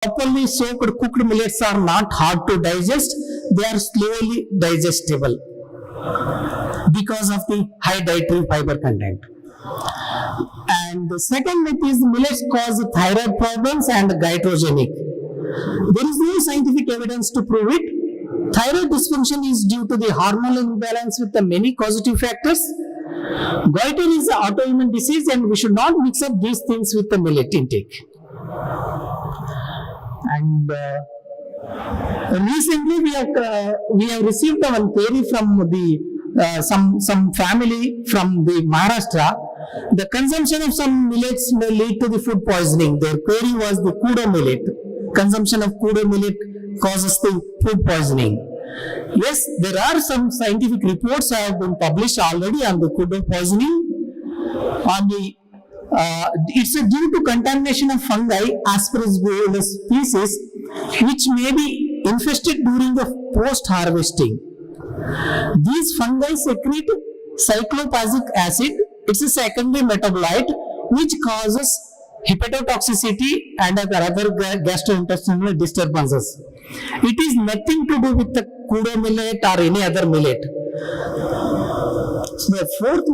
properly soaked cooked millets are not hard to digest, they are slowly digestible because of the high dietary fiber content. And the second myth is millets cause thyroid problems and goitrogenic. There is no scientific evidence to prove it. Thyroid dysfunction is due to the hormonal imbalance with the many causative factors. Goiter is an autoimmune disease and we should not mix up these things with the millet intake. And recently we have received one query from the some family from the Maharashtra. The consumption of some millets may lead to the food poisoning. Their query was the kudo millet. Consumption of kudo millet causes the food poisoning. Yes, there are some scientific reports have been published already on the kudo poisoning. On the it's due to contamination of fungi, Aspergillus species, which may be infested during the post-harvesting. These fungi secrete cyclopasic acid. It's a secondary metabolite which causes hepatotoxicity and other gastrointestinal disturbances. It is nothing to do with the kudo millet or any other millet. So the fourth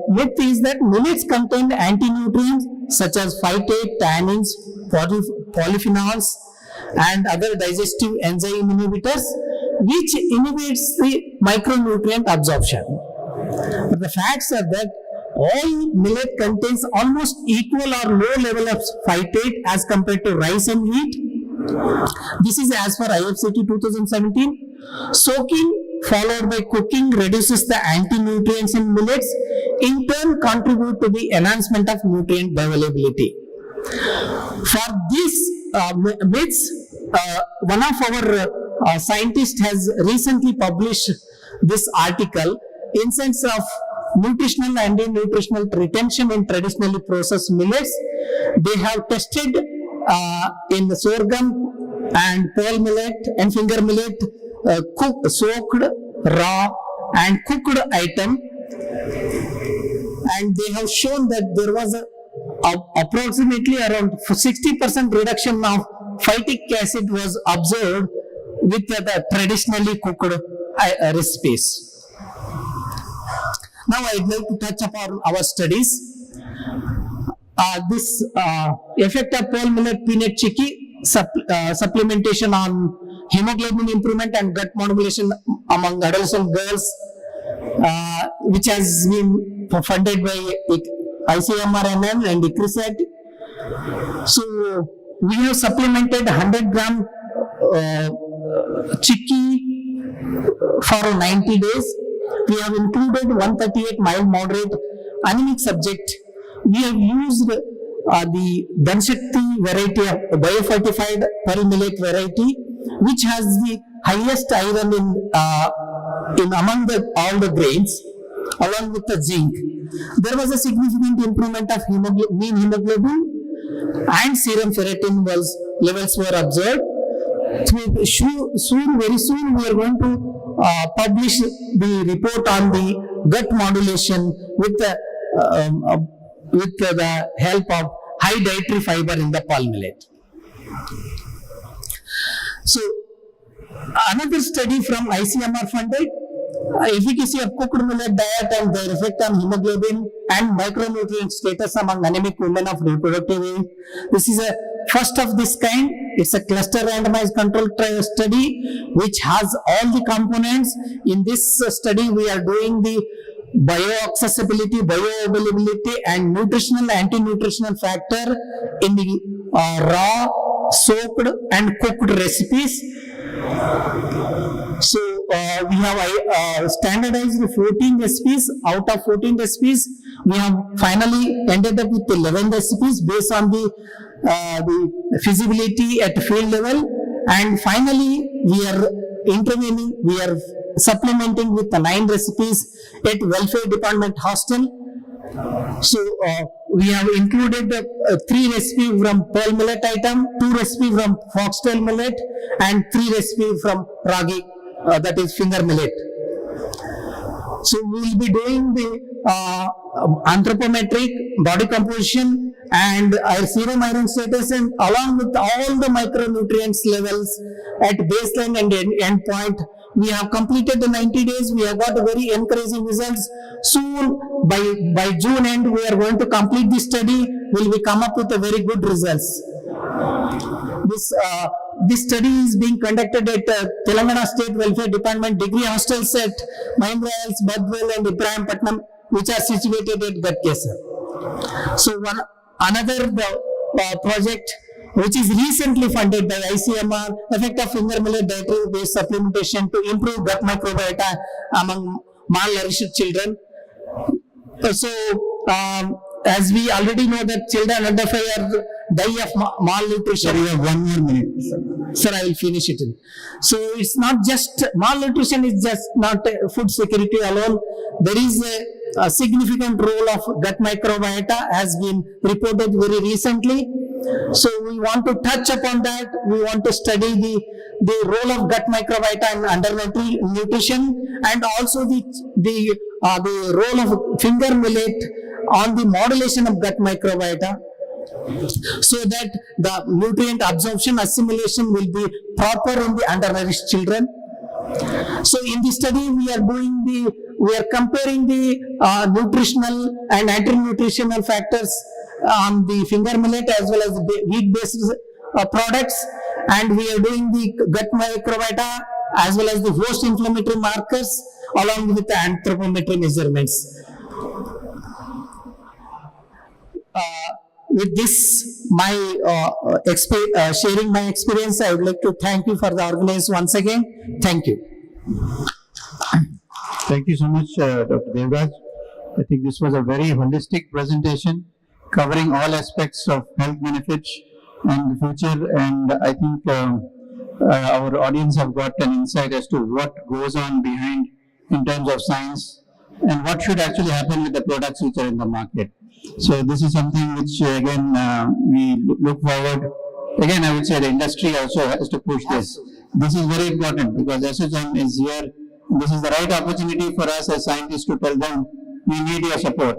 myth is that millets contain anti-nutrients such as phytate, tannins, polyphenols, and other digestive enzyme inhibitors, which inhibits the micronutrient absorption. But the facts are that all millet contains almost equal or low level of phytate as compared to rice and wheat. This is as per IFCT 2017. Soaking followed by cooking reduces the anti-nutrients in millets, in turn contribute to the enhancement of nutrient bioavailability. For these myths, one of our scientists has recently published this article, Insights of Nutritional and Nutritional Retention in Traditionally Processed Millets. They have tested in the sorghum and pearl millet and finger millet, cooked, soaked, raw and cooked item, and they have shown that there was approximately around 60% reduction of phytic acid was observed with the traditionally cooked recipes. Now I'd like to touch upon our studies. This effect of pearl millet peanut chicky supplementation on hemoglobin improvement and gut modulation among adolescent girls, which has been funded by ICMR and ICRISAT. So we have supplemented 100 gram chicky for 90 days. We have included 138 mild moderate anemic subject. We have used the Dhanshakti variety of biofortified pearl millet variety, which has the highest iron in among all the grains, along with the zinc. There was a significant improvement of mean hemoglobin and serum ferritin levels were observed. Very soon we are going to publish the report on the gut modulation with the help of high dietary fiber in the pearl millet. So another study from ICMR funded efficacy of cooked millet diet and their effect on hemoglobin and micronutrient status among anemic women of reproductive age. This is a first of this kind. It's a cluster randomized control study which has all the components. In this study, we are doing the bioaccessibility, bioavailability, and nutritional anti-nutritional factor in the raw, soaked, and cooked recipes. So we have standardized 14 recipes. Out of 14 recipes, we have finally ended up with 11 recipes based on the feasibility at field level, and finally we are intervening, we are supplementing with the 9 recipes at welfare department hostel. So we have included 3 recipes from pearl millet item, 2 recipes from foxtail millet, and 3 recipes from ragi, that is finger millet. So we will be doing the anthropometric body composition and serum iron status, and along with all the micronutrients levels at baseline and end point. We have completed the 90 days. We have got very encouraging results. Soon, by June end, we are going to complete this study. Will we come up with a very good results? This study is being conducted at Telangana State Welfare Department degree hostels at Mahindra Hills, Badwell and Ibrahimpatnam, which are situated at Gadkesar. So another project which is recently funded by ICMR, effect of finger millet dietary based supplementation to improve gut microbiota among malnourished children. So, as we already know that children under 5 are die of malnutrition. Sir, you have 1 more minute. Sir, I will finish it. So it's not just malnutrition is just not food security alone. There is a significant role of gut microbiota has been reported very recently. So we want to touch upon that. We want to study the role of gut microbiota in undernutrition, and also the role of finger millet on the modulation of gut microbiota, so that the nutrient absorption assimilation will be proper in the undernourished children. So in the study we are comparing the nutritional and anti-nutritional factors on the finger millet as well as the wheat based products, and we are doing the gut microbiota as well as the host inflammatory markers along with the anthropometry measurements. With this, sharing my experience, I would like to thank you for the organization once again. Thank you. Thank you so much, Dr. Devraj. I think this was a very holistic presentation covering all aspects of health benefits and the future, and I think our audience have got an insight as to what goes on behind in terms of science and what should actually happen with the products which are in the market. So this is something which again we look forward. Again, I would say the industry also has to push this. This is very important because SHM is here. This is the right opportunity for us as scientists to tell them we need your support,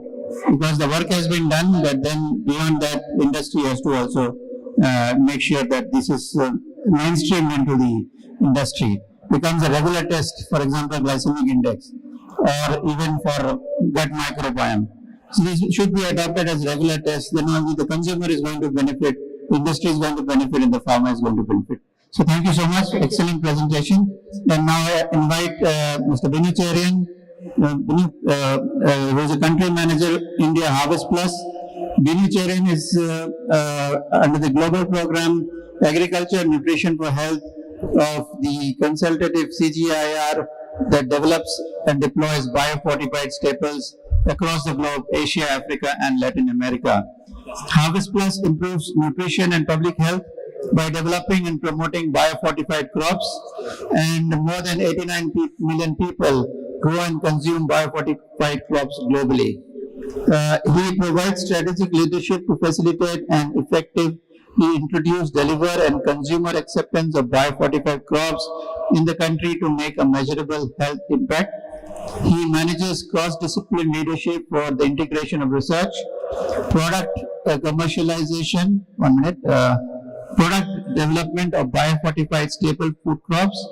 because the work has been done, but then beyond that, industry has to also make sure that this is mainstream into the industry, becomes a regular test, for example, glycemic index, or even for gut microbiome. So this should be adopted as regular tests. Then only the consumer is going to benefit, the industry is going to benefit, and the farmer is going to benefit. So thank you so much. Excellent presentation. And now I invite Mr. Binu Cherian, who is a country manager, India Harvest Plus. Binu Cherian is under the global program Agriculture Nutrition for Health of the consultative CGIAR that develops and deploys biofortified staples across the globe, Asia, Africa, and Latin America. Harvest Plus improves nutrition and public health by developing and promoting biofortified crops, and more than 89 million people grow and consume biofortified crops globally. He provides strategic leadership to facilitate and effectively introduce, deliver, and consumer acceptance of biofortified crops in the country to make a measurable health impact. He manages cross-discipline leadership for the integration of research, product commercialization, product development of biofortified staple food crops,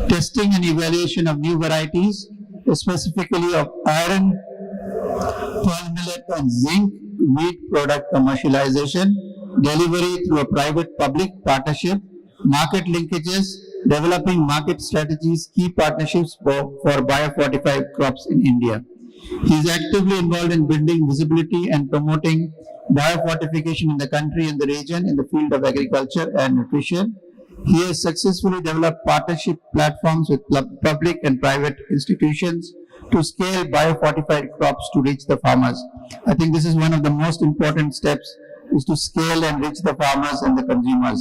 testing and evaluation of new varieties, specifically of iron, pearl millet, and zinc wheat product commercialization, delivery through a private-public partnership, market linkages, developing market strategies, key partnerships for biofortified crops in India. He is actively involved in building visibility and promoting biofortification in the country and the region in the field of agriculture and nutrition. He has successfully developed partnership platforms with public and private institutions to scale biofortified crops to reach the farmers. I think this is one of the most important steps, is to scale and reach the farmers and the consumers.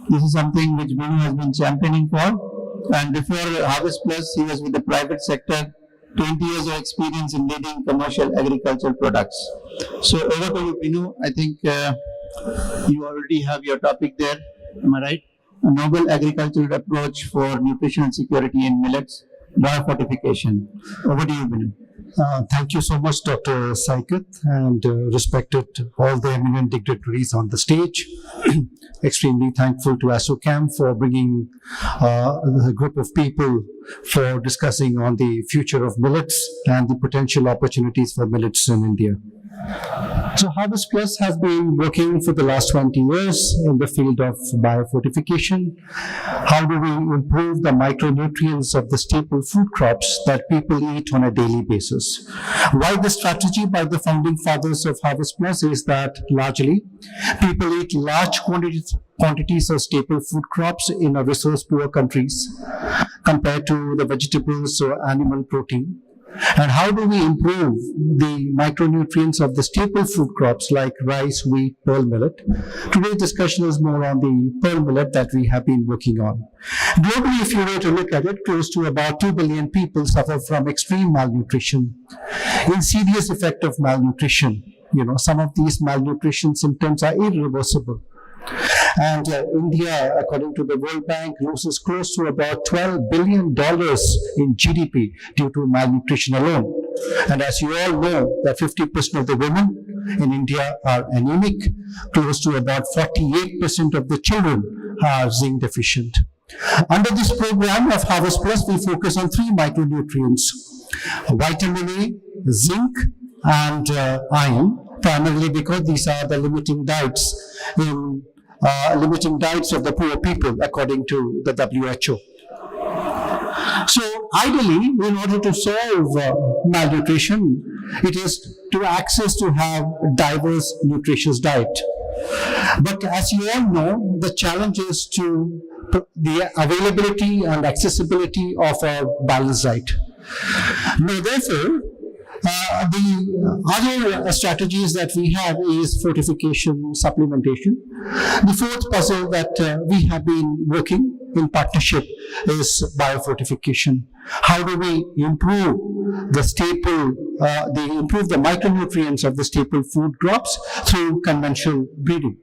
This is something which Binu has been championing for. And before Harvest Plus, he was with the private sector, 20 years of experience in leading commercial agricultural products. So over to you, Binu. I think you already have your topic there. Am I right? A novel agricultural approach for nutritional security in millets, biofortification. Over to you, Binu. Thank you so much, Dr. Saikat, and respected all the eminent dignitaries on the stage. Extremely thankful to ASSOCHAM for bringing a group of people for discussing on the future of millets and the potential opportunities for millets in India. So Harvest Plus has been working for the last 20 years in the field of biofortification. How do we improve the micronutrients of the staple food crops that people eat on a daily basis? Why the strategy by the founding fathers of Harvest Plus is that largely people eat large quantities of staple food crops in a resource-poor countries compared to the vegetables or animal protein. And how do we improve the micronutrients of the staple food crops like rice, wheat, pearl millet? Today's discussion is more on the pearl millet that we have been working on. Globally, if you were to look at it, close to about 2 billion people suffer from extreme malnutrition. Insidious effect of malnutrition. Some of these malnutrition symptoms are irreversible. And India, according to the World Bank, loses close to about $12 billion in GDP due to malnutrition alone. And as you all know, that 50% of the women in India are anemic, close to about 48% of the children are zinc deficient. Under this program of Harvest Plus, we focus on 3 micronutrients: vitamin A, zinc, and iron, primarily because these are the limiting diets of the poor people, according to the WHO. So ideally, in order to solve malnutrition, it is to access to have diverse, nutritious diet. But as you all know, the challenge is to the availability and accessibility of a balanced diet. Now, therefore, the other strategies that we have is fortification, supplementation. The fourth puzzle that we have been working in partnership is biofortification. How do we improve improve the micronutrients of the staple food crops through conventional breeding?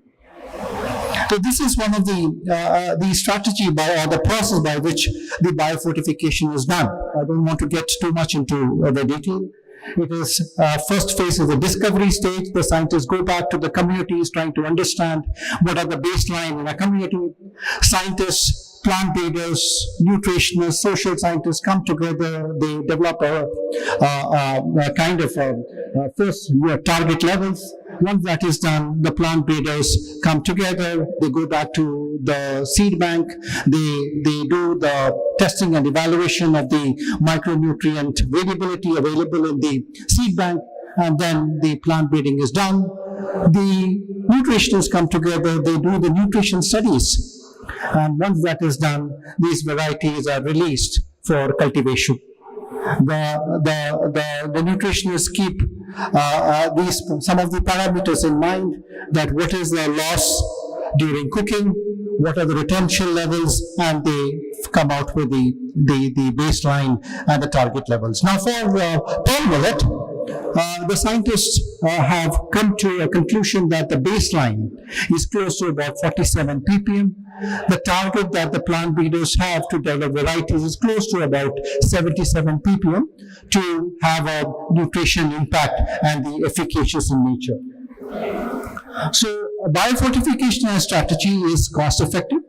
So this is one of the strategy or the process by which the biofortification is done. I don't want to get too much into the detail. It is first phase is the discovery stage. The scientists go back to the communities trying to understand what are the baseline in a community. Scientists, plant breeders, nutritionists, social scientists come together. They develop a kind of first target levels. Once that is done, the plant breeders come together, they go back to the seed bank, they do the testing and evaluation of the micronutrient variability available in the seed bank, and then the plant breeding is done. The nutritionists come together, they do the nutrition studies, and once that is done, these varieties are released for cultivation. The nutritionists keep some of the parameters in mind, that what is the loss during cooking, what are the retention levels, and they come out with the baseline and the target levels. Now for pearl millet, the scientists have come to a conclusion that the baseline is close to about 47 ppm. The target that the plant breeders have to develop varieties is close to about 77 ppm to have a nutrition impact and the efficacious in nature. So biofortification strategy is cost effective,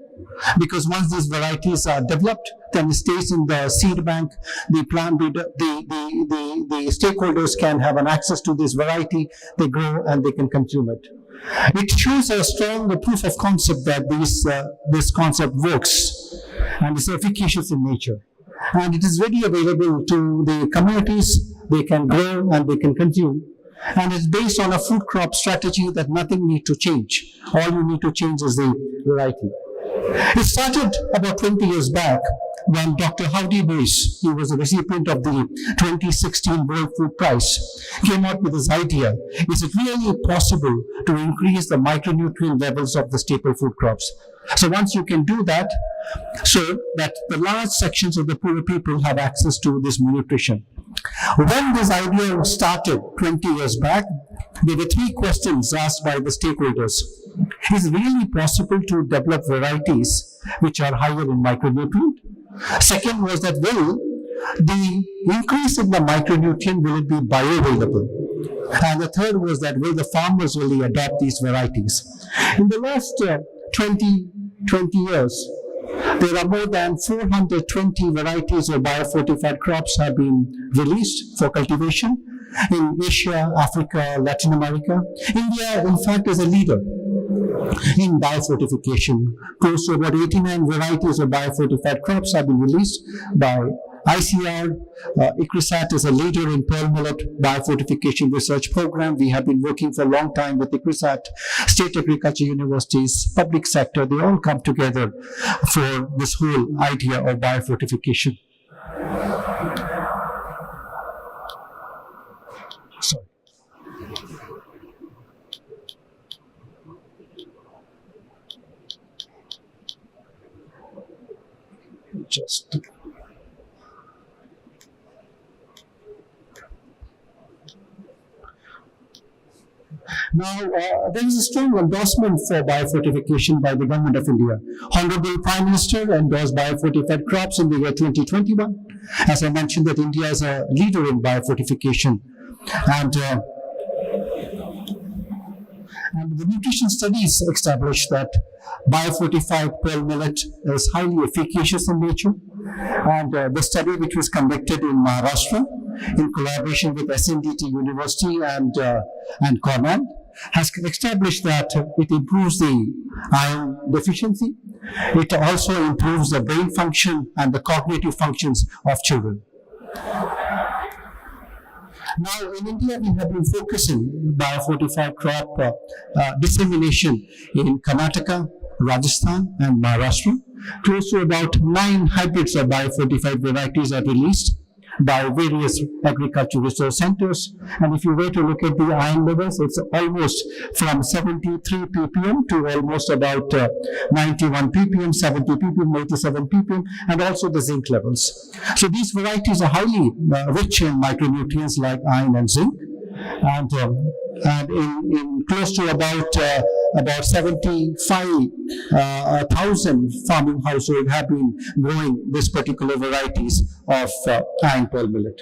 because once these varieties are developed, then it stays in the seed bank. The plant breeder, the stakeholders can have an access to this variety. They grow and they can consume it. It shows a strong proof of concept that this concept works and is efficacious in nature. And it is readily available to the communities. They can grow and they can consume. And it's based on a food crop strategy that nothing need to change. All you need to change is the variety. It started about 20 years back when Dr. Howdy Boyce, he was a recipient of the 2016 World Food Prize, came out with this idea. Is it really possible to increase the micronutrient levels of the staple food crops? So once you can do that, so that the large sections of the poor people have access to this nutrition. When this idea started 20 years back, there were 3 questions asked by the stakeholders. Is it really possible to develop varieties which are higher in micronutrient? Second was that, will the increase in the micronutrient, will it be bioavailable? And the third was that will the farmers really adopt these varieties? In the last 20 years, there are more than 420 varieties of biofortified crops have been released for cultivation in Asia, Africa, Latin America. India, in fact, is a leader in biofortification. Close to about 89 varieties of biofortified crops have been released by ICR. ICRISAT is a leader in pearl millet biofortification research program. We have been working for a long time with ICRISAT, state agriculture universities, public sector. They all come together for this whole idea of biofortification. Sorry. Just now, there is a strong endorsement for biofortification by the Government of India. Honorable Prime Minister endorsed biofortified crops in the year 2021. As I mentioned, that India is a leader in biofortification. And the nutrition studies established that biofortified pearl millet is highly efficacious in nature. And the study, which was conducted in Maharashtra in collaboration with SNDT University and Cornell, has established that it improves the iron deficiency. It also improves the brain function and the cognitive functions of children. Now, in India, we have been focusing biofortified crop dissemination in Karnataka, Rajasthan, and Maharashtra. Close to about 9 hybrids of biofortified varieties are released by various agricultural research centers. And if you were to look at the iron levels, it's almost from 73 ppm to almost about 91 ppm, 70 ppm, 87 ppm, and also the zinc levels. So these varieties are highly rich in micronutrients like iron and zinc. And in close to about 75,000 farming households have been growing this particular varieties of iron pearl millet.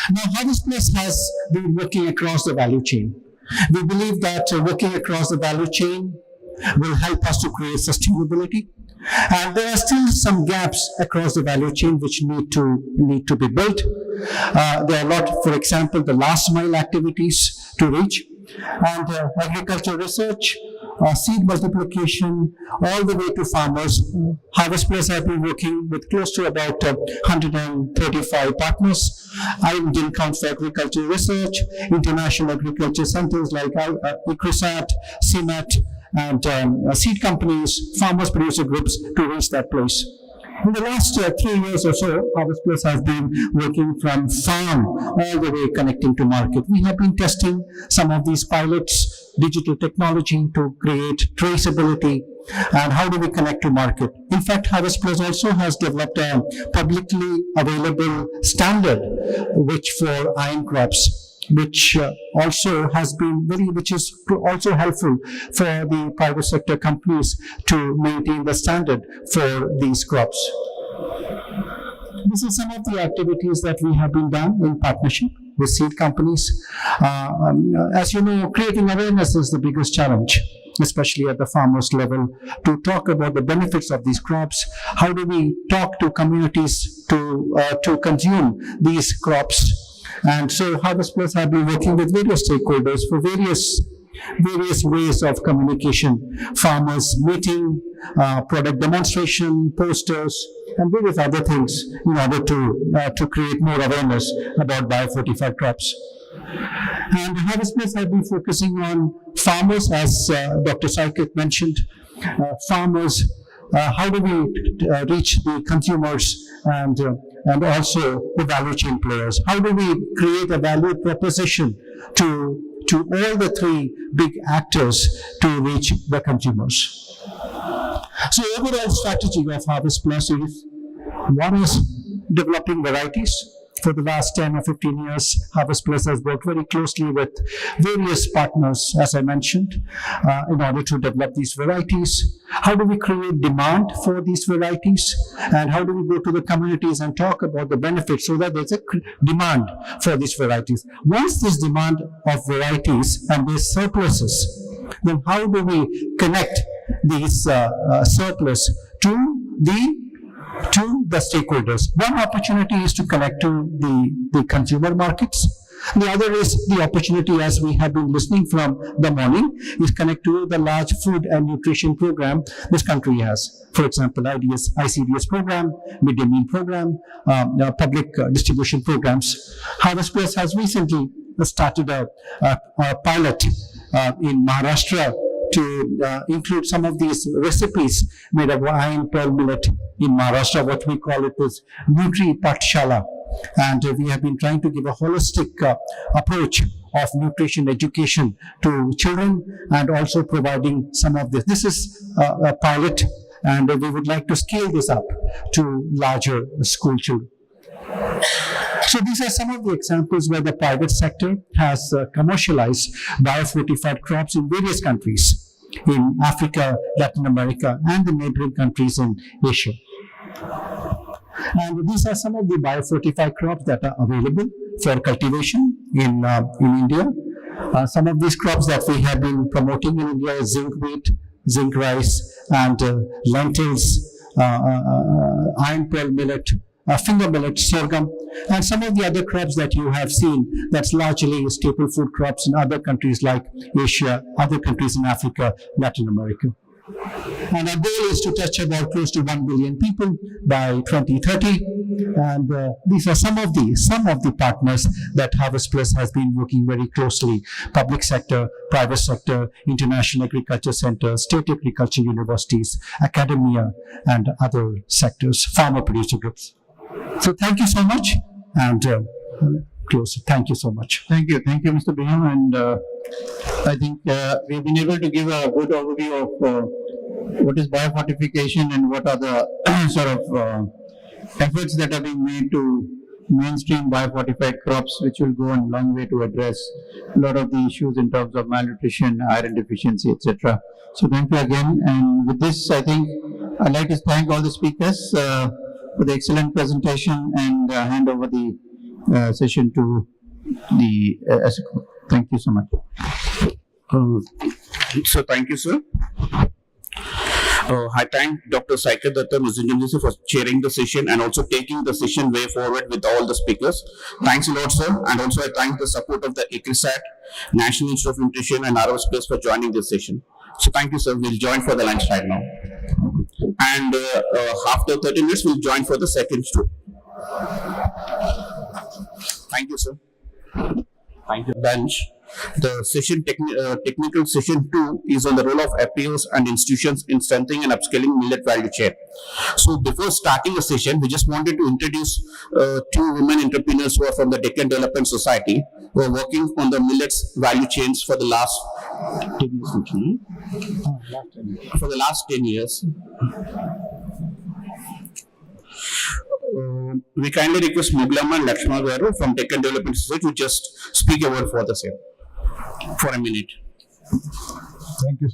Now, Harvest Plus has been working across the value chain. We believe that working across the value chain will help us to create sustainability. And there are still some gaps across the value chain which need to be built. There are a lot, for example, the last mile activities to reach, and agricultural research, seed multiplication, all the way to farmers. Harvest Plus have been working with close to about 135 partners. I didn't count for agricultural research, international agriculture centers like ICRISAT, CIMAT, and seed companies, farmers, producer groups to reach that place. In the last 3 years or so, Harvest Plus has been working from farm all the way connecting to market. We have been testing some of these pilots, digital technology to create traceability, and how do we connect to market. In fact, Harvest Plus also has developed a publicly available standard which for iron crops, which also has been which is also helpful for the private sector companies to maintain the standard for these crops. This is some of the activities that we have been done in partnership with seed companies. As you know, creating awareness is the biggest challenge, especially at the farmers level, to talk about the benefits of these crops. How do we talk to communities to consume these crops? And so Harvest Plus have been working with various stakeholders for various ways of communication, farmers meeting, product demonstration, posters, and various other things in order to create more awareness about biofortified crops. And Harvest Plus have been focusing on farmers, as Dr. Saikit mentioned, farmers. How do we reach the consumers and also the value chain players? How do we create a value proposition to all the 3 big actors to reach the consumers? So overall strategy of Harvest Plus is, one is developing varieties For the last 10 or 15 years, Harvest Plus has worked very closely with various partners, as I mentioned, in order to develop these varieties. How do we create demand for these varieties? And how do we go to the communities and talk about the benefits so that there's a demand for these varieties? Once this demand of varieties and these surpluses, then how do we connect these surplus to the stakeholders? One opportunity is to connect to the consumer markets. The other is the opportunity, as we have been listening from the morning, is connect to the large food and nutrition program this country has. For example, ICDS program, midday meal program, public distribution programs. Harvest Plus has recently started a pilot in Maharashtra to include some of these recipes made of iron pearl millet in Maharashtra. What we call it is Nutri Pathshala. And we have been trying to give a holistic approach of nutrition education to children and also providing some of this. This is a pilot, and we would like to scale this up to larger school children. So these are some of the examples where the private sector has commercialized biofortified crops in various countries, in Africa, Latin America, and the neighboring countries in Asia. And these are some of the biofortified crops that are available for cultivation in India. Some of these crops that we have been promoting in India is zinc wheat, zinc rice, and lentils, iron pearl millet, finger millet, sorghum, and some of the other crops that you have seen that's largely staple food crops in other countries like Asia, other countries in Africa, Latin America. And our goal is to touch about close to 1 billion people by 2030. And these are some of the partners that Harvest Plus has been working very closely: public sector, private sector, international agriculture centers, state agriculture universities, academia, and other sectors, farmer producer groups. So thank you so much, and close. Thank you so much. Thank you, Mr. Biham, and I think we've been able to give a good overview of what is biofortification and what are the sort of efforts that are being made to mainstream biofortified crops, which will go a long way to address a lot of the issues in terms of malnutrition, iron deficiency, etc. So thank you again. And with this, I think I'd like to thank all the speakers for the excellent presentation and hand over the session to the ESCO. Thank you so much. So thank you, sir. I thank Dr. Saikat Datta Muzunjumjisi for chairing the session and also taking the session way forward with all the speakers. Thanks a lot, sir. And also I thank the support of the ICRISAT, National Institute of Nutrition, and Harvest Plus for joining this session. So thank you, sir. We'll join for the lunch right now. And after 30 minutes, we'll join for the second story. Thank you, sir. Thank you. Lunch. The session technical session 2 is on the role of appeals and institutions in strengthening and upscaling millet value chain. So before starting the session, we just wanted to introduce 2 women entrepreneurs who are from the Deccan Development Society, who are working on the millets value chains for the last 10 years. We kindly request Muglama and Lakshma Garu from Deccan Development Society to just speak a word for the same. For a minute. Thank you.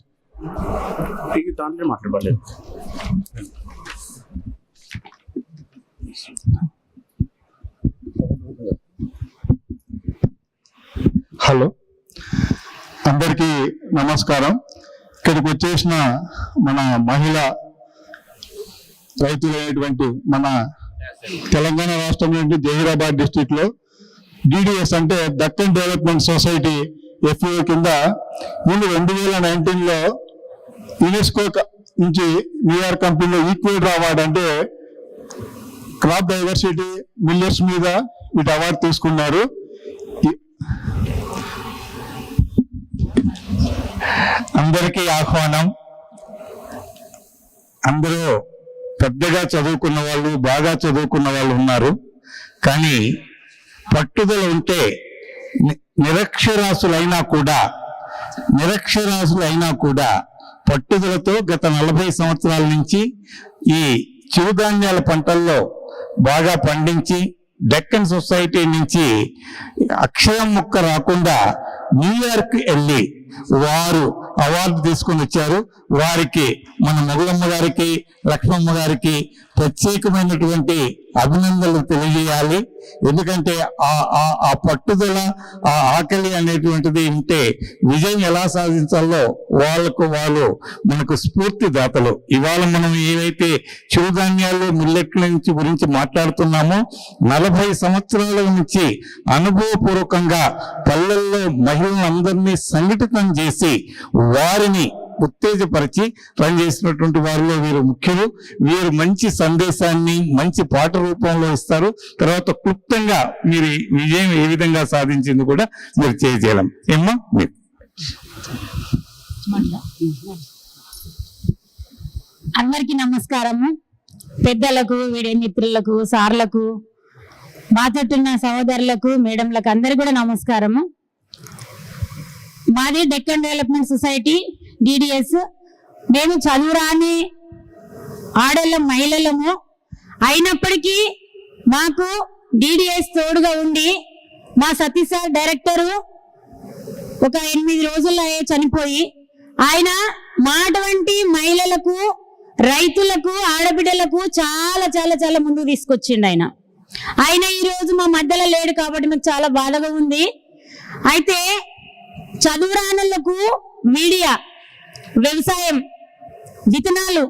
Hello, అందరికీ నమస్కారం. ఇక్కడికి వచ్చేసిన మన మహిళా రైతులైనటువంటి మన తెలంగాణ రాష్ట్రం నుండి Zaheerabad district లో డిడిఎస్ అంటే దక్కన్ డెవలప్మెంట్ సొసైటీ ఎఫ్ఏ కింద వీళ్ళు 2019లో యునెస్కో నుంచి న్యూయార్క్ కంపెనీలో ఈక్వేటర్ అవార్డు అంటే క్రాప్ డైవర్సిటీ మిల్లెట్స్ మీద వీటి అవార్డు తీసుకున్నారు. అందరికీ ఆహ్వానం. అందరూ పెద్దగా చదువుకున్న వాళ్ళు, బాగా చదువుకున్న వాళ్ళు ఉన్నారు. కానీ పట్టుదల ఉంటే నిరక్షరాస్యులైనా కూడా పట్టుదలతో గత 40 సంవత్సరాల నుంచి ఈ చిరుధాన్యాల పంటల్లో బాగా పండించి డెక్కన్ సొసైటీ నుంచి అక్షరం ముక్క రాకుండా న్యూయార్క్ వెళ్ళి వారు అవార్డు తీసుకొని వచ్చారు. వారికి మన మొగలమ్మ గారికి, లక్ష్మమ్మ గారికి ప్రత్యేకమైనటువంటి అభినందనలు తెలియజేయాలి. ఎందుకంటే ఆ పట్టుదల, ఆ ఆకలి అనేటువంటిది ఉంటే విజయం ఎలా సాధించాలో వాళ్ళు మనకు స్ఫూర్తిదాతలు. ఇవాళ మనం ఏవైతే చిరుధాన్యాలు, మిల్లెట్ల గురించి మాట్లాడుతున్నామో 40 సంవత్సరాల నుంచి అనుభవపూర్వకంగా పల్లెల్లో మహిళలందరినీ సంఘటితం చేసి వారిని ఉత్తేజపరిచి పనిచేసినటువంటి వారిలో వీరు ముఖ్యులు. వీరు మంచి సందేశాన్ని మంచి పాట రూపంలో ఇస్తారు. తర్వాత క్లుప్తంగా మీరు విజయం ఏ విధంగా సాధించింది కూడా మీరు చేయగలం. ఏమ్మా మీరు? అందరికీ నమస్కారము. పెద్దలకు, వీడియో మిత్రులకు, సార్లకు, మాతోటున్న సహోదరులకు, మేడంలకు అందరికీ కూడా నమస్కారము. మాది డెక్కన్ డెవలప్మెంట్ సొసైటీ డిడిఎస్. మేము చదువురాని ఆడళ్ళం, మహిళలము అయినప్పటికీ మాకు డిడిఎస్ తోడుగా ఉండి, మా సతీష్ సార్ డైరెక్టరు ఒక 8 రోజుల్లో చనిపోయి, ఆయన మా అటువంటి మహిళలకు, రైతులకు, ఆడబిడ్డలకు చాలా చాలా చాలా ముందుకు తీసుకొచ్చిండు. ఆయన ఈరోజు మా మధ్యలో లేడు కాబట్టి మాకు చాలా బాధగా ఉంది. అయితే చదువురానులకు మీడియా, వ్యవసాయం, విత్తనాలు,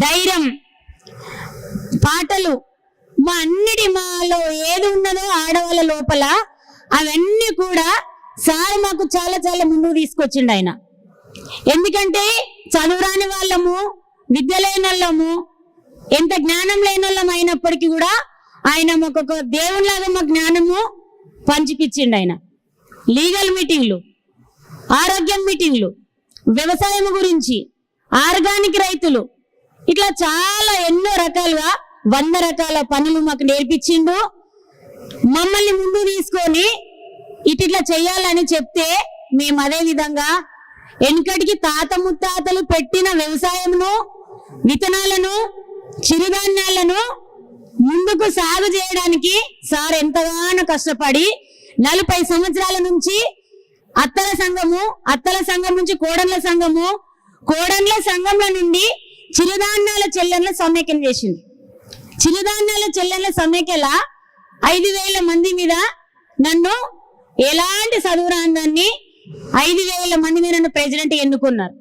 ధైర్యం, పాటలు, మాలో ఏది ఉన్నదో ఆడవాళ్ళ లోపల అవన్నీ కూడా సార్ మాకు చాలా చాలా ముందుకు తీసుకొచ్చిండు ఆయన. ఎందుకంటే చదువురాని వాళ్ళము, విద్య లేని వాళ్ళము, ఎంత జ్ఞానం లేని వాళ్ళం అయినప్పటికీ కూడా ఆయన మాకు ఒక దేవునిలాగా మా జ్ఞానము పంచిపిచ్చిండు. ఆయన లీగల్ మీటింగ్లు, ఆరోగ్యం మీటింగ్లు, వ్యవసాయం గురించి, ఆర్గానిక్ రైతులు, ఇట్లా చాలా ఎన్నో రకాలుగా 100 రకాల పనులు మాకు నేర్పించిండు. మమ్మల్ని ముందు తీసుకొని ఇట్లా చెయ్యాలని చెప్తే మేము అదే విధంగా వెనుకటికి తాత ముత్తాతలు పెట్టిన వ్యవసాయమును, విత్తనాలను, చిరుధాన్యాలను ముందుకు సాగు చేయడానికి సార్ ఎంతగానో కష్టపడి 40 సంవత్సరాల నుంచి అత్తల సంఘం నుంచి కోడన్ల సంఘము, కోడన్ల సంఘంల నుండి చిరుధాన్యాల చెల్లెన్ల సమైక్యం చేసింది. చిరుధాన్యాల చెల్లెన్ల సమైక్యల 5,000 మంది మీద నన్ను, ఎలాంటి చదువురాందాన్ని 5,000 మంది మీద నన్ను ప్రెసిడెంట్ ఎన్నుకున్నారు.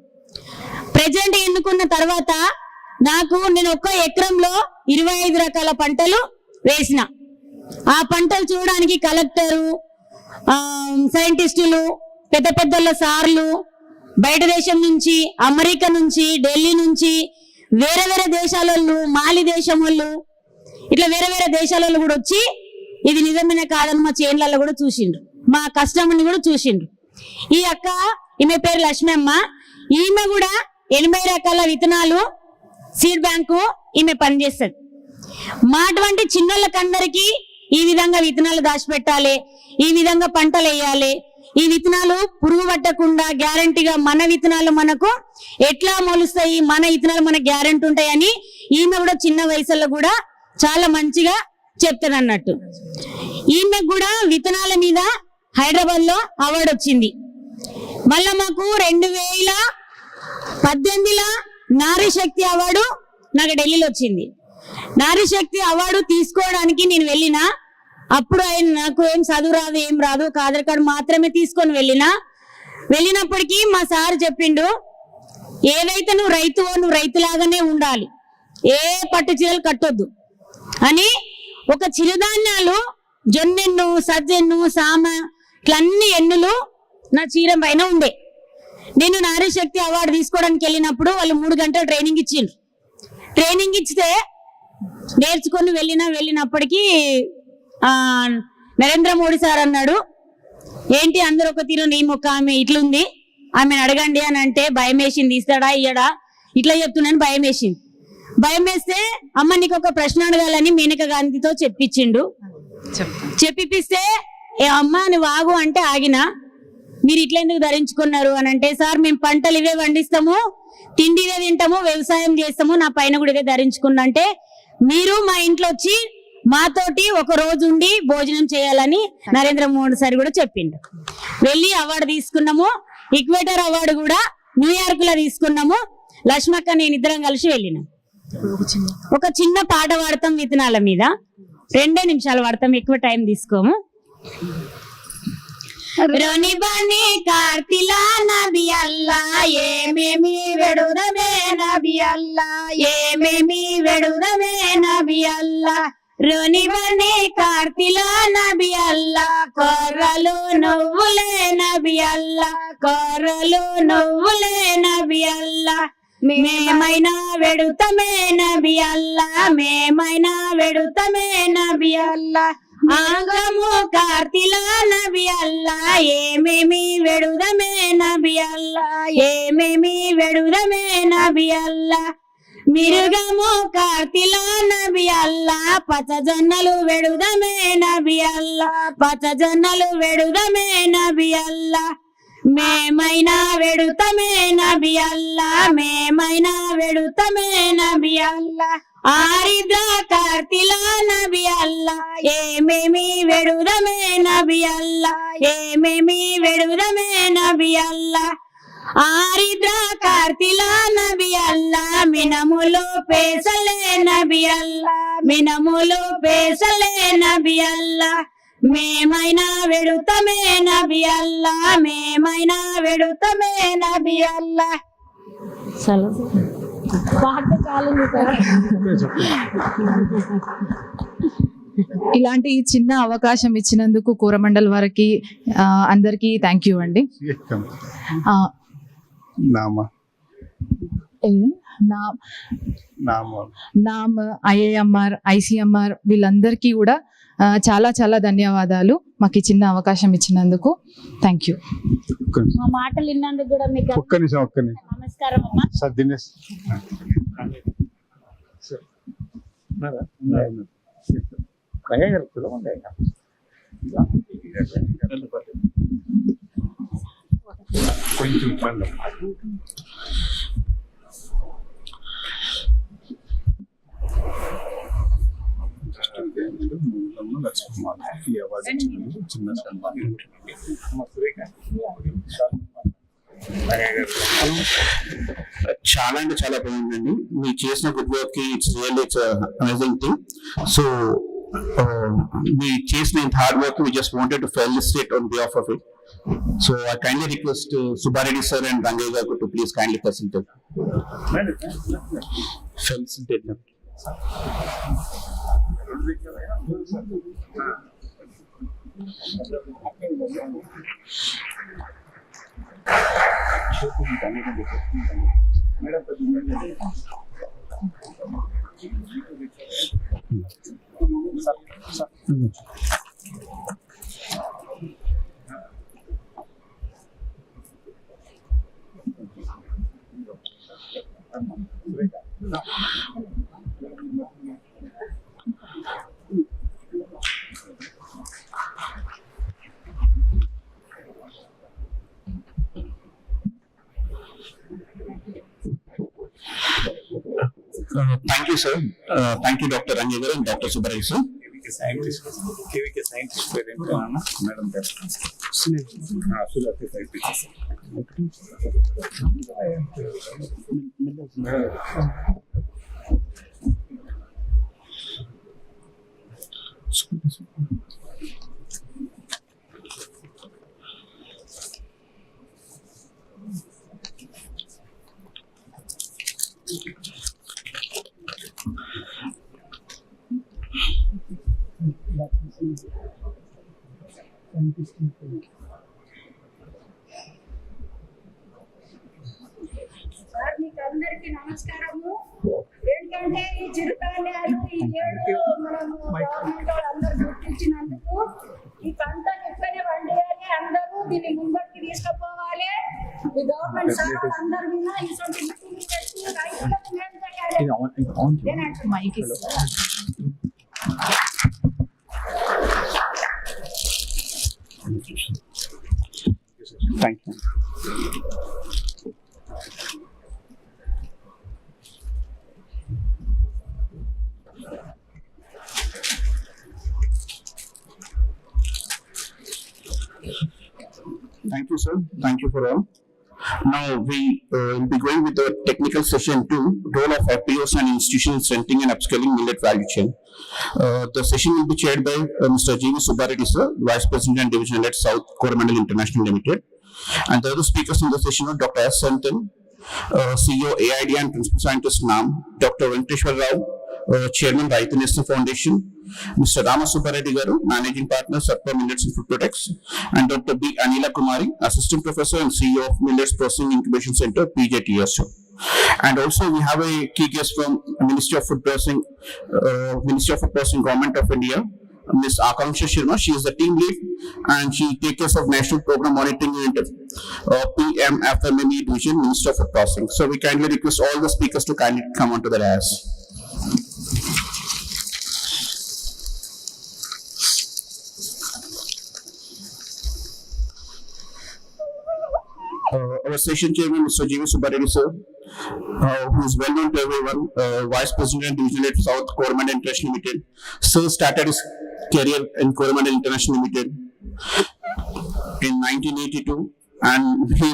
ప్రెసిడెంట్ ఎన్నుకున్న తర్వాత నేను 1 ఎకరంలో 25 రకాల పంటలు వేసిన. ఆ పంటలు చూడడానికి కలెక్టరు, సైంటిస్టులు, పెద్ద పెద్దల సార్లు, బయట దేశం నుంచి, అమెరికా నుంచి, ఢిల్లీ నుంచి, వేరే వేరే దేశాల వాళ్ళు, మాలి దేశం వాళ్ళు, ఇట్లా వేరే వేరే దేశాల వాళ్ళు కూడా వచ్చి ఇది నిజమైన కాదని మా చేన్లలో కూడా చూసిండ్రు, మా కష్టంని కూడా చూసిండ్రు. ఈ అక్క, ఈమె పేరు లక్ష్మమ్మ, ఈమె కూడా 80 రకాల విత్తనాలు సీడ్ బ్యాంకు ఈమె పనిచేస్తుంది. మా అటువంటి చిన్నోళ్ళకందరికీ ఈ విధంగా విత్తనాలు దాచిపెట్టాలి, ఈ విధంగా పంటలు వేయాలి, ఈ విత్తనాలు పురుగు పట్టకుండా గ్యారంటీగా మన విత్తనాలు మనకు ఎట్లా మొలుస్తాయి, మన విత్తనాలు మనకు గ్యారంటీ ఉంటాయని ఈమె కూడా చిన్న వయసులో కూడా చాలా మంచిగా చెప్తాను అన్నట్టు. ఈమె కూడా విత్తనాల మీద హైదరాబాద్ లో అవార్డు వచ్చింది. మళ్ళా మాకు 2018లో నారీ శక్తి అవార్డు నాకు ఢిల్లీలో వచ్చింది. నారీ శక్తి అవార్డు తీసుకోవడానికి నేను వెళ్ళినా, అప్పుడు ఆయన నాకు ఏం చదువు రాదు, ఏం రాదు, ఒక ఆధార్ కార్డు మాత్రమే తీసుకొని వెళ్ళినప్పటికీ మా సార్ చెప్పిండు, ఏదైతే నువ్వు రైతువో నువ్వు రైతులాగానే ఉండాలి, ఏ పట్టు చీరలు కట్టొద్దు అని. ఒక చిరుధాన్యాలు, జొన్నెన్ను, సజ్జెన్ను, సామ, ఇట్లన్నీ ఎన్నులు నా చీర పైన ఉండే. నేను నారీ శక్తి అవార్డు తీసుకోవడానికి వెళ్ళినప్పుడు వాళ్ళు 3 గంటలు ట్రైనింగ్ ఇచ్చిండ్రు. ట్రైనింగ్ ఇచ్చితే నేర్చుకొని వెళ్ళినప్పటికీ నరేంద్ర మోడీ సార్ అన్నాడు, ఏంటి అందరూ ఒక తీరు, నీ మొక్క ఆమె ఇట్లుంది, ఆమెను అడగండి అని అంటే భయం వేసింది, ఇస్తాడా ఇయ్యడా ఇట్లా చెప్తున్నాను భయం వేసింది. భయం వేస్తే అమ్మ నీకు ఒక ప్రశ్న అడగాలని మేనకా గాంధీతో చెప్పిపిస్తే అమ్మ నువ్వు ఆగు అంటే ఆగినా. మీరు ఇట్లా ఎందుకు ధరించుకున్నారు అని అంటే, సార్ మేము పంటలు ఇవే పండిస్తాము, తిండి ఇవే తింటాము, వ్యవసాయం చేస్తాము, నా పైన కూడా ఇదే ధరించుకున్నా అంటే, మీరు మా ఇంట్లో వచ్చి మాతోటి ఒక రోజు ఉండి భోజనం చేయాలని నరేంద్ర మోడీ సార్ కూడా చెప్పిండు. వెళ్ళి అవార్డు తీసుకున్నాము. ఈక్వేటర్ అవార్డు కూడా న్యూయార్క్ లో తీసుకున్నాము. లక్ష్మక్క నేను ఇద్దరం కలిసి వెళ్ళినాం. ఒక చిన్న పాట పాడతాం విత్తనాల మీద, 2 నిమిషాలు పాడతాం, ఎక్కువ టైం తీసుకోము. రోని బని కార్తిలా నబి అల్లా ఏమేమి వెడుదమే నబి అల్లా ఏమేమి వెడుదమే నబి అల్లా రోని బని కార్తిలా నబి అల్లా కొర్రలు నువ్వులే నబి అల్లా కొర్రలు నువ్వులే నబి అల్లా మేమైనా వెడుతమే నబి అల్లా మేమైనా వెడుతమే నబి అల్లా ఆంగము కార్తిలా నబి అల్లా ఏమేమి వెడుదమే నబి అల్లా ఏమేమి వెడుదమే నబి అల్లా మిరుగము కార్తిలా నబి అల్లా పచ్చజొన్నలు వెడుదమే నబి అల్లా పచ్చజొన్నలు వెడుదమే నబి అల్లా మేమైనా వెడుతమే నబి అల్లా మేమైనా వెడుతమే నబి అల్లా ఆరిద్ర కార్తిలా నబి అల్లా ఏమేమి వెడుదమే నబి అల్లా ఏమేమి వెడుదమే నబి అల్లా ఆరిద్ర కార్తిలా నబి అల్లా మినములు పేసలే నబి అల్లా మినములు పేసలే నబి అల్లా మేమైనా వెడుతమే నబి అల్లా మేమైనా వెడుతమే నబి అల్లా. ఇలాంటి చిన్న అవకాశం ఇచ్చినందుకు కోరమండల్ వారికి అందరికీ థ్యాంక్ యూ అండి. నామ్ ఐఐఎంఆర్ ఐసిఎంఆర్ వీళ్ళందరికీ కూడా చాలా చాలా ధన్యవాదాలు మాకు ఈ చిన్న అవకాశం ఇచ్చినందుకు. Thank you. మా మాటలు విన్నందుకు కూడా మీకు ఒక్క నిమిషం నమస్కారం అమ్మా. సార్ దినేష్ చాలా అంటే చాలా బాగుందండి. మీరు చేసిన గుడ్ వర్క్ కి it's amazing thing. So we chased the hard work. We just wanted to felicitate on behalf of it. So I kindly request Subbareddy sir and Rangay garu to please kindly felicitate them. Thank you, sir. Thank you, Dr. Rangay garu and Dr. Subbareddy sir. KVK scientist parent madam sir మీకు అందరికీ నమస్కారము. ఏంటంటే ఈ చిరుధాన్యాలు ఈ ఏడు మనము government అందరూ గుర్తించినందుకు ఈ పంట ఎక్కడనే పండియాలి, అందరూ దీన్ని ముందరికి తీసుకుపోవాలి. ఈ గవర్నమెంట్ సార్ అందరూ విన్నా ఇటువంటి మీటింగ్ పెట్టి రైతులకు మేలు చేయాలి. Mike Thank you. Thank you, sir. Thank you for all. Now we will be going with the technical session 2, role of FPOs and institutional strengthening and upscaling millet value chain. The session will be chaired by Mr. G.V. Subbareddy, sir, Vice President and Division Head, South Coromandel International Limited. And the other speakers in the session are Dr. S. Santan, CEO AID and Principal Scientist NAM, Dr. Venkateshwar Rao, Chairman Raitu Nesta Foundation, Mr. Rama Subbareddy Garu, Managing Partner, Satpa Millets and Food Products, and Dr. B. Anila Kumari, Assistant Professor and CEO of Millets Processing Incubation Center, PJTSO. And also we have a key guest from Ministry of Food Processing, Government of India, Ms. Akanksha Sharma. She is the team lead and she takes care of National Program Monitoring Unit, PMFMME Division, Minister of Food Processing. So we kindly request all the speakers to kindly come onto the dais. Our session chairman, Mr. G.V. Subbareddy, sir, who is well known to everyone, Vice President and Division Head, South Coromandel International Limited. Sir started his career in Coromandel International Limited in 1982, and he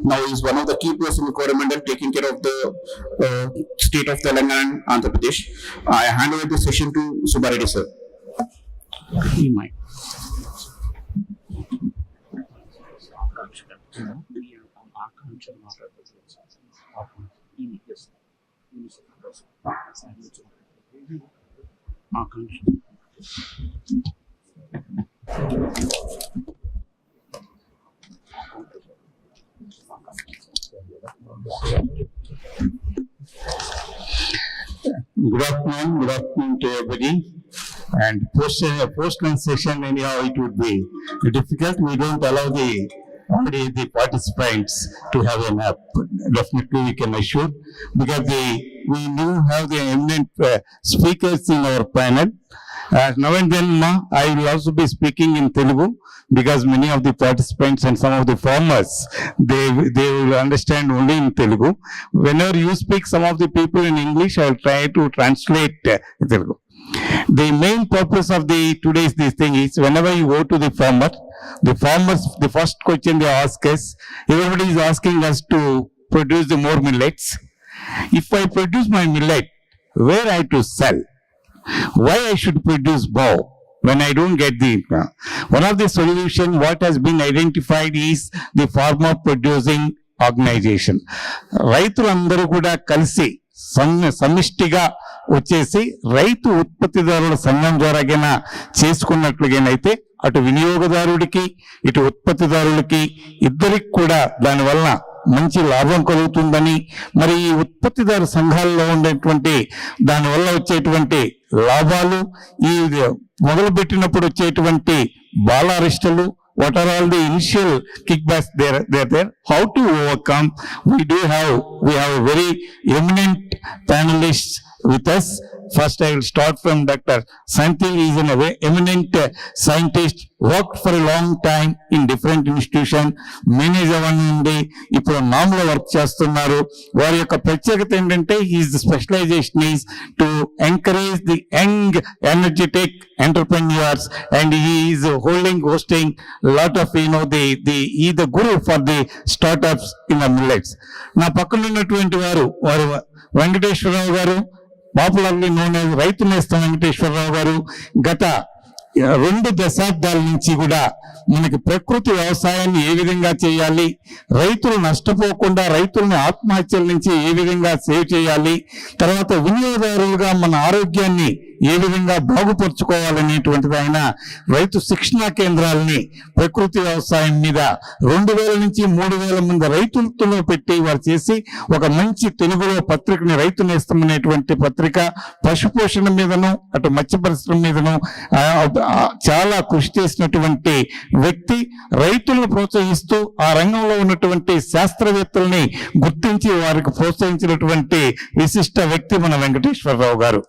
now is one of the key persons in Coromandel taking care of the state of Telangana and Andhra Pradesh. I hand over the session to Subbareddy, sir. He might. Good afternoon to everybody. And post-lunch session, anyhow, it would be difficult. We don't allow the participants to have a nap. Definitely, we can assure, because we do have the eminent speakers in our panel. Now and then, I will also be speaking in Telugu, because many of the participants and some of the farmers, they will understand only in Telugu. Whenever you speak some of the people in English, I will try to translate Telugu. The main purpose of today's this thing is, whenever you go to the farmers, the first question they ask us, everybody is asking us to produce the more millets. If I produce my millet, where I to sell? Why I should produce more when I don't get the one of the solution what has been identified is the farmer producing organization. రైతులందరూ కూడా కలిసి సమిష్టిగా వచ్చేసి రైతు ఉత్పత్తిదారుల సంఘం ద్వారాగైనా చేసుకున్నట్లుగానైతే అటు వినియోగదారుడికి ఇటు ఉత్పత్తిదారులకి ఇద్దరికి కూడా దానివల్ల మంచి లాభం కలుగుతుందని, మరి ఈ ఉత్పత్తిదారు సంఘాల్లో ఉండేటువంటి దానివల్ల వచ్చేటువంటి లాభాలు, ఈ మొదలుపెట్టినప్పుడు వచ్చేటువంటి బాలారిస్టులు, what are all the initial kickbacks there, how to overcome. We have a very eminent panelists with us. First, I will start from Dr. Santil. He is an eminent scientist, worked for a long time in different institutions. Manager నుండి ఇప్పుడు నామ్లో work చేస్తున్నారు. వారి యొక్క ప్రత్యేకత ఏంటంటే his specialization is to encourage the young energetic entrepreneurs, and he is hosting lot of he the guru for the startups in the millets. నా పక్కన ఉన్నటువంటి వారు వెంకటేశ్వరరావు గారు, పాపులర్లీ నోన్ యాజ్ రైతు నేస్తం వెంకటేశ్వరరావు గారు. గత 2 దశాబ్దాల నుంచి కూడా మనకి ప్రకృతి వ్యవసాయాన్ని ఏ విధంగా చేయాలి, రైతులు నష్టపోకుండా రైతుల్ని ఆత్మహత్యల నుంచి ఏ విధంగా సేవ్ చేయాలి, తర్వాత వినియోగదారులుగా మన ఆరోగ్యాన్ని ఏ విధంగా బాగుపరుచుకోవాలనేటువంటిది ఆయన రైతు శిక్షణా కేంద్రాలని ప్రకృతి వ్యవసాయం మీద 2000 నుంచి 3000 మంది రైతులతో పెట్టి వారు చేసి ఒక మంచి తెలుగులో పత్రికని రైతు నేస్తం అనేటువంటి పత్రిక పశుపోషణ మీదను అటు మత్స్య పరిశ్రమ మీదను చాలా కృషి చేసినటువంటి వ్యక్తి. రైతులను ప్రోత్సహిస్తూ ఆ రంగంలో ఉన్నటువంటి శాస్త్రవేత్తల్ని గుర్తించి వారికి ప్రోత్సహించినటువంటి విశిష్ట వ్యక్తి మన వెంకటేశ్వరరావు గారు.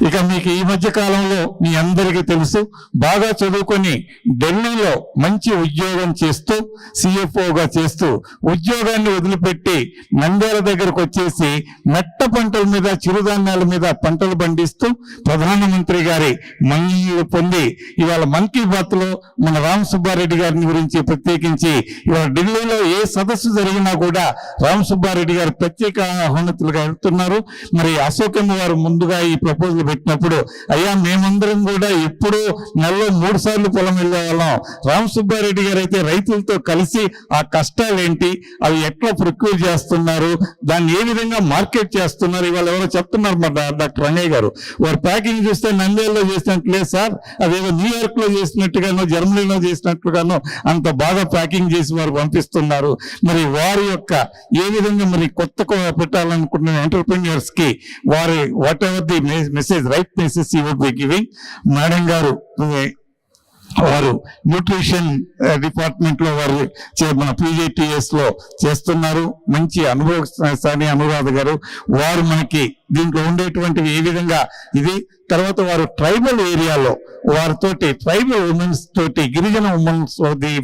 ఇక మీకు ఈ మధ్య కాలంలో మీ అందరికీ తెలుసు, బాగా చదువుకొని ఢిల్లీలో మంచి ఉద్యోగం చేస్తూ CFOగా చేస్తూ ఉద్యోగాన్ని వదిలిపెట్టి నంద్యాల దగ్గరకు వచ్చేసి మెట్ట పంటల మీద చిరుధాన్యాల మీద పంటలు పండిస్తూ ప్రధానమంత్రి గారి మన్ననలు పొంది ఇవాళ మన్ కీ బాత్ లో మన రామ్ సుబ్బారెడ్డి గారిని గురించి ప్రత్యేకించి ఇవాళ ఢిల్లీలో ఏ సదస్సు జరిగినా కూడా రామ్ సుబ్బారెడ్డి గారు ప్రత్యేక ఆహ్వానితులుగా వెళ్తున్నారు. మరి అశోకమ్మ వారు ముందుగా ఈ ప్రపోజల్ పెట్టినప్పుడు, అయ్యా మేమందరం కూడా ఎప్పుడూ నెలలో 3 సార్లు పొలం వెళ్ళేవాళ్ళం, రామ్ సుబ్బారెడ్డి గారు అయితే రైతులతో కలిసి ఆ కష్టాలేంటి, అవి ఎట్లా ప్రొక్యూర్ చేస్తున్నారు, దాన్ని ఏ విధంగా మార్కెట్ చేస్తున్నారు, ఇవాళ ఎవరో చెప్తున్నారు మా డాక్టర్ రంగయ్య గారు, వారు ప్యాకింగ్ చూస్తే నంద్యాలలో చేసినట్లేదు సార్, అదేదో న్యూయార్క్ లో చేసినట్టుగానో జర్మనీలో చేసినట్లుగానో అంత బాగా ప్యాకింగ్ చేసి వారు పంపిస్తున్నారు. మరి వారి యొక్క ఏ విధంగా మరి కొత్త పెట్టాలనుకుంటున్న ఎంటర్‌ప్రెన్యూర్స్ కి వారి whatever the message, right message you would be giving. Madam గారు వారు న్యూట్రిషన్ డిపార్ట్మెంట్ లో వారు మన PJTS లో చేస్తున్నారు. మంచి అనుభవశాలి అనురాధ గారు, వారు మనకి దీంట్లో ఉండేటువంటివి ఏ విధంగా ఇది. తర్వాత వారు ట్రైబల్ ఏరియాలో వారితోటి ట్రైబల్ ఉమెన్స్ తోటి గిరిజన ఉమెన్స్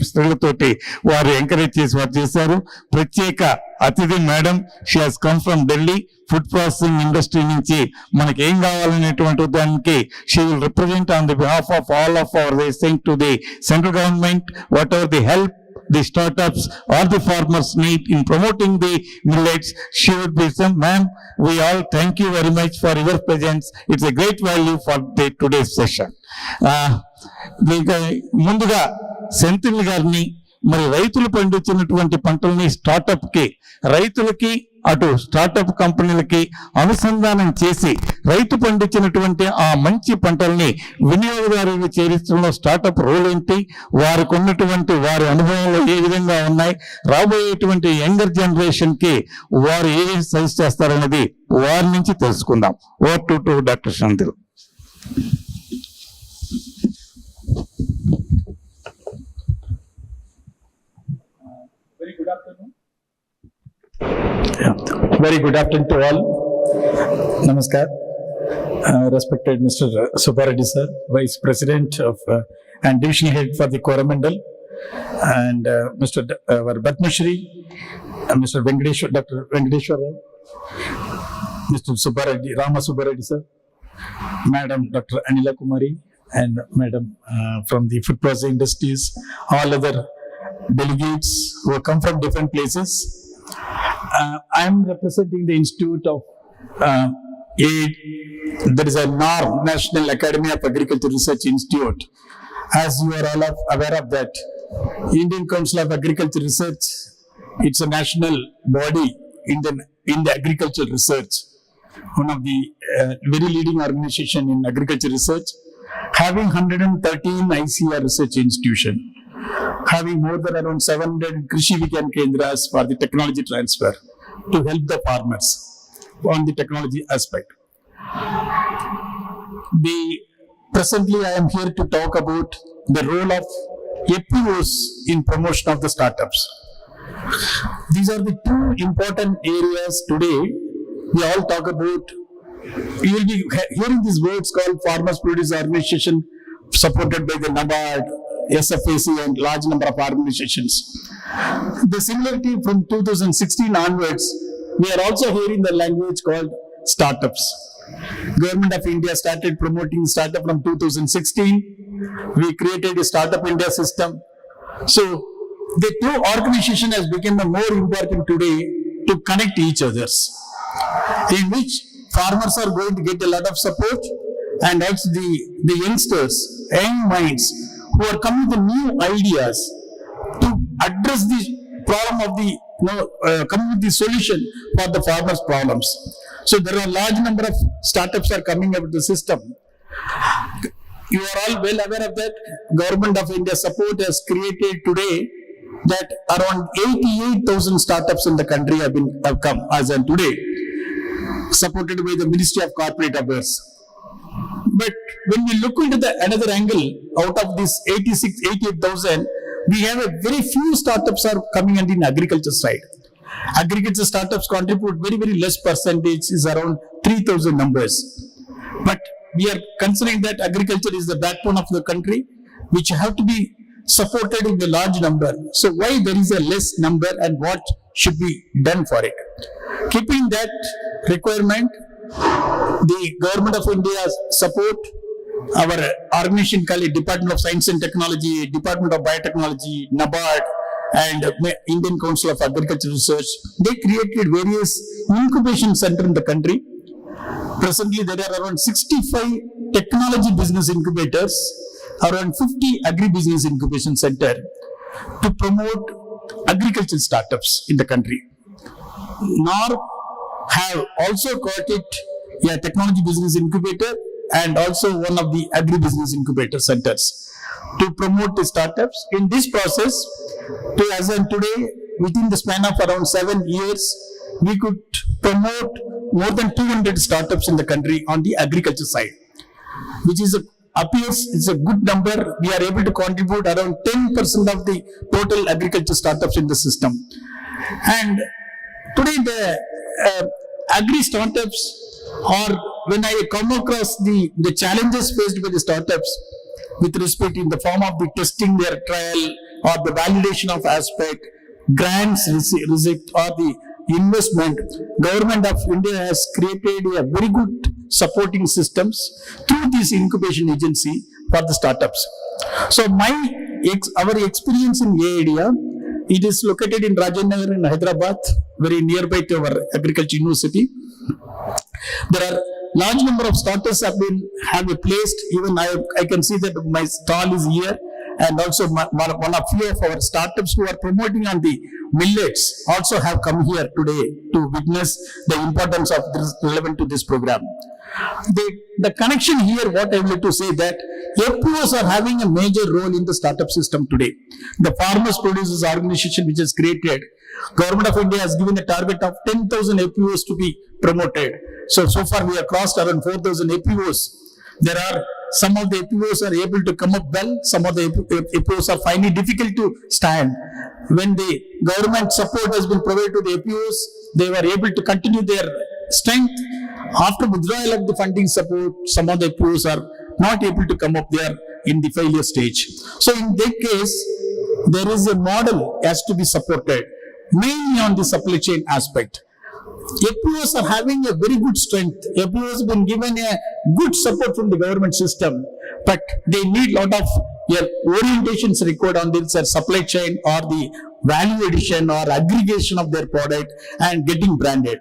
స్త్రీలతోటి వారు ఎంకరేజ్ చేసి వారు చేశారు. ప్రత్యేక అతిథి madam, she has come from Delhi, food processing industry నుంచి మనకి ఏం కావాలనేటువంటి దానికి she will represent on the behalf of all of our sent to the central government what ever the help the startups or the farmers need in promoting the millets. She would be some, ma'am, we all thank you very much for your presence. It's a great value for the today's session. ముందుగా సెంథిల్ గారిని మరి రైతులు పండించినటువంటి పంటల్ని startup కి, రైతులకి అటు startup కంపెనీలకి అనుసంధానం చేసి రైతు పండించినటువంటి ఆ మంచి పంటల్ని వినియోగదారులకు చేర్చడంలో స్టార్టప్ రోల్ ఏంటి, వారికి ఉన్నటువంటి వారి అనుభవంలో ఏ విధంగా ఉన్నాయి, రాబోయేటువంటి యంగర్ జనరేషన్ కి వారు ఏ సజెస్ట్ చేస్తారనేది వారి నుంచి తెలుసుకుందాం. ఓవర్ టు డాక్టర్ శాంతిల్. Very good afternoon to all. Namaskar. Respected Mr. Subbareddy sir, Vice President of and Division Head for the Coromandel, and Mr. Batmashri, Mr. Venkateshwar, Dr. Venkateshwar, Mr. Subbareddy, Rama Subbareddy sir, Madam Dr. Anila Kumari, and Madam from the food processing industries, all other delegates who have come from different places. I am representing the Institute of AID. There is a NARM, National Academy of Agriculture Research Institute. As you are all aware of that, Indian Council of Agriculture Research, it's a national body in the agriculture research, one of the very leading organization in agriculture research, having 113 ICR research institution, having more than around 700 Krishi Vigyan Kendras for the technology transfer to help the farmers on the technology aspect. Presently, I am here to talk about the role of APOs in promotion of the startups. These are the two important areas today we all talk about. You will be hearing these words called Farmers Produce Organization, supported by the NABARD, SFAC, and large number of organizations. The similarity from 2016 onwards, we are also hearing the language called startups. Government of India started promoting startup from 2016. We created a Startup India system. So the two organization has become more important today to connect each others, in which farmers are going to get a lot of support, and also the youngsters, young minds who are coming with new ideas to address the problem of the, coming with the solution for the farmers' problems. So there are a large number of startups are coming up with the system. You are all well aware of that. Government of India support has created today that around 88,000 startups in the country have come as of today, supported by the Ministry of Corporate Affairs. But when we look into another angle, out of this 88,000, we have a very few startups are coming in the agriculture side. Agriculture startups contribute very, very less percentage, is around 3,000 numbers. But we are considering that agriculture is the backbone of the country, which have to be supported in a large number. So why there is a less number and what should be done for it? Keeping that requirement, the government of India support our organization called Department of Science and Technology, Department of Biotechnology, NABARD, and Indian Council of Agricultural Research. They created various incubation centers in the country. Presently, there are around 65 technology business incubators, around 50 agribusiness incubation center to promote agricultural startups in the country. NOR have also got it a technology business incubator and also one of the agribusiness incubator centers to promote the startups. In this process, as of today, within the span of around 7 years, we could promote more than 200 startups in the country on the agriculture side, which appears it's a good number. We are able to contribute around 10% of the total agriculture startups in the system. And today the agri startups, or when I come across the challenges faced by the startups with respect in the form of the testing their trial or the validation of aspect, grants receipt or the investment, Government of India has created a very good supporting systems through this incubation agency for the startups. So our experience in A area, it is located in Rajanagar in Hyderabad, very nearby to our agriculture university. There are large number of startups have been placed. Even I can see that my stall is here, and also one of few of our startups who are promoting on the millets also have come here today to witness the importance of this relevant to this program. The connection here, what I would like to say that FPOs are having a major role in the startup system today. The Farmers Producers Organization, which is created, Government of India has given a target of 10,000 FPOs to be promoted. So far we have crossed around 4,000 FPOs. There are some of the FPOs are able to come up well, some of the FPOs are finding difficult to stand. When the government support has been provided to the FPOs, they were able to continue their strength. After withdrawal of the funding support, some of the FPOs are not able to come up there in the failure stage. So in that case, there is a model has to be supported, mainly on the supply chain aspect. FPOs are having a very good strength. FPOs have been given a good support from the government system, but they need a lot of orientations required on this supply chain or the value addition or aggregation of their product and getting branded.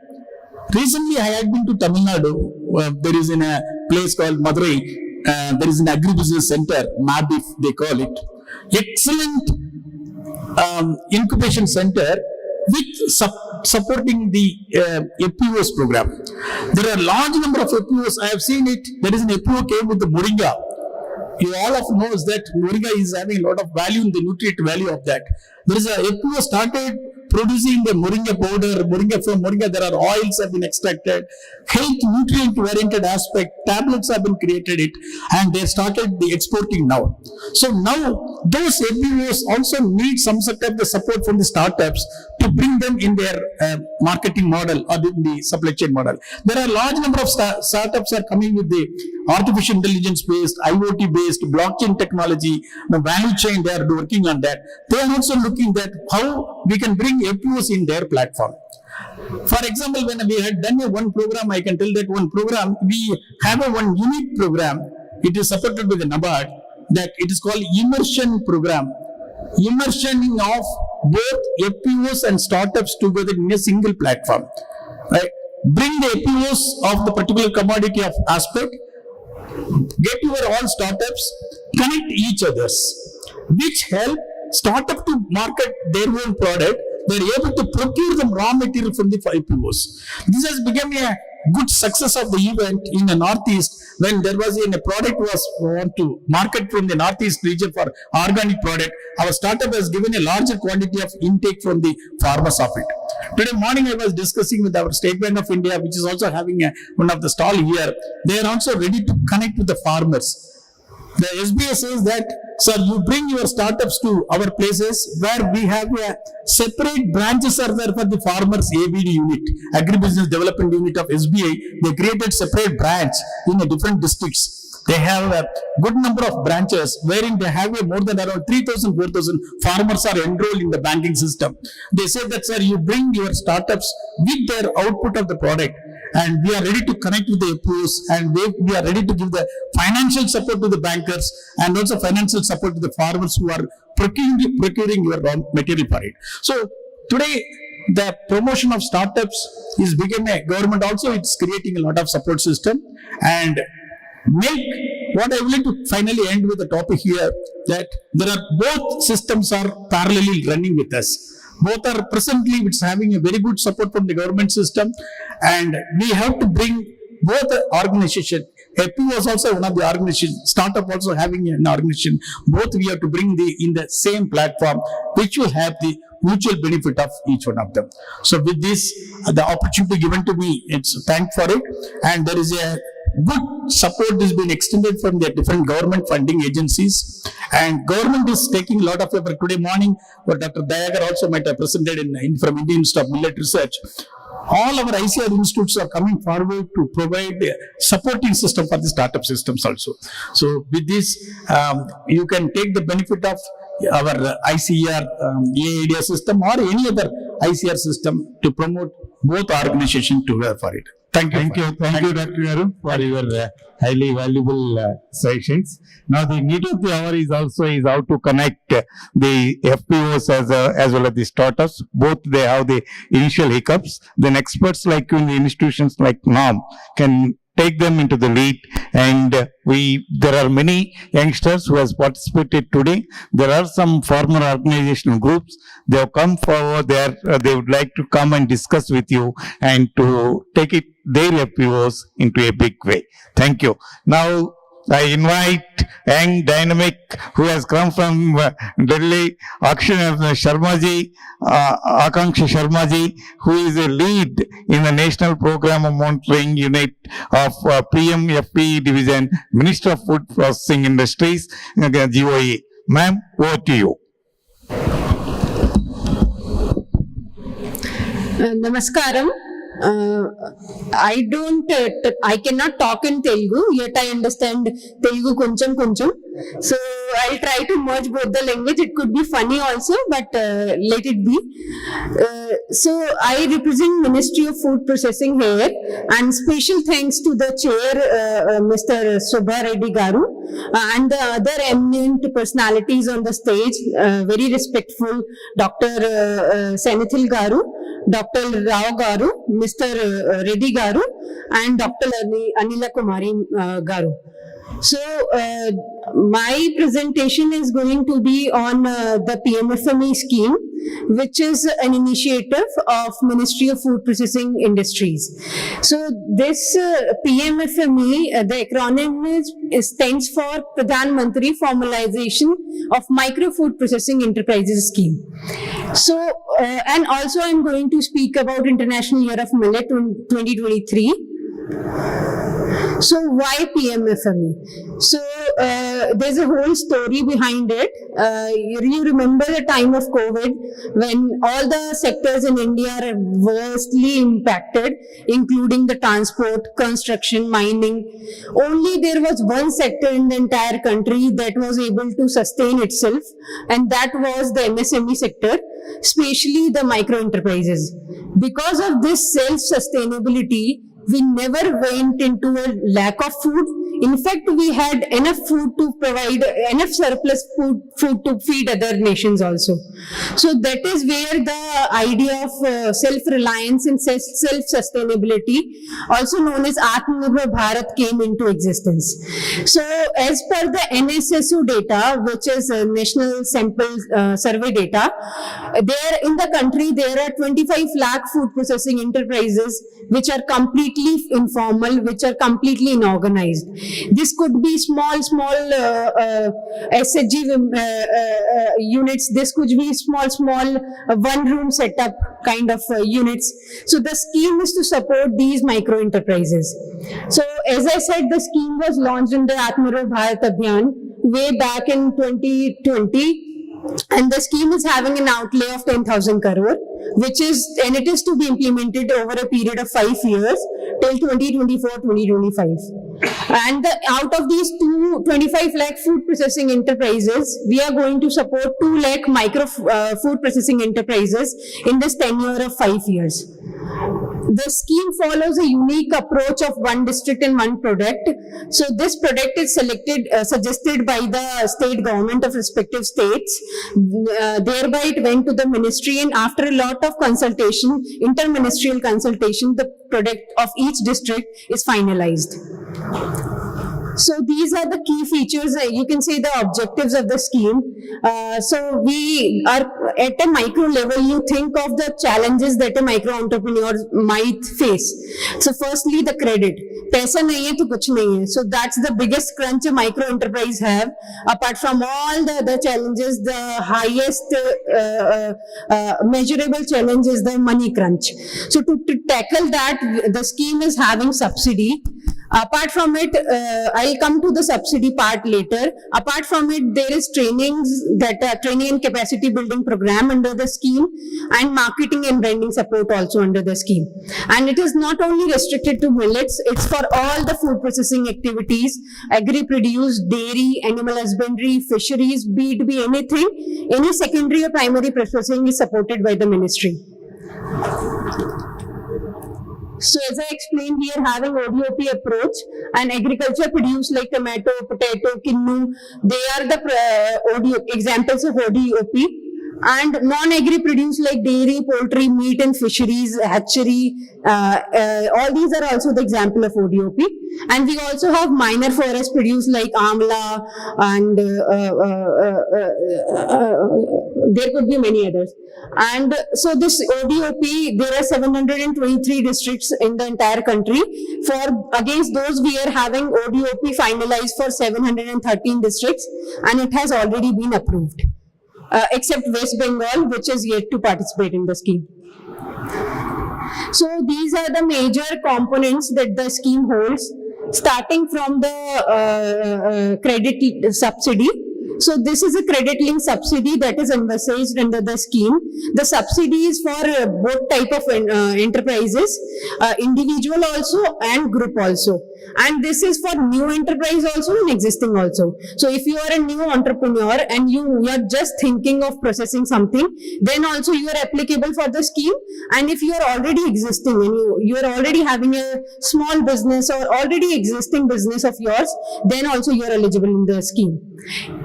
Recently, I had been to Tamil Nadu. There is in a place called Madurai. There is an agribusiness center, MABIF they call it. Excellent incubation center with supporting the FPOs program. There are large number of FPOs. I have seen it. There is an FPO came with the moringa. You all of knows that moringa is having a lot of value in the nutrient value of that. There is a FPO started producing the moringa powder, from moringa there are oils have been extracted, health nutrient oriented aspect, tablets have been created it, and they started the exporting now. So now those FPOs also need some sort of the support from the startups to bring them in their marketing model or the supply chain model. There are large number of startups are coming with the artificial intelligence based, IoT based, blockchain technology, the value chain they are working on that. They are also looking at how we can bring FPOs in their platform. For example, when we had done one program, I can tell that one program, we have one unique program. It is supported by the NABARD, that it is called immersion program. Immersion of both FPOs and startups together in a single platform. Right? Bring the FPOs of the particular commodity of aspect, get your all startups, connect each others, which help startup to market their own product. They are able to procure the raw material from the FPOs. This has become a good success of the event in the Northeast when there was a product was want to market from the Northeast region for organic product. Our startup has given a larger quantity of intake from the farmers of it. Today morning I was discussing with our State Bank of India, which is also having one of the stall here. They are also ready to connect with the farmers. The SBI says that sir, you bring your startups to our places where we have a separate branches are there for the farmers ABD unit, Agribusiness Development Unit of SBI. They created separate branch in a different districts. They have a good number of branches wherein they have more than around 3,000, 4,000 farmers are enrolled in the banking system. They say that, sir, you bring your startups with their output of the product, and we are ready to connect with the APOs, and we are ready to give the financial support to the bankers and also financial support to the farmers who are procuring your raw material for it. So today, the promotion of startups is becoming a government also, it's creating a lot of support system, and make what I would like to finally end with the topic here, that there are both systems are parallelly running with us. Both are presently it's having a very good support from the government system, and we have to bring both the organization. FP was also one of the organizations, startup also having an organization. Both we have to bring in the same platform, which will have the mutual benefit of each one of them. So with this, the opportunity given to me, it's thank for it, and there is a good support is being extended from the different government funding agencies, and government is taking a lot of effort. Today morning, what Dr. Dayagar also might have presented from Indian Institute of Millet Research. All our ICR institutes are coming forward to provide a supporting system for the startup systems also. So with this, you can take the benefit of our ICR EIDA system or any other ICR system to promote both organizations together for it. Thank you. Thank you, Dr. Garu, for your highly valuable sessions. Now, the need of the hour is also how to connect the FPOs as well as the startups. Both they have the initial hiccups. Then experts like you in the institutions like NOM can take them into the lead, and there are many youngsters who has participated today. There are some former organizational groups. They have come forward. They would like to come and discuss with you and to take their FPOs into a big way. Thank you. Now I invite young dynamic who has come from Delhi, Akshay Sharmaji, Akanksha Sharmaji, who is a lead in the National Program of Monitoring Unit of PMFP Division, Minister of Food Processing Industries, GOE. Ma'am, over to you. Namaskaram. I cannot talk in Telugu, yet I understand Telugu koncham. So I'll try to merge both the language. It could be funny also, but let it be. So I represent Ministry of Food Processing here, and special thanks to the chair, Mr. Subha Reddy Garu, and the other eminent personalities on the stage, very respectful Dr. Senethil Garu, Dr. Rao Garu, Mr. Reddy Garu, and Dr. Anila Kumari Garu. So my presentation is going to be on the PMFME scheme, which is an initiative of Ministry of Food Processing Industries. So this PMFME, the acronym stands for Pradhan Mantri Formalization of Micro Food Processing Enterprises Scheme. So, and also I'm going to speak about International Year of Millet 2023. So why PMFME? So there's a whole story behind it. You remember the time of COVID when all the sectors in India are worstly impacted, including the transport, construction, mining. Only there was one sector in the entire country that was able to sustain itself, and that was the MSME sector, especially the micro enterprises. Because of this self-sustainability, we never went into a lack of food. In fact, we had enough food to provide, enough surplus food to feed other nations also. So that is where the idea of self-reliance and self-sustainability, also known as Atmanirbhar Bharat, came into existence. So as per the NSSO data, which is National Sample Survey data, there in the country there are 25 lakh food processing enterprises which are completely informal, which are completely unorganized. This could be small SHG units. This could be small one-room setup kind of units. So the scheme is to support these micro enterprises. So as I said, the scheme was launched in the Atmanirbhar Bharat Abhiyan, way back in 2020. And the scheme is having an outlay of 10,000 crore, and it is to be implemented over a period of 5 years till 2024-2025. And out of these 25 lakh food processing enterprises, we are going to support 2 lakh micro food processing enterprises in this tenure of 5 years. The scheme follows a unique approach of one district and one product. So this product is suggested by the state government of respective states. Thereby it went to the ministry, and after a lot of consultation, interministerial consultation, the product of each district is finalized. So these are the key features, you can say the objectives of the scheme. So we are at a micro level, you think of the challenges that a micro entrepreneur might face. So firstly, the credit. Paisa nahi hai to kuch nahi hai. So that's the biggest crunch a micro enterprise have. Apart from all the other challenges, the highest measurable challenge is the money crunch. So to tackle that, the scheme is having subsidy. Apart from it, I'll come to the subsidy part later. Apart from it, there is training and capacity building program under the scheme, and marketing and branding support also under the scheme. And it is not only restricted to millets, it's for all the food processing activities, agri-produce, dairy, animal husbandry, fisheries, B2B, anything, any secondary or primary processing is supported by the ministry. So as I explained, we are having ODOP approach, and agriculture produce like tomato, potato, kinnu, they are the examples of ODOP. And non-agri produce like dairy, poultry, meat and fisheries, hatchery, all these are also the example of ODOP. And we also have minor forest produce like amla, and there could be many others. And so this ODOP, there are 723 districts in the entire country. Against those, we are having ODOP finalized for 713 districts, and it has already been approved. Except West Bengal, which is yet to participate in the scheme. So these are the major components that the scheme holds, starting from the credit subsidy. So this is a credit-linked subsidy that is envisaged under the scheme. The subsidy is for both type of enterprises, individual also and group also. And this is for new enterprise also and existing also. So if you are a new entrepreneur and you are just thinking of processing something, then also you are applicable for the scheme. And if you are already existing and you are already having a small business or already existing business of yours, then also you are eligible in the scheme.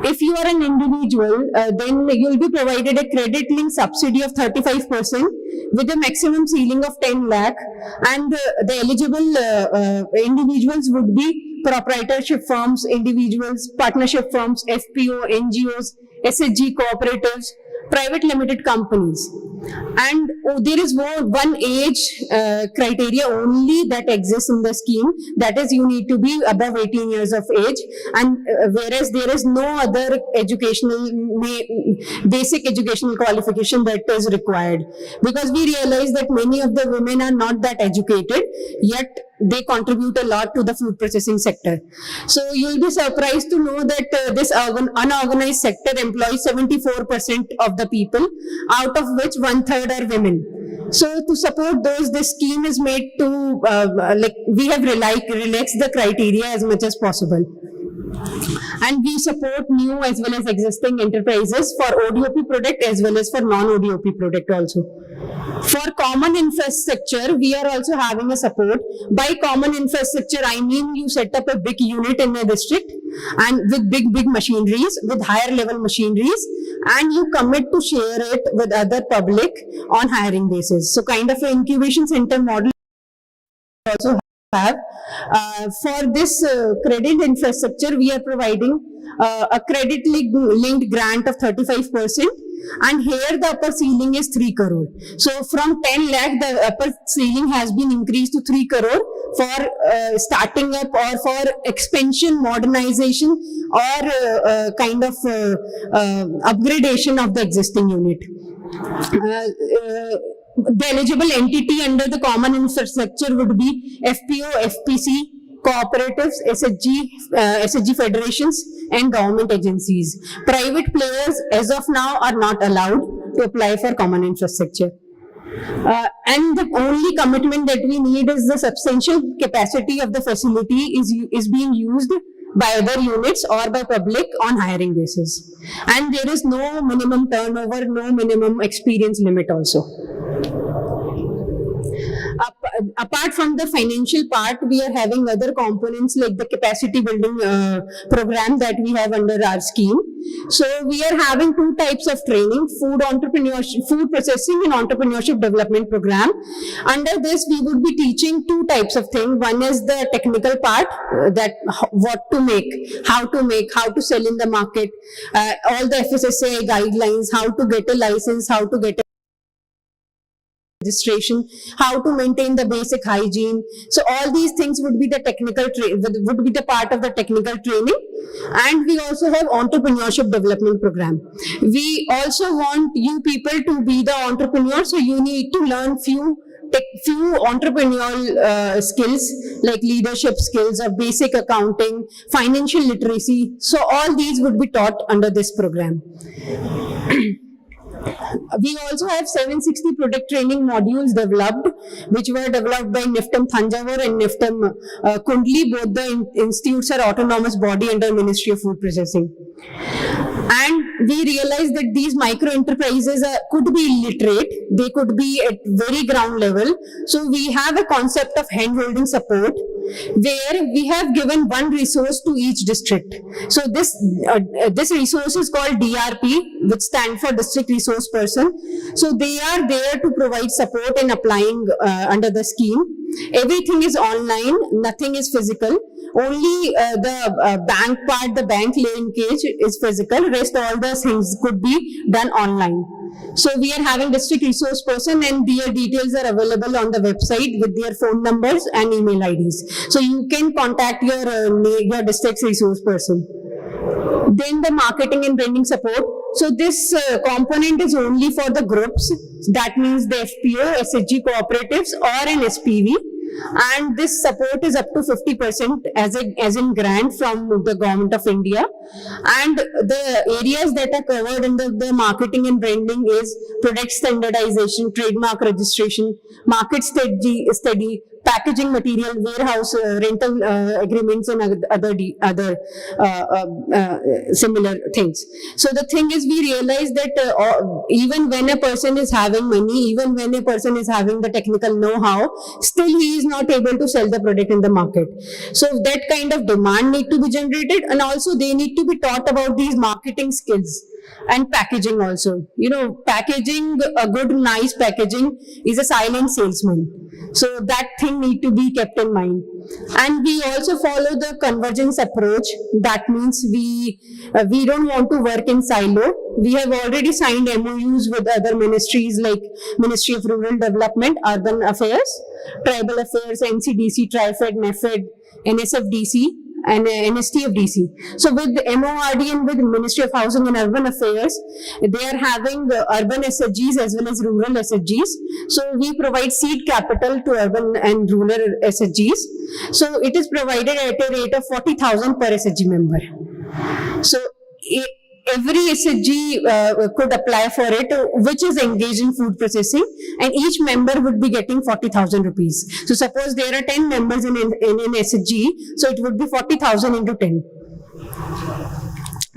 If you are an individual, then you will be provided a credit-linked subsidy of 35% with a maximum ceiling of 10 lakh, and the eligible individuals would be proprietorship firms, individuals, partnership firms, FPO, NGOs, SHG cooperatives, private limited companies. And there is one age criteria only that exists in the scheme, that is you need to be above 18 years of age, and whereas there is no other basic educational qualification that is required, because we realize that many of the women are not that educated, yet they contribute a lot to the food processing sector. So you'll be surprised to know that this unorganized sector employs 74% of the people, out of which 1/3 are women. So to support those, this scheme is made to, we have relaxed the criteria as much as possible. And we support new as well as existing enterprises for ODOP product as well as for non-ODOP product also. For common infrastructure, we are also having a support. By common infrastructure, I mean you set up a big unit in a district and with big machineries, with higher level machineries, and you commit to share it with other public on hiring basis. So kind of an incubation center model also have. For this credit infrastructure, we are providing a credit linked grant of 35%, and here the upper ceiling is 3 crore. So from 10 lakh, the upper ceiling has been increased to 3 crore for starting up or for expansion, modernization, or kind of upgradation of the existing unit. The eligible entity under the common infrastructure would be FPO, FPC, cooperatives, SHG federations, and government agencies. Private players as of now are not allowed to apply for common infrastructure. And the only commitment that we need is the substantial capacity of the facility is being used by other units or by public on hiring basis. And there is no minimum turnover, no minimum experience limit also. Apart from the financial part, we are having other components like the capacity building program that we have under our scheme. So we are having two types of training: food entrepreneurship, food processing and entrepreneurship development program. Under this, we would be teaching two types of things. One is the technical part, that what to make, how to sell in the market, all the FSSAI guidelines, how to get a license, how to get a registration, how to maintain the basic hygiene. So all these things would be the technical would be the part of the technical training. And we also have entrepreneurship development program. We also want you people to be the entrepreneurs, so you need to learn few entrepreneurial skills like leadership skills or basic accounting, financial literacy. So all these would be taught under this program. We also have 760 product training modules developed, which were developed by NIFTM Thanjavur and NIFTM Kundli. Both the institutes are autonomous body under Ministry of Food Processing. And we realized that these micro enterprises could be illiterate, they could be at very ground level. So we have a concept of hand-holding support, where we have given one resource to each district. So this resource is called DRP, which stands for District Resource Person. So they are there to provide support in applying under the scheme. Everything is online, nothing is physical. Only the bank part, the bank linkage is physical. Rest all the things could be done online. So we are having district resource person, and their details are available on the website with their phone numbers and email IDs. So you can contact your district resource person. Then the marketing and branding support. So this component is only for the groups. That means the FPO, SHG cooperatives or an SPV. And this support is up to 50% as in grant from the Government of India. And the areas that are covered in the marketing and branding is product standardization, trademark registration, market study, packaging material, warehouse rental agreements, and other similar things. So the thing is, we realize that even when a person is having money, even when a person is having the technical know-how, still he is not able to sell the product in the market. So that kind of demand need to be generated, and also they need to be taught about these marketing skills. And packaging also. You know, packaging, a good, nice packaging is a silent salesman. So that thing need to be kept in mind. And we also follow the convergence approach. That means we don't want to work in silo. We have already signed MOUs with other ministries like Ministry of Rural Development, Urban Affairs, Tribal Affairs, NCDC, TriFed, NEFED, NSFDC, and NSTFDC. So with the MORD and with Ministry of Housing and Urban Affairs, they are having urban SHGs as well as rural SHGs. So we provide seed capital to urban and rural SHGs. So it is provided at a rate of 40,000 per SHG member. So every SHG could apply for it, which is engaged in food processing, and each member would be getting 40,000 rupees. So suppose there are 10 members in an SHG, so it would be 40,000 into 10.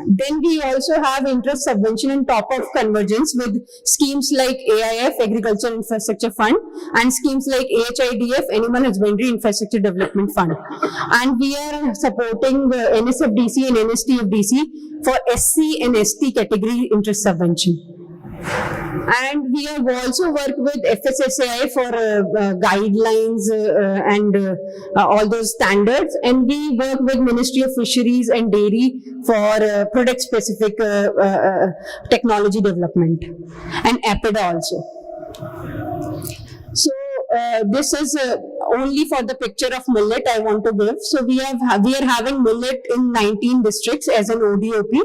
Then we also have interest subvention and top-up convergence with schemes like AIF, Agriculture Infrastructure Fund, and schemes like AHIDF, Animal Husbandry Infrastructure Development Fund. And we are supporting NSFDC and NSTFDC for SC and ST category interest subvention. And we have also worked with FSSAI for guidelines and all those standards. And we work with Ministry of Fisheries and Dairy for product-specific technology development, and APIDA also. So this is only for the picture of millet I want to give. So we are having millet in 19 districts as an ODOP.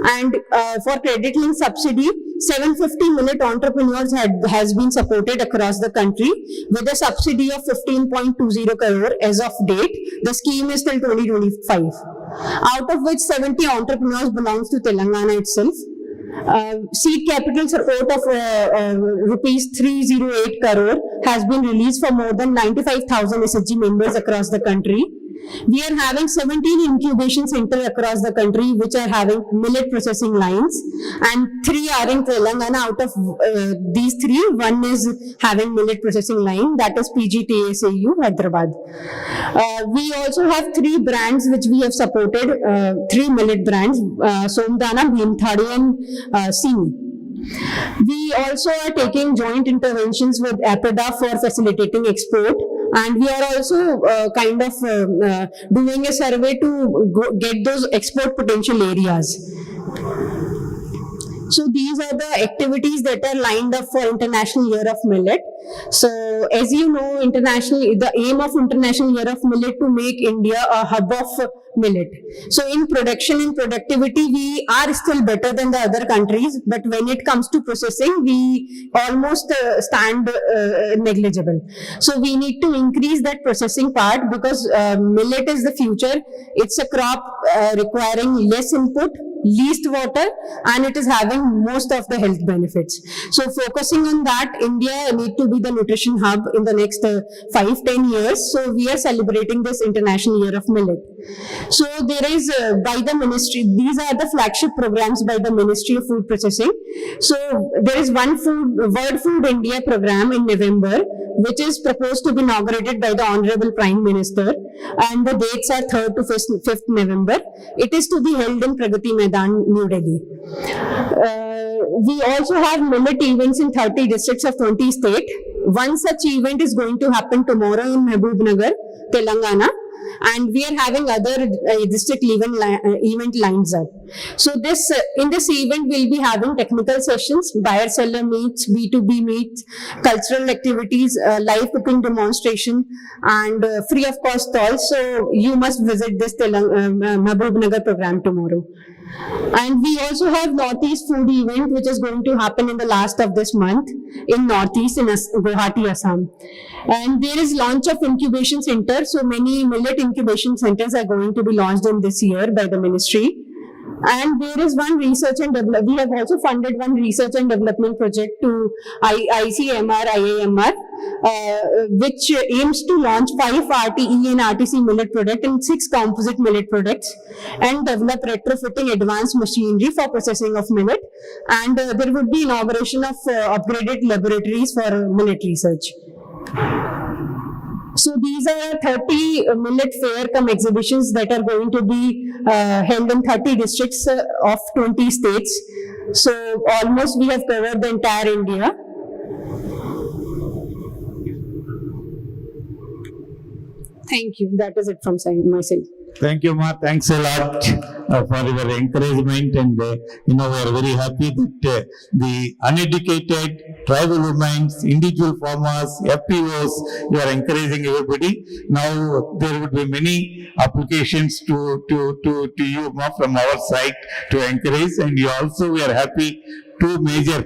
And for credit link subsidy, 750 millet entrepreneurs has been supported across the country with a subsidy of 15.20 crore as of date. The scheme is till 2025. out of which 70 entrepreneurs belongs to Telangana itself. Seed capital support of rupees 308 crore has been released for more than 95,000 SHG members across the country. We are having 17 incubation centers across the country which are having millet processing lines, and 3 are in Telangana. Out of these 3, 1 is having millet processing line, that is PGTSAU Hyderabad. We also have 3 brands which we have supported, 3 millet brands, Somdana, Bhimthadi and Sini. We also are taking joint interventions with APEDA for facilitating export, and we are also doing a survey to get those export potential areas. So these are the activities that are lined up for International Year of Millet. So as you know, the aim of International Year of Millet to make India a hub of millet. So in production and productivity, we are still better than the other countries, but when it comes to processing, we almost stand negligible. So we need to increase that processing part, because millet is the future. It's a crop requiring less input, least water, and it is having most of the health benefits. So focusing on that, India need to be the nutrition hub in the next 5-10 years. So we are celebrating this International Year of Millet. So there is by the ministry, these are the flagship programs by the Ministry of Food Processing. So there is one World Food India program in November, which is proposed to be inaugurated by the Honorable Prime Minister, and the dates are 3rd to 5th November. It is to be held in Pragati Maidan, New Delhi. We also have millet events in 30 districts of 20 states. One such event is going to happen tomorrow in Mahbubnagar, Telangana, and we are having other district event lines up. So in this event, we'll be having technical sessions, buyer-seller meets, B2B meets, cultural activities, live cooking demonstration, and free of cost stalls. So you must visit this Mahbubnagar program tomorrow. And we also have Northeast Food Event, which is going to happen in the last of this month in Northeast in Guwahati, Assam. And there is launch of incubation center. So many millet incubation centers are going to be launched in this year by the ministry. And there is one research and development. We have also funded one research and development project to ICMR, IAMR, which aims to launch 5 RTE and RTC millet products and 6 composite millet products, and develop retrofitting advanced machinery for processing of millet. And there would be inauguration of upgraded laboratories for millet research. So these are 30 millet fair cum exhibitions that are going to be held in 30 districts of 20 states. So almost we have covered the entire India. Thank you. That is it from my side. Thank you, Ma. Thanks a lot for your encouragement, and we are very happy that the uneducated tribal women, individual farmers, FPOs, you are encouraging everybody. Now there would be many applications to you, Ma, from our side to encourage, and we are happy. 2 major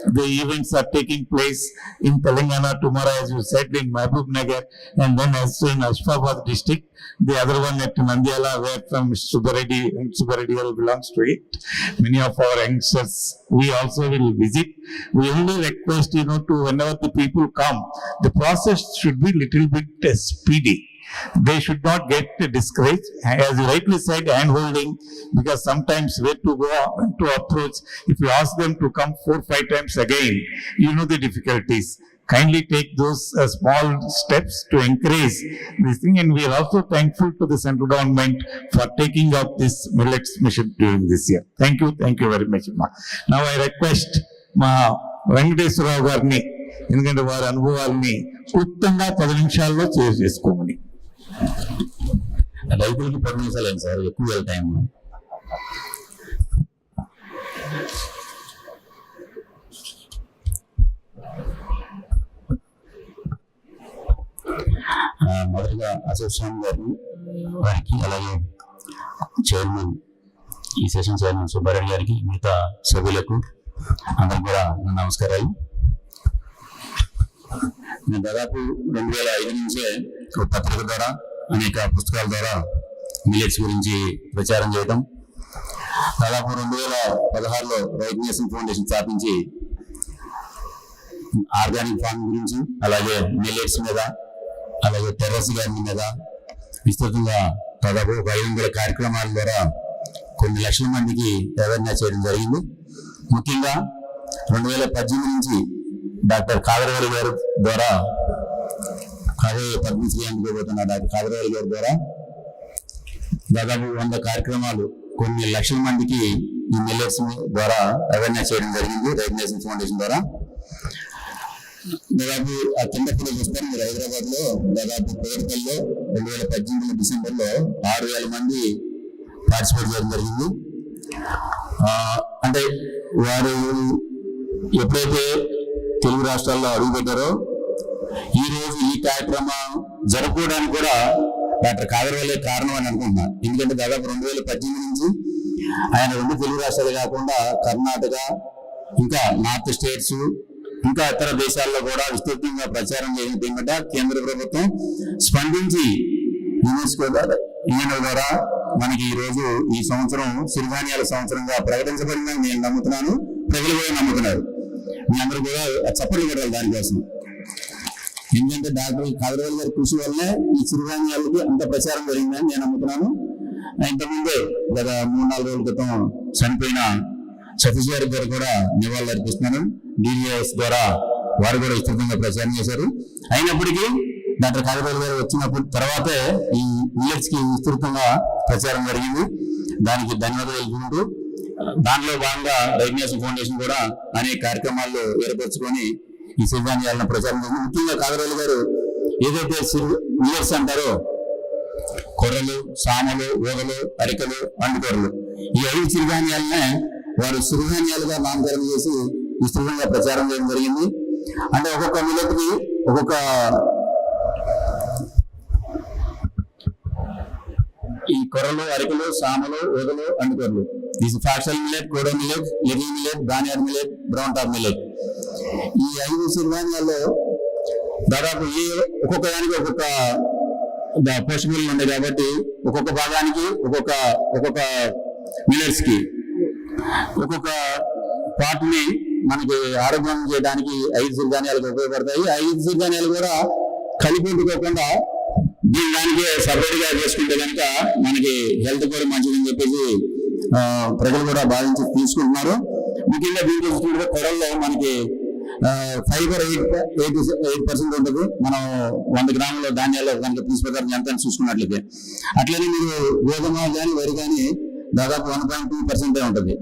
events are taking place in Telangana tomorrow, as you said, in Mahbubnagar, and then also in Ashfabad district. The other one at Nandyala, where from Subbareddy belongs to it. Many of our youngsters, we also will visit. We only request, to whenever the people come, the process should be little bit speedy. They should not get discouraged. As you rightly said, hand-holding, because sometimes where to go to approach, if you ask them to come 4-5 times again, the difficulties. Kindly take those small steps to encourage this thing, and we are also thankful to the central government for taking up this millets mission during this year. Thank you very much, Ma. Now I request Ma Venkateswara Garni, ఎందుకంటే వారి అనుభవాల్ని క్లుప్తంగా 10 నిమిషాల్లో share చేసుకోమని. రైతులకి 10 నిమిషాలు ఏంటి sir, ఎక్కువ టైం. మొదటిగా అసోసియేషన్ గారిని, వారికి అలాగే చైర్మన్, ఈ సెషన్ చైర్మన్ సుబ్బారెడ్డి గారికి, మిగతా సభ్యులకు అందరికి కూడా నమస్కారాలు. నేను దాదాపు 2005 నుంచే పత్రిక ద్వారా, అనేక పుస్తకాల ద్వారా మిల్లెట్స్ గురించి ప్రచారం చేయడం. దాదాపు 2016లో రైతు నేషన్ ఫౌండేషన్ స్థాపించి ఆర్గానిక్ ఫార్మింగ్ గురించి, అలాగే మిల్లెట్స్ మీద, అలాగే టెర్రస్ గార్డెనింగ్ మీద విస్తృతంగా దాదాపు 500 కార్యక్రమాల ద్వారా కొన్ని లక్షల మందికి అవేర్నెస్ చేయడం జరిగింది. ముఖ్యంగా 2018 నుంచి డాక్టర్ కాదరవల్లి గారి ద్వారా, కాదరవల్లి పద్మశ్రీ అందుకోబోతున్న డాక్టర్ కాదరవల్లి గారి ద్వారా దాదాపు 100 కార్యక్రమాలు కొన్ని లక్షల మందికి ఈ మిల్లెట్స్ ద్వారా అవేర్నెస్ చేయడం జరిగింది రైతు నేషన్ ఫౌండేషన్ ద్వారా. దాదాపు ఆ కింద కూడా చూస్తారు మీరు, హైదరాబాద్ లో దాదాపు కోరకల్లో 2018 డిసెంబర్లో 6,000 మంది పార్టిసిపేట్ చేయడం జరిగింది. అంటే వారు ఎప్పుడైతే తెలుగు రాష్ట్రాల్లో అడుగుపెట్టారో ఈ రోజు ఈ కార్యక్రమం జరుపుకోవడానికి కూడా డాక్టర్ కాదరవల్లి కారణం అని అనుకుంటున్నాను. ఎందుకంటే దాదాపు 2018 నుంచి ఆయన 2 తెలుగు రాష్ట్రాలు కాకుండా కర్ణాటక, ఇంకా నార్త్ స్టేట్స్, ఇంకా ఇతర దేశాల్లో కూడా విస్తృతంగా ప్రచారం చేయడం పిమ్మట కేంద్ర ప్రభుత్వం స్పందించి యునెస్కో ద్వారా మనకి ఈ రోజు ఈ సంవత్సరం సిరిధాన్యాల సంవత్సరంగా ప్రకటించబడిందని నేను నమ్ముతున్నాను, ప్రజలు కూడా నమ్ముతున్నారు. మీ అందరూ కూడా చప్పట్లు కొట్టాలి దానికోసం. ఎందుకంటే డాక్టర్ కాదరవల్లి గారి కృషి వల్లనే ఈ సిరిధాన్యాలకి అంత ప్రచారం జరిగిందని నేను నమ్ముతున్నాను. ఇంతకుముందే గత 3-4 రోజుల క్రితం చనిపోయిన సతీష్ గారి గారు కూడా నివాళులు అర్పిస్తున్నాను. DDS ద్వారా వారు కూడా విస్తృతంగా ప్రచారం చేశారు. అయినప్పటికీ డాక్టర్ కాదరవల్లి గారు వచ్చినప్పుడు తర్వాతే ఈ మిల్లెట్స్ కి విస్తృతంగా ప్రచారం జరిగింది. దానికి ధన్యవాదాలు తెలుపుకుంటూ, దానిలో భాగంగా రైతు నేషన్ ఫౌండేషన్ కూడా అనేక కార్యక్రమాల్లో ఏర్పరచుకొని ఈ సిరిధాన్యాలను ప్రచారం చేసింది. ముఖ్యంగా కాదరవల్లి గారు ఏదైతే మిల్లెట్స్ అంటారో, కొర్రలు, సామలు, ఊదలు, అరికలు, అండుకొర్రలు, ఈ 5 సిరిధాన్యాలనే వారు సిరిధాన్యాలుగా నామకరణం చేసి విస్తృతంగా ప్రచారం చేయడం జరిగింది. అంటే ఒక్కొక్క మిల్లెట్ కి ఒక్కొక్క ఈ కొర్రలు, అరికలు, సామలు, ఊదలు, అండుకొర్రలు, ఈ foxtail millet, kodo millet, little millet, barnyard millet, brown top millet, ఈ 5 సిరిధాన్యాల్లో దాదాపు ఒక్కొక్క దానికి ఒక్కొక్క పోషకాలు ఉన్నాయి కాబట్టి ఒక్కొక్క భాగానికి ఒక్కొక్క మిల్లెట్స్ కి ఒక్కొక్క పార్ట్ ని మనకి ఆరోగ్యం చేయడానికి 5 సిరిధాన్యాలకు ఉపయోగపడతాయి. 5 సిరిధాన్యాలు కూడా కలిపి ఉండుకోకుండా దానికి సపరేట్ గా చేసుకుంటే కనుక మనకి హెల్త్ కూడా మంచిదని చెప్పేసి ప్రజలు కూడా భావించి తీసుకుంటున్నారు. ముఖ్యంగా దీంట్లో చూసుకుంటే కొరల్లో మనకి ఫైబర్ 8% ఉంటుంది. మనం 100 గ్రాముల ధాన్యాల్లో కనుక పీస్ ప్రకారం ఎంత చూసుకున్నట్లయితే, అట్లనే మీరు గోధుమ కానీ వరి కానీ దాదాపు 1.2% ఉంటుంది,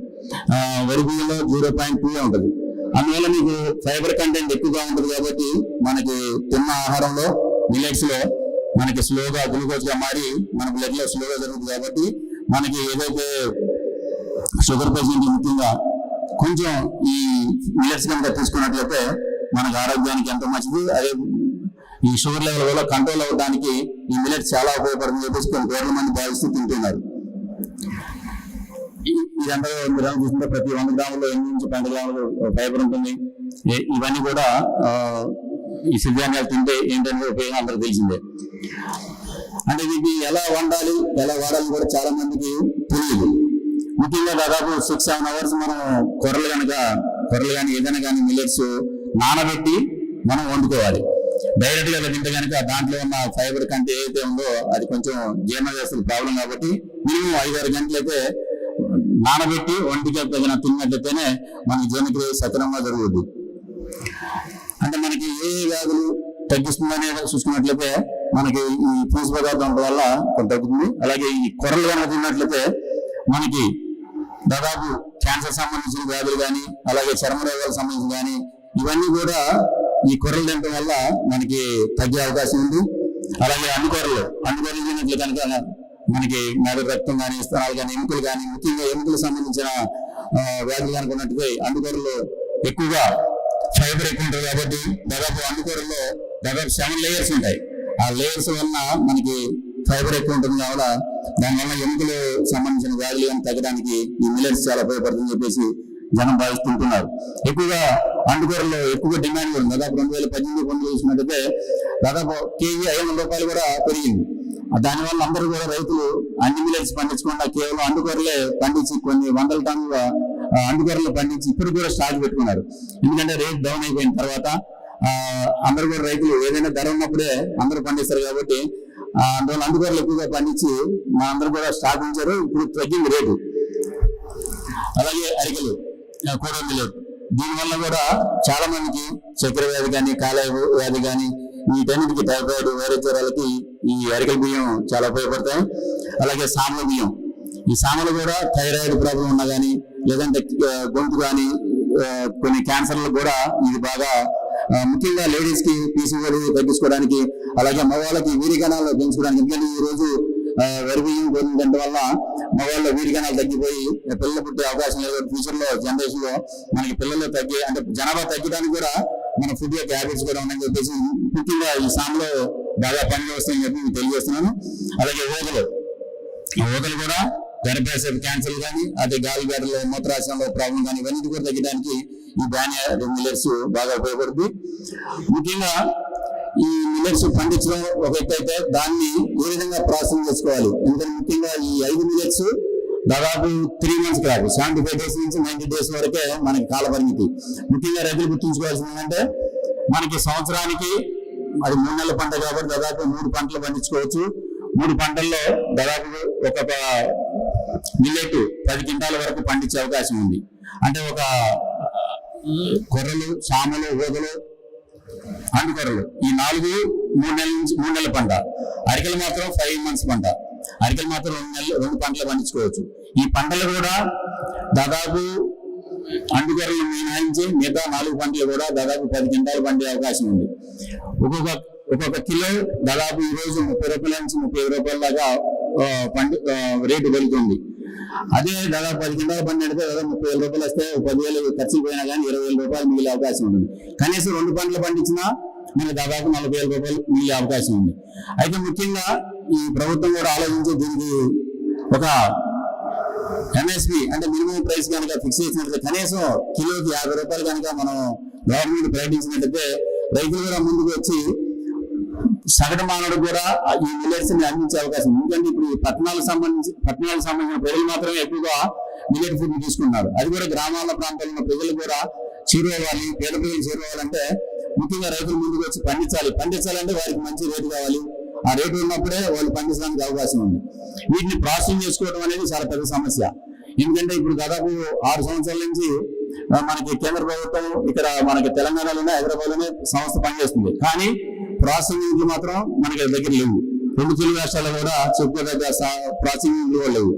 వరి బియ్యంలో 0.2 ఉంటుంది. అందువల్ల మీకు ఫైబర్ కంటెంట్ ఎక్కువగా ఉంటుంది కాబట్టి మనకి తిన్న ఆహారంలో మిల్లెట్స్ లో మనకి స్లోగా గ్లూకోజ్ గా మారి మన బ్లడ్ లో స్లోగా జరుగుతుంది. కాబట్టి మనకి ఏదైతే షుగర్ పేషెంట్ ముఖ్యంగా కొంచెం ఈ మిల్లెట్స్ కనుక తీసుకున్నట్లయితే మనకు ఆరోగ్యానికి ఎంతో మంచిది. అదే ఈ షుగర్ లెవెల్ వల్ల కంట్రోల్ అవ్వడానికి ఈ మిల్లెట్స్ చాలా ఉపయోగపడుతుంది చెప్పేసి కొన్ని కోట్ల మంది భావిస్తూ తింటున్నారు. ఇదంతా మీరు చూస్తుంటే ప్రతి 100 గ్రాముల్లో 8 నుంచి 10 గ్రాములు ఫైబర్ ఉంటుంది. ఇవన్నీ కూడా ఈ సిరిధాన్యాలు తింటే ఏంటనే ఉపయోగం అందరికి తెలిసిందే. అంటే ఇది ఎలా వండాలి, ఎలా వాడాలి కూడా చాలా మందికి తెలియదు. ముఖ్యంగా దాదాపు 6-7 అవర్స్ మనం కొర్రలు కానీ ఏదైనా కానీ మిల్లెట్స్ నానబెట్టి మనం వండుకోవాలి. డైరెక్ట్ గా తింటే కనుక దాంట్లో ఉన్న ఫైబర్ కంటే ఏదైతే ఉందో అది కొంచెం జీర్ణ వ్యవస్థ ప్రాబ్లం కాబట్టి మినిమం 5-6 గంటలైతే నానబెట్టి ఒంటికి తగిన తిన్నట్లయితేనే మనకి జీర్ణక్రియ సక్రమంగా జరుగుతుంది. అంటే మనకి ఏ వ్యాధులు తగ్గిస్తుందనే చూసుకున్నట్లయితే మనకి ఈ పీసు పదార్థం వల్ల కొంత తగ్గుతుంది. అలాగే ఈ కొర్రలు కనుక తిన్నట్లయితే మనకి దాదాపు క్యాన్సర్ సంబంధించిన వ్యాధులు కానీ, అలాగే చర్మ రోగాలకు సంబంధించిన కానీ ఇవన్నీ కూడా ఈ కొర్రలు తినడం వల్ల మనకి తగ్గే అవకాశం ఉంది. అలాగే అండుకొర్రలు తిన్నట్లు కనుక మనకి మెదడు రక్తం కానీ, స్తనాలు కానీ, ఎముకలు కానీ, ముఖ్యంగా ఎముకలకు సంబంధించిన వ్యాధులు కనుక ఉన్నట్టుగా అండుకొర్రలు ఎక్కువగా ఫైబర్ ఎక్కువ ఉంటుంది కాబట్టి దాదాపు అండుకొర్రలో దాదాపు 7 లేయర్స్ ఉంటాయి. ఆ లేయర్స్ వలన మనకి ఫైబర్ ఎక్కువ ఉంటుంది కావాల దానివల్ల ఎముకలు సంబంధించిన వ్యాధులు కానీ తగ్గడానికి ఈ మిల్లెట్స్ చాలా ఉపయోగపడుతుందని చెప్పేసి జనం భావిస్తుంటున్నారు. ఎక్కువగా అండుకొర్రలో ఎక్కువగా డిమాండ్ ఉంది. దాదాపు 2018 చూసినట్టయితే దాదాపు కేజీ 500 రూపాయలు కూడా పెరిగింది. దానివల్ల అందరూ కూడా రైతులు అన్ని మిల్లెట్స్ పండించకుండా కేవలం అండుకొరలే పండించి కొన్ని వందల టన్నుల అండుకొరలు పండించి ఇప్పుడు కూడా స్టాక్ పెట్టుకున్నారు. ఎందుకంటే రేట్ డౌన్ అయిపోయిన తర్వాత అందరూ కూడా రైతులు ఏదైనా ధర ఉన్నప్పుడే అందరూ పండిస్తారు కాబట్టి అందువల్ల అండుకొరలు ఎక్కువగా పండించి మా అందరూ కూడా స్టాక్ ఉంచారు. ఇప్పుడు తగ్గింది రేటు. అలాగే అరికెలు కూడా మిల్లెట్, దీనివల్ల కూడా చాలా మందికి చక్కెర వ్యాధి కానీ కాలేయ వ్యాధి కానీ వీటన్నిటికీ టైఫాయిడ్ వైరస్ జ్వరాలకి ఈ అరికెల బియ్యం చాలా ఉపయోగపడతాయి. అలాగే సామల బియ్యం, ఈ సామలు కూడా థైరాయిడ్ ప్రాబ్లం ఉన్నా కానీ లేదంటే గొంతు కానీ కొన్ని క్యాన్సర్లకు కూడా ఇది బాగా ముఖ్యంగా లేడీస్ కి పీసీఓడి తగ్గించుకోవడానికి అలాగే మగవాళ్ళకి వీరికణాలు పెంచుకోవడానికి. ఎందుకంటే ఈ రోజు వరి బియ్యం గోధుమ తినడం వల్ల మగవాళ్ళ వీరికణాలు తగ్గిపోయి పిల్లలు పుట్టే అవకాశం లేదు. ఫ్యూచర్ లో జనరేషన్ లో మనకి పిల్లలు తగ్గి అంటే జనాభా తగ్గడానికి కూడా మన ఫుడ్ యొక్క హ్యాబిట్స్ కూడా ఉన్నాయని చెప్పేసి ముఖ్యంగా ఈ సాంలో బాగా పనిగా వస్తాయని చెప్పి తెలియజేస్తున్నాను. అలాగే ఊదలు కూడా గర్భాశయ క్యాన్సర్ కానీ అదే గాలి బ్యాటర్లో మూత్రాశయంలో ప్రాబ్లం కానీ ఇవన్నీ కూడా తగ్గడానికి ఈ ధాన్య మిల్లెట్స్ బాగా ఉపయోగపడుతుంది. ముఖ్యంగా ఈ మిల్లెట్స్ పండించడం ఒక ఎత్తు అయితే దాన్ని ఏ విధంగా ప్రాసెస్ చేసుకోవాలి. ఎందుకంటే ముఖ్యంగా ఈ 5 మిల్లెట్స్ దాదాపు 3 months క్రాప్, 75 days నుంచి 90 days వరకే మనకి కాల పరిమితి. ముఖ్యంగా రైతులు గుర్తుంచుకోవాల్సింది ఏంటంటే మనకి సంవత్సరానికి అది 3 నెలల పంట కాబట్టి దాదాపు 3 పంటలు పండించుకోవచ్చు. 3 పంటల్లో దాదాపు ఒక మిల్లెట్ 10 క్వింటాల వరకు పండించే అవకాశం ఉంది. అంటే ఒక కొర్రలు, సామలు, ఊదలు, అండుకొరలు ఈ 4 3 నెలల పంట. అరికెలు మాత్రం 5 months పంట. అరికెలు మాత్రం 2 పంటలు పండించుకోవచ్చు. ఈ పంటలు కూడా దాదాపు అండుకొరలు మినహాయించి మిగతా 4 పంటలు కూడా దాదాపు 10 క్వింటాలు పండే అవకాశం ఉంది. ఒక్కొక్క కిలో దాదాపు ఈ రోజు 30 రూపాయల నుంచి 35 రూపాయల దాకా రేటు పెరుగుతుంది. అదే దాదాపు 10 క్వింటాలు పండితే దాదాపు 30,000 రూపాయలు వస్తే 10,000 ఖర్చు పోయినా కానీ 20,000 రూపాయలు మిగిలే అవకాశం ఉంది. కనీసం 2 పంటలు పండించినా మనకు దాదాపు 40,000 రూపాయలు మిగిలే అవకాశం ఉంది. అయితే ముఖ్యంగా ఈ ప్రభుత్వం కూడా ఆలోచించి దీనికి ఒక ఎంఎస్పి అంటే మినిమం ప్రైస్ కనుక ఫిక్స్ చేసినట్లయితే కనీసం కిలోకి 50 రూపాయలు కనుక మనం గవర్నమెంట్ ప్రకటించినట్లయితే రైతులు కూడా ముందుకు వచ్చి సగటు మానవుడు కూడా ఈ మిల్లెట్స్ ని అందించే అవకాశం. ఎందుకంటే ఇప్పుడు పట్టణాలకు సంబంధించిన ప్రజలు మాత్రమే ఎక్కువగా మిల్లెట్ ఫుడ్ తీసుకున్నారు. అది కూడా గ్రామాల ప్రాంతాల్లో ఉన్న ప్రజలు కూడా చేరువవ్వాలి, పేద ప్రజలు చేరువవ్వాలంటే ముఖ్యంగా రైతులు ముందుకు వచ్చి పండించాలంటే వారికి మంచి రేటు కావాలి. ఆ రేటు ఉన్నప్పుడే వాళ్ళు పండించడానికి అవకాశం ఉంది. వీటిని ప్రాసెసింగ్ చేసుకోవడం అనేది చాలా పెద్ద సమస్య. ఎందుకంటే ఇప్పుడు దాదాపు 6 సంవత్సరాల నుంచి మనకి కేంద్ర ప్రభుత్వం ఇక్కడ మనకి తెలంగాణలోనే హైదరాబాద్లోనే సంస్థ పనిచేస్తుంది. కానీ ప్రాసెసింగ్ యూనిట్లు మాత్రం మనకి దగ్గర లేవు. 2 తెలుగు రాష్ట్రాల్లో కూడా చెప్పుకోదగ్గ ప్రాసెసింగ్ యూనిట్లు లేవు.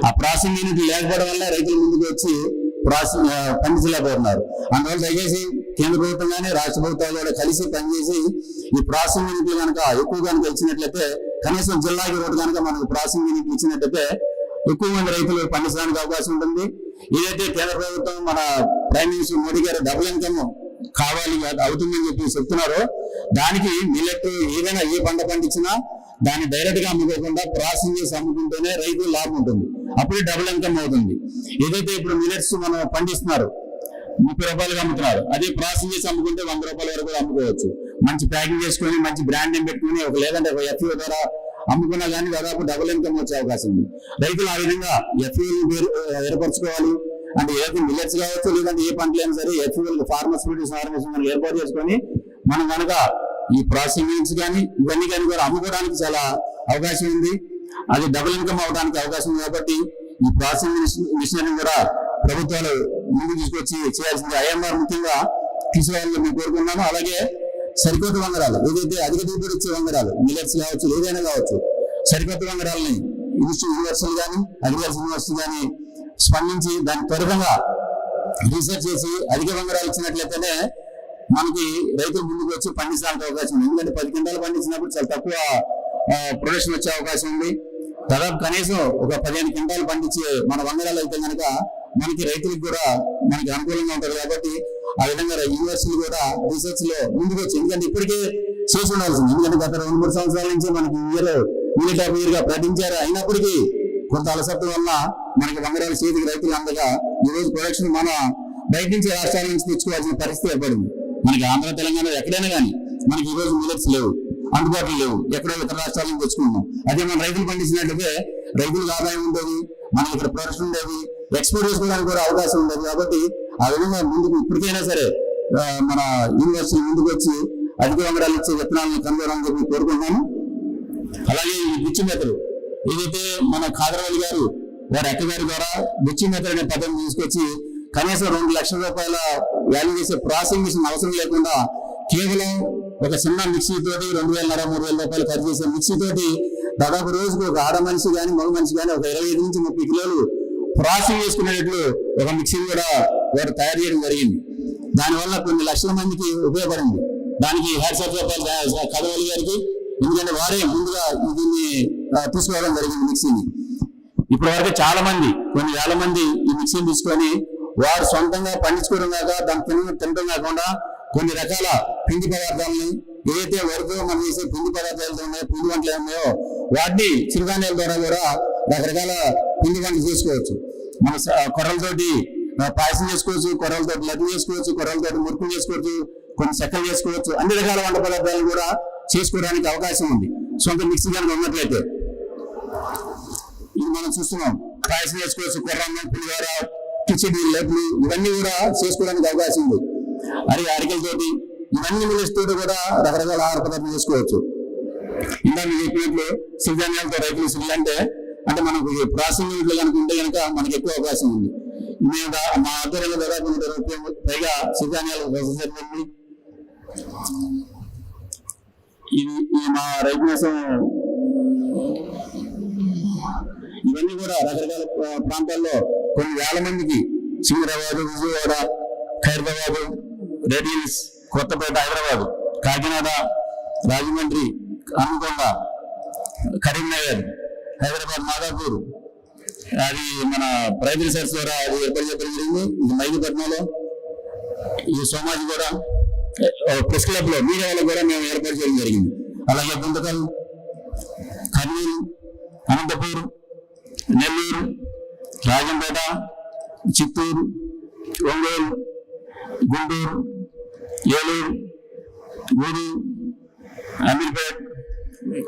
ఆ ప్రాసెసింగ్ యూనిట్లు లేకపోవడం వల్ల రైతులు ముందుకు వచ్చి పండించలేకపోతున్నారు. అందువల్ల దయచేసి కేంద్ర ప్రభుత్వం కానీ రాష్ట్ర ప్రభుత్వాలు కూడా కలిసి పనిచేసి ఈ ప్రాసెసింగ్ యూనిట్లు కనుక ఎక్కువ కనుక ఇచ్చినట్లయితే కనీసం జిల్లాకి ఒకటి కనుక మనకు ప్రాసెసింగ్ యూనిట్లు ఇచ్చినట్లయితే ఎక్కువ మంది రైతులు పండించడానికి అవకాశం ఉంటుంది. ఏదైతే కేంద్ర ప్రభుత్వం మన ప్రైమ్ మినిస్టర్ మోడీ గారు డబుల్ ఇన్కమ్ కావాలి అవుతుందని చెప్పి చెప్తున్నారో దానికి మిల్లెట్ ఏదైనా ఏ పంట పండించినా దాన్ని డైరెక్ట్ గా అమ్ముకోకుండా ప్రాసెసింగ్ చేసి అమ్ముకుంటేనే రైతులు లాభం ఉంటుంది. అప్పుడే డబుల్ ఇన్కమ్ అవుతుంది. ఏదైతే ఇప్పుడు మిల్లెట్స్ మనం పండిస్తున్నారు 30 రూపాయలుగా అమ్ముతున్నారు, అదే ప్రాసెసింగ్ చేసి అమ్ముకుంటే 100 రూపాయల వరకు అమ్ముకోవచ్చు. మంచి ప్యాకింగ్ చేసుకొని మంచి బ్రాండ్ నేమ్ పెట్టుకుని లేదంటే ఒక ఎఫ్ఓ ద్వారా అమ్ముకున్నా కానీ దాదాపు డబుల్ ఇన్కమ్ వచ్చే అవకాశం ఉంది. రైతులు ఆ విధంగా ఎఫ్ఓని ఏర్పరచుకోవాలి. అంటే ఏదైతే మిల్లెట్స్ కావచ్చు లేదంటే ఏ పంటలైనా సరే ఎఫ్ఓ ఫార్మర్స్ మనం ఏర్పాటు చేసుకొని మనం కనుక ఈ ప్రాసెసింగ్ యూనిట్స్ కానీ ఇవన్నీ కానీ కూడా అమ్ముకోవడానికి చాలా అవకాశం ఉంది. అది డబుల్ ఇన్కమ్ అవడానికి అవకాశం ఉంది. కాబట్టి ఈ ప్రాసెసింగ్ మిషనరీ కూడా ప్రభుత్వాలు ముందుకు తీసుకొచ్చి చేయాల్సింది. ఐఎంఆర్ ముఖ్యంగా తీసుకోవాలని మేము కోరుకున్నాము. అలాగే సరికొత్త వంగడాలు ఏదైతే అధిక దిగుబడి ఇచ్చే వంగడాలు మిల్లెట్స్ కావచ్చు ఏదైనా కావచ్చు సరికొత్త వంగడాలని యూనివర్సిటీలు కానీ అగ్రికల్చర్ యూనివర్సిటీ కానీ స్పందించి దాన్ని త్వరగా రీసెర్చ్ చేసి అధిక వంగడాలు ఇచ్చినట్లయితేనే మనకి రైతులు ముందుకు వచ్చి పండించడానికి అవకాశం ఉంది. ఎందుకంటే 10 క్వింటాలు పండించినప్పుడు చాలా తక్కువ ప్రొడక్షన్ వచ్చే అవకాశం ఉంది. దాదాపు కనీసం ఒక 15 క్వింటాలు పండించే మన వంగడాలు అయితే కనుక మనకి రైతులకు కూడా మనకి అనుకూలంగా ఉంటుంది. కాబట్టి ఆ విధంగా యూనివర్సిటీలు కూడా రీసెర్చ్ లో ముందుకు వచ్చి ఎందుకంటే ఇప్పటికే చేసి ఉండాల్సింది. ఎందుకంటే గత 2-3 సంవత్సరాల నుంచి మనకి మిల్లెట్ ఆఫ్ ఇయర్ గా ప్రకటించారు. అయినప్పటికీ కొంత అలసత్వం వల్ల మనకి వంగడాలు చేతికి రైతులు అందగా ఈ రోజు ప్రొడక్షన్ మన బయట నుంచి రాష్ట్రాల నుంచి తెచ్చుకోవాల్సిన పరిస్థితి ఏర్పడింది. మనకి ఆంధ్ర తెలంగాణ ఎక్కడైనా కానీ మనకి ఈ రోజు మిల్లెట్స్ లేవు. అందుబాటులో లేవు, ఎక్కడో ఇతర రాష్ట్రాల నుంచి తెచ్చుకుంటున్నాం. అదే మన రైతులు పండించినట్లయితే రైతులకు ఆదాయం ఉండేది, మనకి ఇక్కడ ప్రొడక్షన్ ఉండేది, ఎక్స్పోర్ట్ చేసుకోవడానికి కూడా అవకాశం ఉండేది. కాబట్టి ఆ విధంగా ముందుకు ఇప్పటికైనా సరే మన యూనివర్సిటీ ముందుకు వచ్చి అధిక వంగడాలు ఇచ్చే విత్తనాలను కనుగొనాలని చెప్పి కోరుకుంటున్నాను. అలాగే ఈ బిచ్చి మేతలు ఏదైతే మన కాదరవల్లి గారు వారి అక్కగారి ద్వారా బిచ్చి మేతలు అనే పద్ధతిని తీసుకొచ్చి కనీసం 2 లక్షల రూపాయల వాల్యూ చేసే ప్రాసెసింగ్ మిషన్ అవసరం లేకుండా కేవలం ఒక చిన్న మిక్సీ తోటి 2,500-3,000 రూపాయలు ఖర్చు చేసే మిక్సీ తోటి దాదాపు రోజుకు ఒక ఆడ మనిషి కానీ మగ మనిషి కానీ ఒక 25 నుంచి 30 కిలోలు ప్రాసెసింగ్ చేసుకునేటట్లు ఒక మిక్సీ కూడా వారు తయారు చేయడం జరిగింది. దానివల్ల కొన్ని లక్షల మందికి ఉపయోగపడింది. దానికి హ్యాట్స్ ఆఫ్ కాదరవల్లి గారికి, ఎందుకంటే వారే ముందుగా దీన్ని తీసుకోవడం జరిగింది మిక్సీని. ఇప్పటి వరకు చాలా మంది, కొన్ని వేల మంది ఈ మిక్సీని తీసుకొని వారు సొంతంగా పండించుకోవడం కాక దాన్ని తినడం కాకుండా కొన్ని రకాల పిండి పదార్థాలని ఏదైతే వరకు మనం చేసే పిండి పదార్థాలతో ఉన్నాయో, పిండి వంటలు ఉన్నాయో వాటిని చిరుధాన్యాల ద్వారా కూడా రకరకాల పిండి వంటలు చేసుకోవచ్చు. మన కొర్రలతోటి పాయసం చేసుకోవచ్చు, కొర్రలతోటి లడ్డు చేసుకోవచ్చు, కొర్రలతోటి మురుకులు చేసుకోవచ్చు, కొన్ని చెక్కలు చేసుకోవచ్చు. అన్ని రకాల వంట పదార్థాలు కూడా చేసుకోవడానికి అవకాశం ఉంది సొంత మిక్సీ కనుక ఉన్నట్లయితే. ఇది మనం చూస్తున్నాం, పాయసం చేసుకోవచ్చు, కొర్రన్నం, పులిహోర, కిచిడి, లడ్లు ఇవన్నీ కూడా చేసుకోవడానికి అవకాశం ఉంది. అరికెలతోటి ఇవన్నీ మిల్లెట్స్ తోటి కూడా రకరకాల ఆహార పదార్థాలు చేసుకోవచ్చు. ఇందాక మీకు చెప్పినట్లు సిరిధాన్యాలతో రైతులు సిరిలంటే అంటే మనకు ప్రాసెసింగ్ ఇట్లు కనుక ఉంటే కనుక మనకి ఎక్కువ అవకాశం ఉంది. మేము మా ఆధ్వర్యంలో దాదాపు 120 పైగా సిరిధాన్యాలు జరిగింది. ఇది మా రైతు కోసం ఇవన్నీ కూడా రకరకాల ప్రాంతాల్లో కొన్ని వేల మందికి సికింద్రాబాద్, విజయవాడ, ఖైరతాబాద్, రేడియన్స్, కొత్తపేట, హైదరాబాద్, కాకినాడ, రాజమండ్రి, హనుమకొండ, కరీంనగర్, హైదరాబాద్, మాదాపూర్ అది మన ప్రైవేట్ రీసెర్చ్ ద్వారా అది ఏర్పాటు చేయడం జరిగింది. ఇది మైదీపట్నంలో, ఈ సోమాజి కూడా ప్రెస్ క్లబ్ లో మీడియా వాళ్ళకు కూడా మేము ఏర్పాటు చేయడం జరిగింది. అలాగే గుంతకల్, కర్నూలు, అనంతపూర్, నెల్లూరు, రాజంపేట, చిత్తూరు, ఒంగోలు, గుంటూరు, ఏలూరు, గూడూరు, అమీర్పేట్,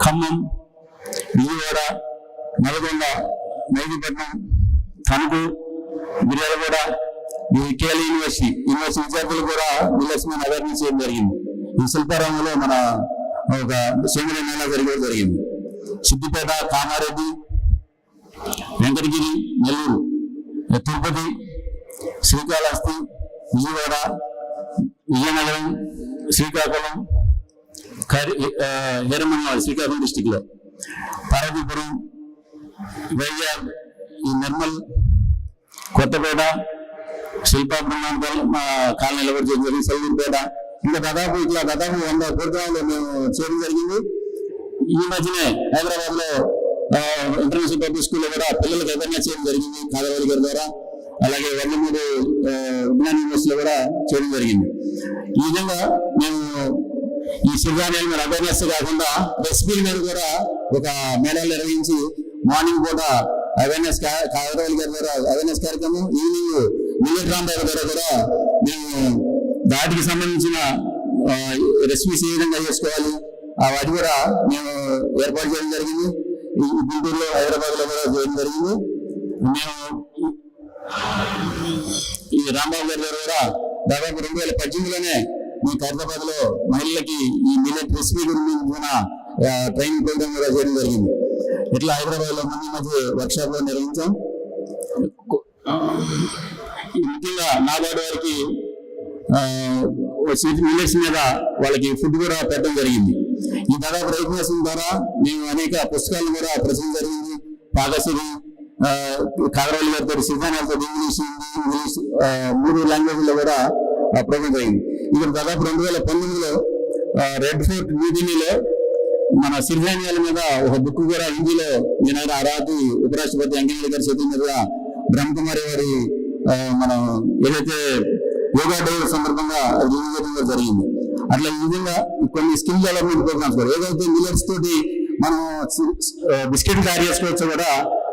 ఖమ్మం, విజయవాడ, నల్గొండ, మైదీపట్నం, తణుకు, మిర్యాలగూడ, ఈ కేఎల్ యూనివర్సిటీ విద్యార్థులు కూడా మిల్లెట్స్ మీద అవేర్నెస్ చేయడం జరిగింది. ఈ శిల్పారామంలో మన ఒక సేంద్రియ మేళా జరిగింది. సిద్దిపేట, కామారెడ్డి, వెంకటగిరి, నెల్లూరు, తిరుపతి, శ్రీకాళహస్తి, విజయవాడ, విజయనగరం, శ్రీకాకుళం, హేరమన్వాడ శ్రీకాకుళం డిస్టిక్ లో, పార్వతీపురం, వైజాగ్, ఈ నిర్మల్, కొత్తపేట, శిల్పాపురం కాలనీలో కూడా జరిగింది, సల్లూరుపేట, ఇంకా దాదాపు 100 ప్రోగ్రాంలు మేము చేయడం జరిగింది. ఈ మధ్యనే హైదరాబాద్ లో ఇంటర్నేషనల్ పబ్లిక్ స్కూల్లో కూడా పిల్లలకు ఏదైనా చేయడం జరిగింది కాదరవల్లి గారి ద్వారా. అలాగే 103 విజ్ఞాన యూనివర్సిటీలో కూడా చేయడం జరిగింది. ఈ విధంగా మేము ఈ సిరిధాన్యాల మీద అవేర్నెస్ కాకుండా రెసిపీల మీద కూడా ఒక మేళాలు నిర్వహించి మార్నింగ్ పూట అవేర్నెస్ కాదరవల్లి గారి ద్వారా అవేర్నెస్ కార్యక్రమం, ఈవినింగ్ మిల్లెట్ రాంబాబు ద్వారా కూడా మేము వాటికి సంబంధించిన రెసిపీస్ ఏ విధంగా చేసుకోవాలి వాటి కూడా మేము ఏర్పాటు చేయడం జరిగింది. ఈ గుంటూరులో, హైదరాబాద్ లో కూడా చేయడం జరిగింది. మేము ఈ రాంబాబు గారి ద్వారా కూడా దాదాపు 2018లోనే మీ హైదరాబాద్ లో మహిళలకి ఈ మిల్లెట్ రెసిపీ గురించి ట్రైనింగ్ ప్రోగ్రామ్ కూడా చేయడం జరిగింది. ఇట్లా హైదరాబాద్ లో మధ్య వర్క్ షాప్ లో నిర్వహించాం. ముఖ్యంగా నాబార్డు వారికి మిల్లెట్స్ మీద వాళ్ళకి ఫుడ్ కూడా పెట్టడం జరిగింది. ఈ దాదాపు రైతు నేస్తం ద్వారా మేము అనేక పుస్తకాలను కూడా ప్రచురణ జరిగింది. పాదశ్రీ, కాదరవల్లి గారితో సిరిధాన్యాలతో ఇంగ్లీష్, హిందీ, ఇంగ్లీష్ 3 లాంగ్వేజ్లో కూడా ప్రోగ్రాం జరిగింది. ఇక్కడ దాదాపు 2019లో రెడ్ ఫోర్ట్ న్యూఢిల్లీలో మన సిరిధాన్యాల మీద ఒక బుక్ కూడా హిందీలో వినాయన ఆరాధి ఉపరాష్ట్రపతి వెంకయ్య గారి చేతుల మీద బ్రహ్మకుమారి వారి మనం ఏదైతే యోగా డే సందర్భంగా రిలీజ్ జరిగింది. అట్లా ఈ విధంగా కొన్ని స్కిల్ డెవలప్మెంట్ ప్రోగ్రామ్స్ కూడా ఏదైతే మిల్లెట్స్ తోటి మనం బిస్కెట్ తయారు చేసుకోవచ్చు కూడా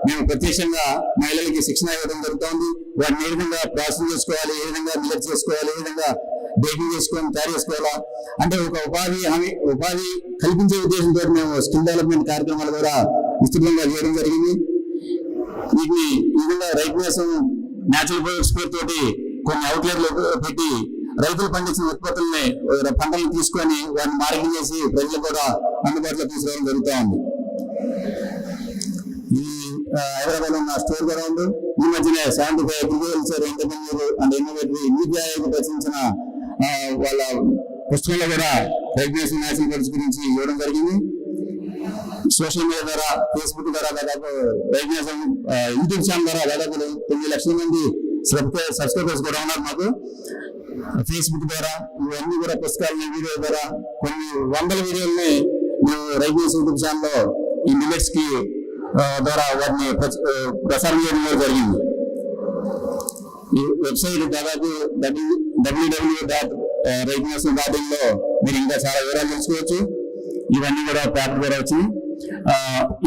మేము ప్రత్యక్షంగా మహిళలకి శిక్షణ ఇవ్వడం జరుగుతుంది. వాటిని ఏ విధంగా ప్రాసెస్ చేసుకోవాలి, ఏ విధంగా మిల్లెట్స్ చేసుకోవాలి, ఏ విధంగా బేకింగ్ తయారు చేసుకోవాలా అంటే ఒక ఉపాధి కల్పించే ఉద్దేశంతో మేము స్కిల్ డెవలప్మెంట్ కార్యక్రమాల ద్వారా విస్తృతంగా చేయడం జరిగింది. వీటిని ఈ విధంగా రైతు నేస్తం న్యాచురల్ ప్రొడక్ట్స్ పేరుతోటి కొన్ని అవుట్లెట్లు పెట్టి రైతులు పండించిన ఉత్పత్తుల్ని పంటలను తీసుకొని వాటిని మార్కెటింగ్ చేసి ప్రజలు కూడా అందుబాటులో తీసుకురావడం జరుగుతూ ఉంది. ఈ హైదరాబాద్ ఉన్న స్టోర్ కూడా ఉంది. ఈ మధ్యనే 75 అగ్రికల్చర్ ఎంటర్‌ప్రెన్యూర్ అండ్ ఇన్నోవేటివ్ నీతి ఆయోగ్ రచించిన వాళ్ళ పుస్తకంలో కూడా రైతు నేస్తం న్యాచురల్ ప్రొడక్ట్స్ గురించి ఇవ్వడం జరిగింది. సోషల్ మీడియా ద్వారా, ఫేస్బుక్ ద్వారా దాదాపు రైతు నేస్తం యూట్యూబ్ ఛానల్ ద్వారా దాదాపు 9 లక్షల మంది సబ్స్క్రైబర్స్ కూడా ఉన్నారు మాకు. ఫేస్బుక్ ద్వారా ఇవన్నీ కూడా పుస్తకాలని వీడియో ద్వారా కొన్ని వందల వీడియోలని మేము రైతు నేస్తం యూట్యూబ్ ఛానల్లో ఈ మిల్లెట్స్ కి ద్వారా వాటిని ప్రసారం చేయడం జరిగింది. ఈ వెబ్సైట్ దాదాపు www.raitnesam.in లో మీరు ఇంకా చాలా వివరాలు తెలుసుకోవచ్చు. ఇవన్నీ కూడా పేపర్ ద్వారా వచ్చింది.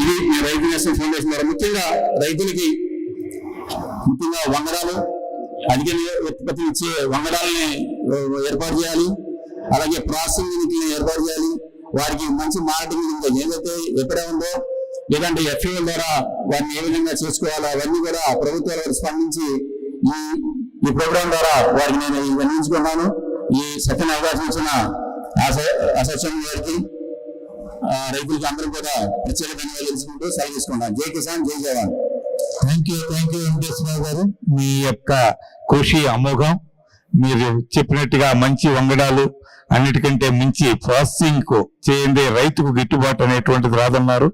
ఇది ఈ రైతు నేస్తం ఫౌండేషన్ ద్వారా ముఖ్యంగా రైతులకి వంగడాలు అధిక ఉత్పత్తి ఇచ్చే వంగడాలని ఏర్పాటు చేయాలి. అలాగే ప్రాసెసింగ్ యూనిట్ని ఏర్పాటు చేయాలి. వారికి మంచి మార్కెటింగ్ ఇంకా ఏదైతే ఎక్కడే ఉందో లేదంటే ఎఫ్ఏల ద్వారా వారిని ఏ విధంగా చేసుకోవాలో అవన్నీ కూడా ప్రభుత్వాలు స్పందించి ఈ ప్రోగ్రాం ద్వారా వారికి నేను ఇవన్నీ ఎంచుకున్నాను. ఈ సత్యన అవకాశం ఇచ్చిన అసోసియేషన్ గారికి రైతులకి అందరూ కూడా ప్రత్యేక ధన్యవాదాలు తెలుసుకుంటూ సెలవు తీసుకున్నాను. జై కిసాన్, జై జవాన్. థ్యాంక్ యూ వెంకటేశ్వరరావు గారు. మీ యొక్క కృషి అమోఘం. మీరు చెప్పినట్టుగా మంచి వంగడాలు అన్నిటికంటే మించి ప్రాసెసింగ్ కు చేయండి, రైతుకు గిట్టుబాటు అనేటువంటిది రాదన్నారు.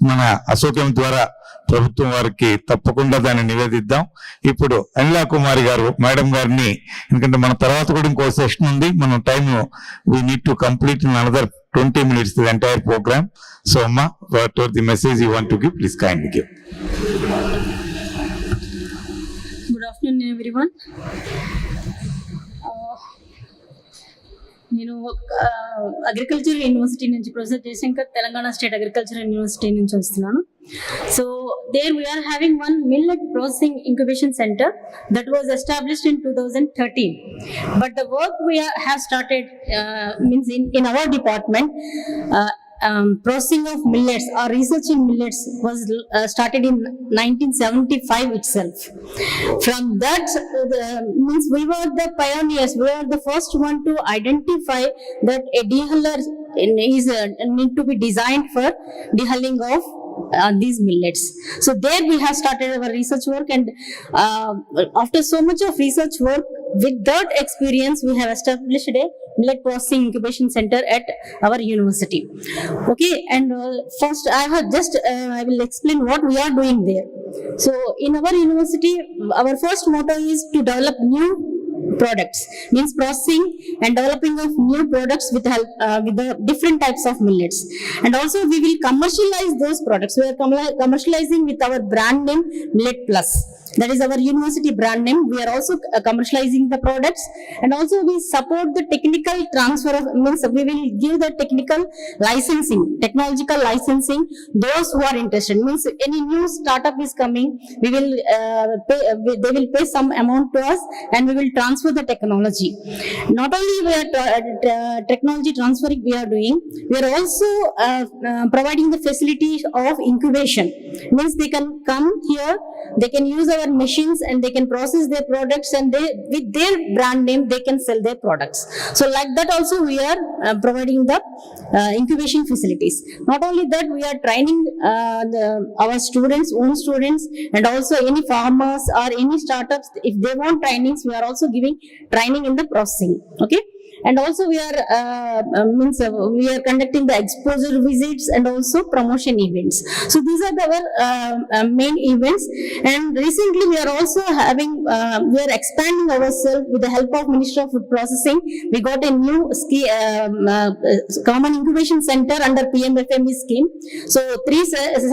మన అశోకం ద్వారా ప్రభుత్వం వారికి తప్పకుండా దాన్ని నివేదిద్దాం. ఇప్పుడు అనిలా కుమారి గారు మేడం గారిని, ఎందుకంటే మన తర్వాత కూడా ఇంకో సెషన్ ఉంది, మనం time we need to complete in another 20 minutes the entire program. So Amma, whatever the message you want to give, please kindly give. Good afternoon everyone. నేను అగ్రికల్చర్ యూనివర్సిటీ నుంచి professor Jayashankar Telangana state agriculture university నుంచి వస్తున్నాను. So there we are having one millet processing incubation center that was established in 2013. But the work we have started means in our department, processing of millets or research in millets was started in 1975 itself. From that means we were the pioneers. We were the first one to identify that a dehuller is need to be designed for dehulling of these millets. So there we have started our research work, and after so much of research work, with that experience we have established a millet processing incubation center at our university. Okay, and first I will explain what we are doing there. So in our university, our first motto is to develop new products, means processing and developing of new products with the different types of millets. And also we will commercialize those products. We are commercializing with our brand name Millet Plus. That is our university brand name. We are also commercializing the products, and also we support the technical transfer of, means we will give the technical licensing, technological licensing, those who are interested. Means any new startup is coming, we will they will pay some amount to us, and we will transfer the technology. Not only we are technology transferring we are doing, we are also providing the facilities of incubation. Means they can come here, they can use our machines and they can process their products, and they, with their brand name, they can sell their products. So like that also we are providing the incubation facilities. Not only that, we are training our students, own students, and also any farmers or any startups, if they want trainings, we are also giving training in the processing. Okay. And also we are we are conducting the exposure visits and also promotion events. So these are our main events. And recently we are also having we are expanding ourselves with the help of Ministry of Food Processing. We got a new common incubation center under PMFME scheme. So 3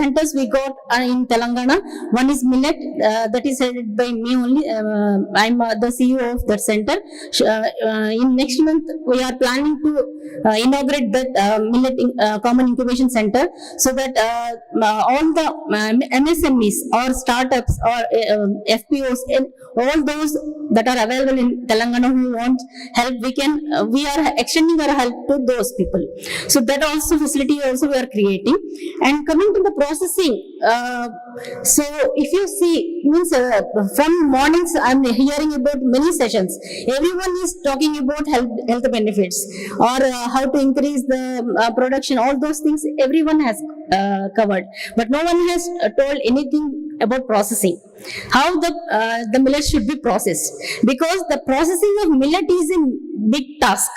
centers we got in Telangana. One is Millet, that is headed by me only. I'm the CEO of that center. In next month month we are planning to inaugurate that millet common incubation center, so that all the MSMEs or startups or FPOs and all those that are available in Telangana who want help, we are extending our help to those people. So that also facility also we are creating. And coming to the processing, so if you see, means from mornings I'm hearing about many sessions. Everyone is talking about health benefits or how to increase the production. All those things everyone has covered, but no one has told anything about processing. How the millet should be processed, because the processing of millet is a big task.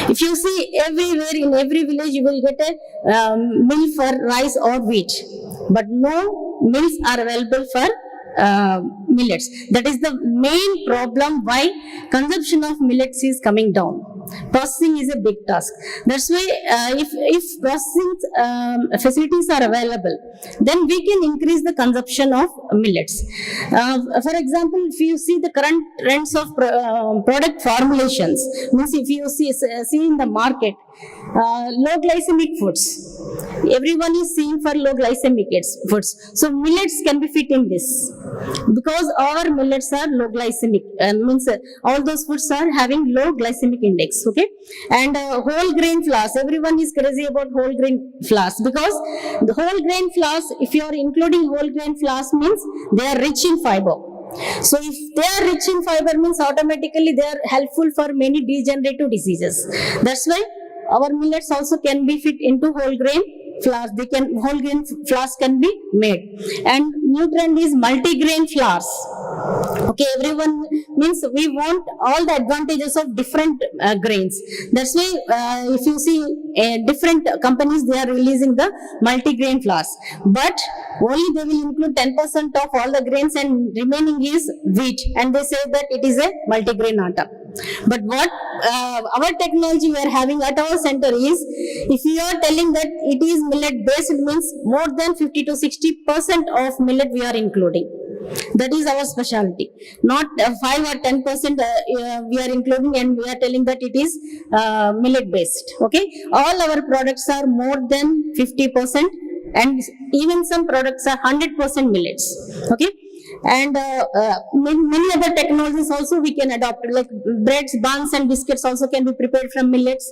If you see everywhere in every village you will get a mill for rice or wheat, but no mills are available for millets. That is the main problem why consumption of millets is coming down. Processing is a big task. That's why if processing facilities are available, then we can increase the consumption of millets. For example, if you see the current trends of product formulations, means if you see in the market, low glycemic foods, everyone is seeing for low glycemic foods. So millets can be fit in this, because our millets are low glycemic, means all those foods are having low glycemic index. Okay, and whole grain flours, everyone is crazy about whole grain flours, because the whole grain flours, if you are including whole grain flours, means they are rich in fiber. So if they are rich in fiber, means automatically they are helpful for many degenerative diseases. That's why our millets also can be fit into whole grain flours. Whole grain flours can be made. And new trend is multi-grain flours. Okay, everyone, means we want all the advantages of different grains. That's why if you see different companies, they are releasing the multi-grain flours, but only they will include 10% of all the grains and remaining is wheat, and they say that it is a multi-grain atta. But what our technology we are having at our center is, if you are telling that it is millet based, means more than 50 to 60% of millet we are including. That is our specialty. Not 5 or 10% we are including and we are telling that it is millet based. Okay, all our products are more than 50%, and even some products are 100% millets. Okay, and many other technologies also we can adopt, like breads, buns and biscuits also can be prepared from millets.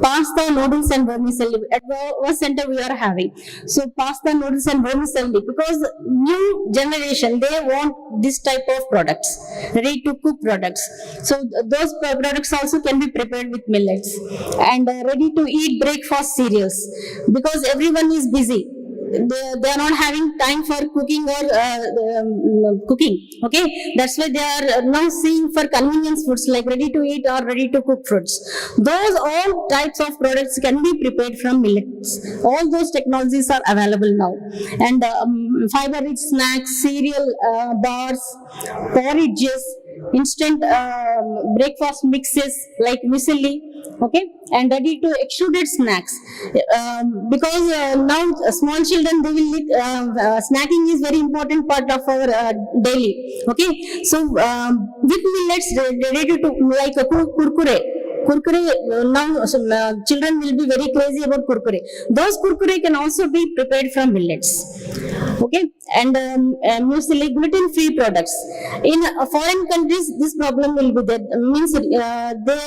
Pasta, noodles and vermicelli at our center we are having. So pasta, noodles and vermicelli, because new generation, they want this type of products, ready to cook products. So those products also can be prepared with millets. And ready to eat breakfast cereals, because everyone is busy. They are not having time for cooking or cooking. Okay, that's why they are now seeing for convenience foods like ready to eat or ready to cook foods. Those all types of products can be prepared from millets. All those technologies are available now. And fiber rich snacks, cereal bars, porridges, instant breakfast mixes like muesli. Okay, and ready to extruded snacks, because now small children, they will need snacking is very important part of our daily. Okay, so with millets ready to like a kurkure. Now children will be very crazy about kurkure. Those kurkure can also be prepared from millets. Okay, and muesli, gluten-free products. In foreign countries, this problem will be there. Means the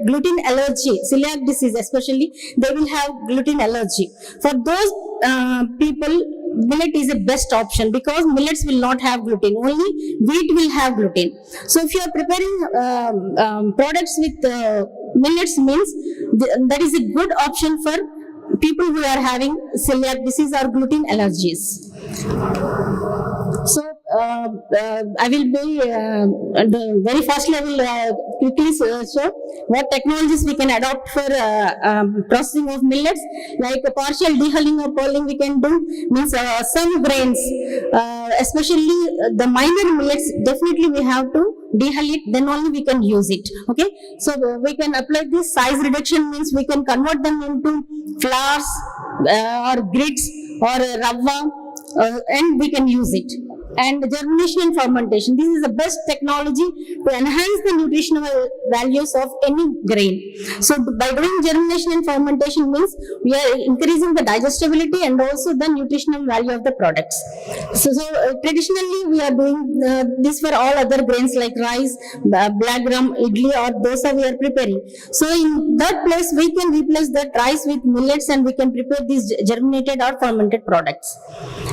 gluten allergy, celiac disease especially, they will have gluten allergy. For those people, millet is the best option, because millets will not have gluten, only wheat will have gluten. So if you are preparing products with millets, means that is a good option for people who are having celiac disease or gluten allergies. So I will be very fastly, I will quickly show what technologies we can adopt for processing of millets, like a partial dehulling or pearling we can do. Means some grains, especially the minor millets, definitely we have to dehull it, then only we can use it. Okay, so we can apply this size reduction, means we can convert them into flours or grits or rava, and we can use it. and germination and fermentation. This is the best technology to enhance the nutritional values of any grain. So by doing germination and fermentation means we are increasing the digestibility and also the nutritional value of the products. So traditionally we are doing this for all other grains like rice, black gram, idli or dosa we are preparing. So in that place we can replace that rice with millets and we can prepare these germinated or fermented products.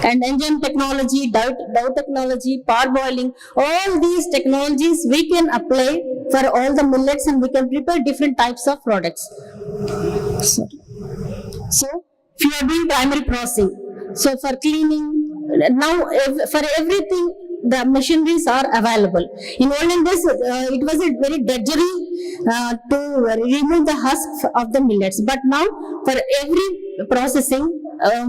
And enzyme technology, dough technology, parboiling, all these technologies we can apply for all the millets and we can prepare different types of products. So if you are doing primary processing, so for cleaning, now for everything the machineries are available. In olden days, it was a very drudgery to remove the husk of the millets. But now, for every processing,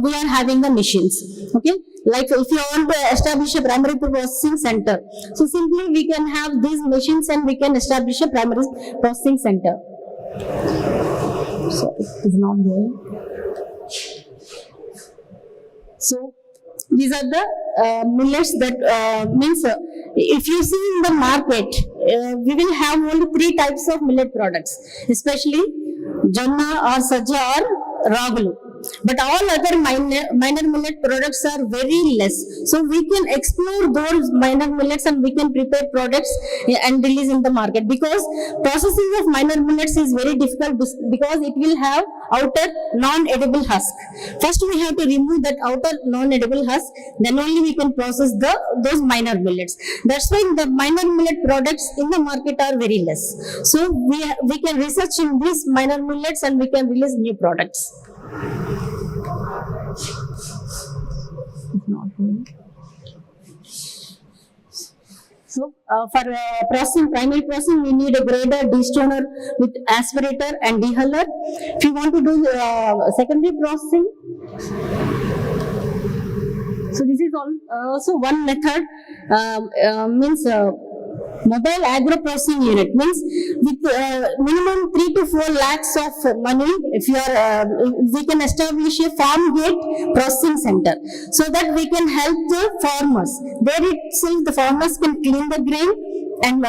we are having the machines. Okay, like if you want to establish a primary processing center, so simply we can have these machines and we can establish a primary processing center. So it is not going. So these are the millets that means if you see in the market, we will have only 3 types of millet products, especially jonna or sajja or ragulu. But all other minor millet products are very less. So we can explore those minor millets and we can prepare products and release in the market, because processing of minor millets is very difficult because it will have outer non-edible husk. First we have to remove that outer non-edible husk, then only we can process those minor millets. That's why the minor millet products in the market are very less. So we can research in these minor millets and we can release new products. So for primary processing, we need a grader, destoner with aspirator and dehuller. If you want to do secondary processing, so this is also one method, means mobile agro processing unit, means with minimum 3 to 4 lakhs of money, if you are, we can establish a farm gate processing center, so that we can help the farmers. There itself the farmers can clean the grain and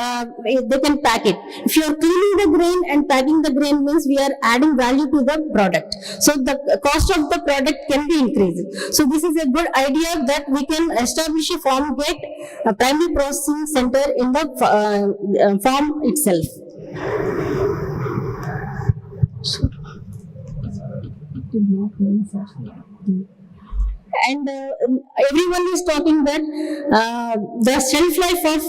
they can pack it. If you are cleaning the grain and packing the grain, means we are adding value to the product. So the cost of the product can be increased. So this is a good idea that we can establish a farm gate, a primary processing center in the farm itself. And everyone is talking that the shelf life of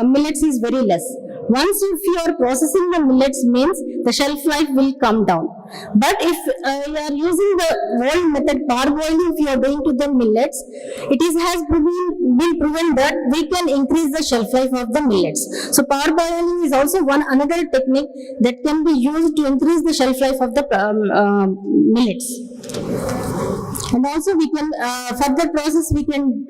millets is very less. Once if you are processing the millets, means the shelf life will come down. But if you are using the old method, parboiling, if you are doing to the millets, has been proven that we can increase the shelf life of the millets. So parboiling is also another technique that can be used to increase the shelf life of the millets. And also we can further process we can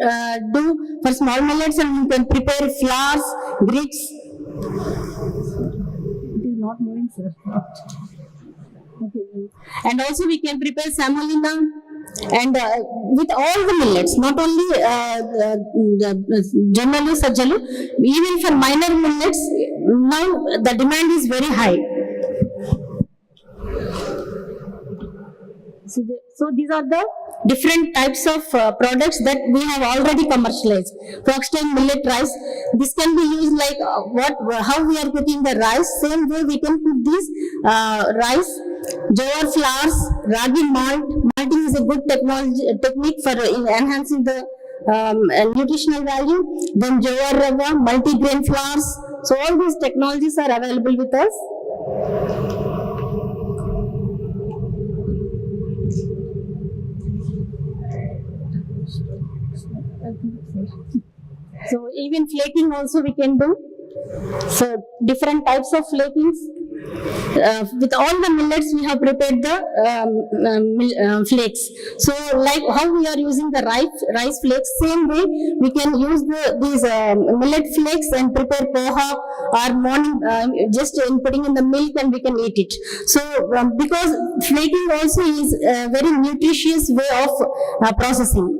do for small millets, and we can prepare flours, grits. It is not moving, sir. Okay. And also we can prepare semolina, and with all the millets, not only jannalu, sajjalu, even for minor millets, now the demand is very high. So these are the different types of products that we have already commercialized. Foxtail millet rice, this can be used like how we are cooking the rice, same way we can cook this rice. Jowar flours, ragi malt, malting is a good technique for enhancing the nutritional value. Then jowar rava, multi-grain flours. So all these technologies are available with us. So even flaking also we can do. So different types of flakings. With all the millets we have prepared the flakes. So like how we are using the rice flakes, same way we can use these millet flakes and prepare poha or morning just putting in the milk and we can eat it. So because flaking also is a very nutritious way of processing.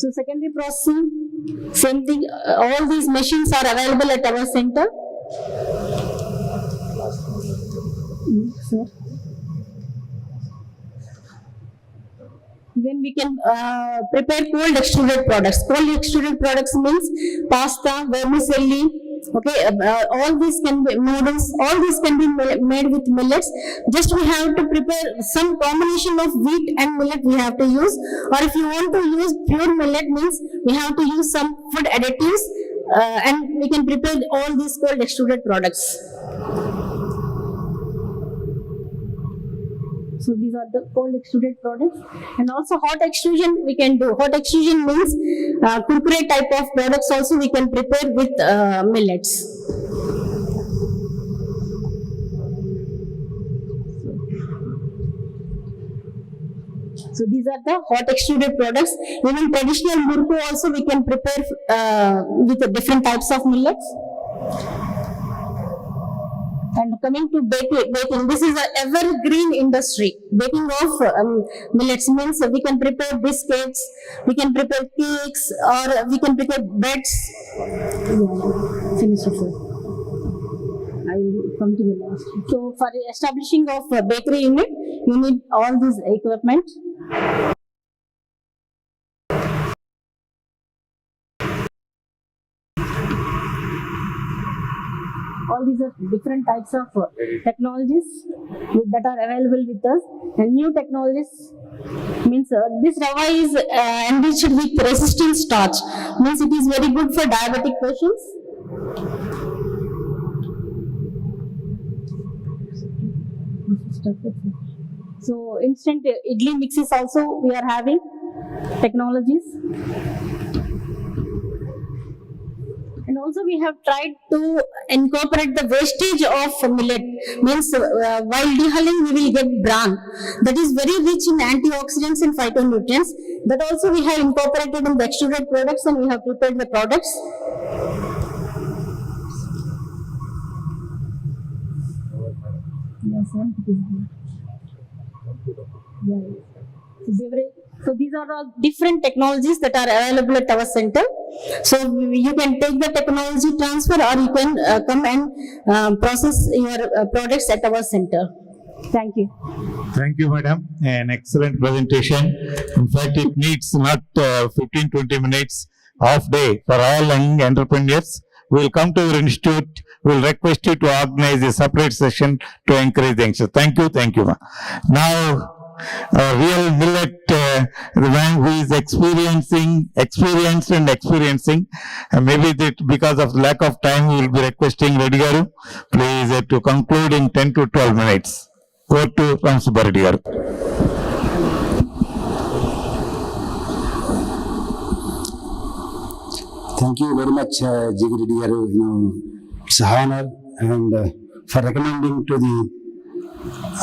So secondary processing, same thing, all these machines are available at our center. Sir. Then we can prepare cold extruded products. Cold extruded products means pasta, vermicelli. Okay, all these can be noodles. All these can be made with millets. Just we have to prepare some combination of wheat and millet. We have to use, or if you want to use pure millet, means we have to use some food additives, and we can prepare all these cold extruded products. So these are the cold extruded products, and also hot extrusion we can do. Hot extrusion means kurkure type of products also we can prepare with millets. So these are the hot extruded products. Even traditional murku also we can prepare with different types of millets. And coming to baking, this is an evergreen industry. Baking of millets means we can prepare biscuits, we can prepare cakes, or we can prepare breads. Finish it, sir. I will come to the last. So for establishing of a bakery unit, you need all this equipment. All these are different types of technologies that are available with us, and new technologies means this rava is enriched with resistant starch, means it is very good for diabetic patients. So instant idli mixes also we are having technologies. And also we have tried to incorporate the wastage of millet, means while dehulling we will get bran. That is very rich in antioxidants and phytonutrients. That also we have incorporated in the extruded products, and we have prepared the products. Yes, sir. So these are all different technologies that are available at our center. So you can take the technology transfer, or you can come and process your products at our center. Thank you. Thank you, madam. An excellent presentation. In fact, it needs not 15-20 minutes, half day for all young entrepreneurs. We will come to your institute. We will request you to organize a separate session to encourage the youngsters. Thank you. Thank you, ma'am. Now, real millet, the man who is experienced and experiencing, maybe that because of lack of time, we will be requesting Reddy Garu, please, to conclude in 10 to 12 minutes. Go to Ram Subba Reddy Garu. Thank you very much, G. Reddy Garu. It's an honor, and for recommending to the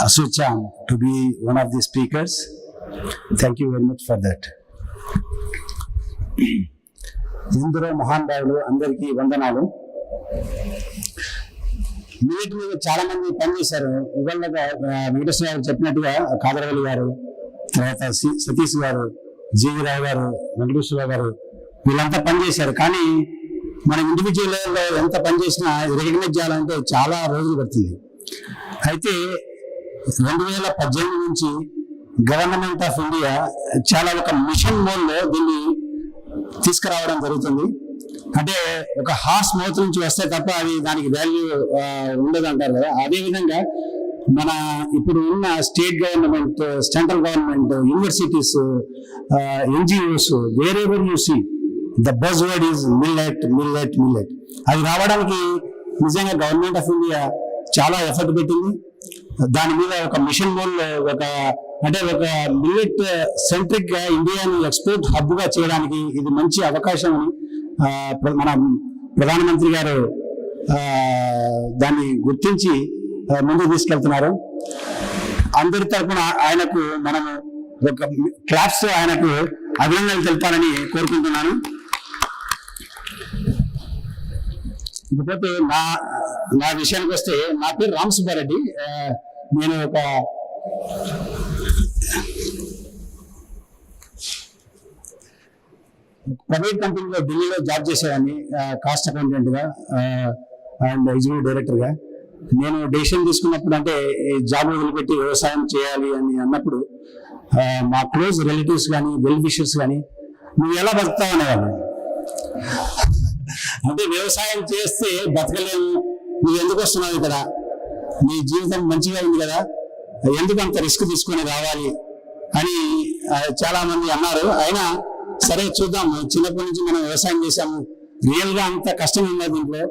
Asucham to be one of the speakers. Thank you very much for that. ఇందులో మహాన్ భావులు అందరికీ వందనాలు. Millet మీద చాలా మంది పనిచేశారు. ఇవాళ వెంకటేశ్వర గారు చెప్పినట్టుగా కాదరవల్లి గారు, తర్వాత సతీష్ గారు, జీవి రావు గారు, వెంకటేశ్వర గారు, వీళ్ళంతా పనిచేశారు. కానీ మన ఇండివిజువల్ ఎంత పనిచేసినా రికగ్నైజ్ చేయాలంటే చాలా రోజులు పడుతుంది. అయితే 2018 నుంచి గవర్నమెంట్ ఆఫ్ ఇండియా చాలా ఒక మిషన్ మోడ్లో దీన్ని తీసుకురావడం జరుగుతుంది. అంటే ఒక హార్స్ మౌత్ నుంచి వస్తే తప్ప అది దానికి వాల్యూ ఉండదు అంటారు కదా. అదేవిధంగా మన ఇప్పుడు ఉన్న state government, central government, universities, NGOs, wherever you see the buzz word is millet millet millet. అది రావడానికి నిజంగా గవర్నమెంట్ ఆఫ్ ఇండియా చాలా ఎఫర్ట్ పెట్టింది. దాని మీద ఒక మిషన్ మోడ్లో ఒక మిల్లెట్ సెంట్రిక్ గా ఇండియాని ఎక్స్పోర్ట్ హబ్ గా చేయడానికి ఇది మంచి అవకాశం అని మన ప్రధానమంత్రి గారు దాన్ని గుర్తించి ముందుకు తీసుకెళ్తున్నారు. అందరి తరఫున ఆయనకు మనము ఒక క్లాప్స్ ఆయనకు అభినందనలు తెలపాలని కోరుకుంటున్నాను. ఇకపోతే నా విషయానికి వస్తే, నా పేరు రామ్ సుబ్బారెడ్డి. నేను ఒక ప్రైవేట్ కంపెనీలో ఢిల్లీలో జాబ్ చేసేవాడిని, కాస్ట్ అకౌంటెంట్గా అండ్ ఎగ్జిక్యూటివ్ డైరెక్టర్గా. నేను డెసిషన్ తీసుకున్నప్పుడు, అంటే జాబ్ వదిలిపెట్టి వ్యవసాయం చేయాలి అని అన్నప్పుడు మా క్లోజ్ రిలేటివ్స్ కానీ వెల్ విషర్స్ కానీ నువ్వు ఎలా బతుకుతావు అనేవాళ్ళు. అంటే వ్యవసాయం చేస్తే బతకలేము, నువ్వు ఎందుకు వస్తున్నావు ఇక్కడ, నీ జీవితం మంచిగా ఉంది కదా, ఎందుకు అంత రిస్క్ తీసుకొని రావాలి అని చాలా మంది అన్నారు. అయినా సరే చూద్దాం, చిన్నప్పటి నుంచి మనం వ్యవసాయం చేసాము, రియల్ గా అంత కష్టం ఉంది దీంట్లో.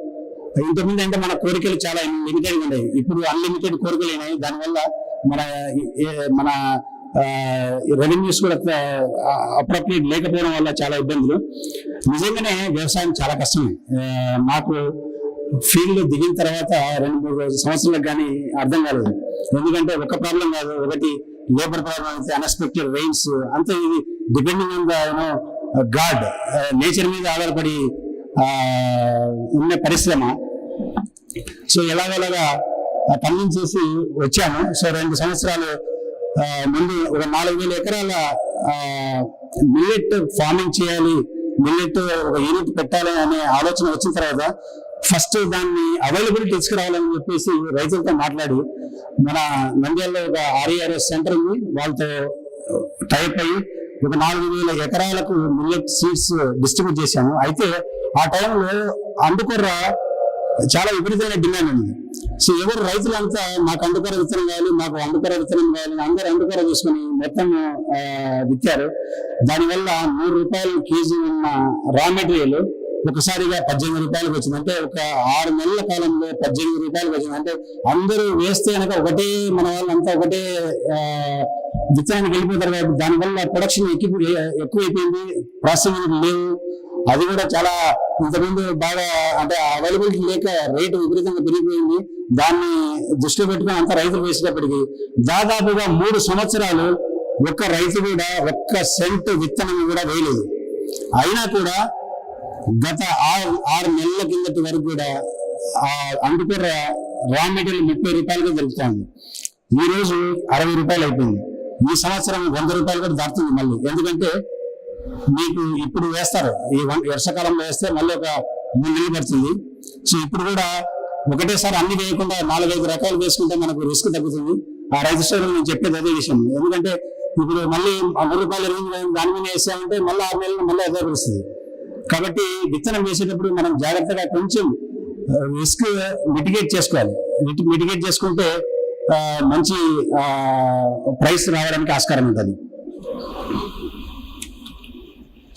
ఇంతకుముందు అంటే మన కోరికలు చాలా లిమిటెడ్ ఉన్నాయి, ఇప్పుడు అన్లిమిటెడ్ కోరికలు అయినాయి. దానివల్ల మన రెవెన్యూస్ కూడా అప్రోప్రియేట్ లేకపోవడం వల్ల చాలా ఇబ్బందులు. నిజంగానే వ్యవసాయం చాలా కష్టమే. మాకు ఫీల్డ్ దిగిన తర్వాత 2-3 సంవత్సరాలకు కానీ అర్థం కాలేదు. ఎందుకంటే ఒక ప్రాబ్లం కాదు, ఒకటి లేబర్ ప్రాబ్లం అయితే అన్ఎక్స్పెక్టెడ్ రెయిన్స్, అంతే. ఇది depending on the God, nature మీద ఆధారపడి ఉన్న పరిశ్రమ. సో ఎలాగోలాగా పండించేసి వచ్చాము. సో 2 సంవత్సరాలు ముందు ఒక 4,000 ఎకరాల మిల్లెట్ ఫార్మింగ్ చేయాలి, మిల్లెట్ ఒక యూనిట్ పెట్టాలి అనే ఆలోచన వచ్చిన తర్వాత ఫస్ట్ దాన్ని అవైలబిలిటీ తీసుకురావాలని చెప్పేసి రైతులతో మాట్లాడి, మన నంద్యాలలో ఒక RERS సెంటర్ ఉంది, వాళ్ళతో టైప్ అయ్యి ఒక 4,000 ఎకరాలకు మిల్లెట్ సీడ్స్ డిస్ట్రిబ్యూట్ చేశాము. అయితే ఆ టైంలో అందుకొర్ర చాలా విపరీతమైన డిమాండ్ ఉంది. సో ఎవరు రైతులంతా మాకు అందుకొర విత్తనం కావాలి, మాకు అందుకొర విత్తనం కావాలి, అందరూ అందుకొర తీసుకుని మొత్తం విత్తారు. దానివల్ల ₹3 కేజీ ఉన్న రా మెటీరియల్ ఒకసారిగా ₹18 వచ్చింది. అంటే ఒక 6 నెలల కాలంలో ₹18 వచ్చింది. అంటే అందరూ వేస్తే కనుక ఒకటే, మన వాళ్ళంతా ఒకటే విత్తనానికి వెళ్ళిపోతారు కాబట్టి దానివల్ల ప్రొడక్షన్ ఎక్కువైపోయింది, ప్రాసెసింగ్ లేవు. అది కూడా చాలా ఇంతకుముందు బాగా అంటే అవైలబిలిటీ లేక రేటు విపరీతంగా పెరిగిపోయింది. దాన్ని దృష్టిలో పెట్టుకుని అంతా రైతులు వేసేటప్పటికి దాదాపుగా 3 సంవత్సరాలు ఒక్క రైతు కూడా ఒక్క సెంట్ విత్తనం కూడా వేయలేదు. అయినా కూడా గత 6 నెలల కిందటి వరకు కూడా అందుకొర రా మెటీరియల్ ₹30 దొరుకుతుంది. ఈ రోజు ₹60 అయిపోయింది. ఈ సంవత్సరం ₹100 కూడా దాటుతుంది మళ్ళీ. ఎందుకంటే మీకు ఇప్పుడు వేస్తారు, ఈ వర్షాకాలంలో వేస్తే మళ్ళీ ఒక 3 నెలలు పడుతుంది. సో ఇప్పుడు కూడా ఒకటేసారి అన్ని వేయకుండా 4-5 రకాలు వేసుకుంటే మనకు రిస్క్ తగ్గుతుంది. ఆ రైతు సోదరులు నేను చెప్పేది అదే విషయం. ఎందుకంటే ఇప్పుడు మళ్ళీ ₹100 దాని మీద వేసామంటే మళ్ళీ 6 నెలలు మళ్ళీ అదే వస్తుంది. కాబట్టి విత్తనం వేసేటప్పుడు మనం జాగ్రత్తగా కొంచెం రిస్క్ మిటిగేట్ చేసుకోవాలి. మిటిగేట్ చేసుకుంటే మంచి ప్రైస్ రావడానికి ఆస్కారం ఉంటుంది.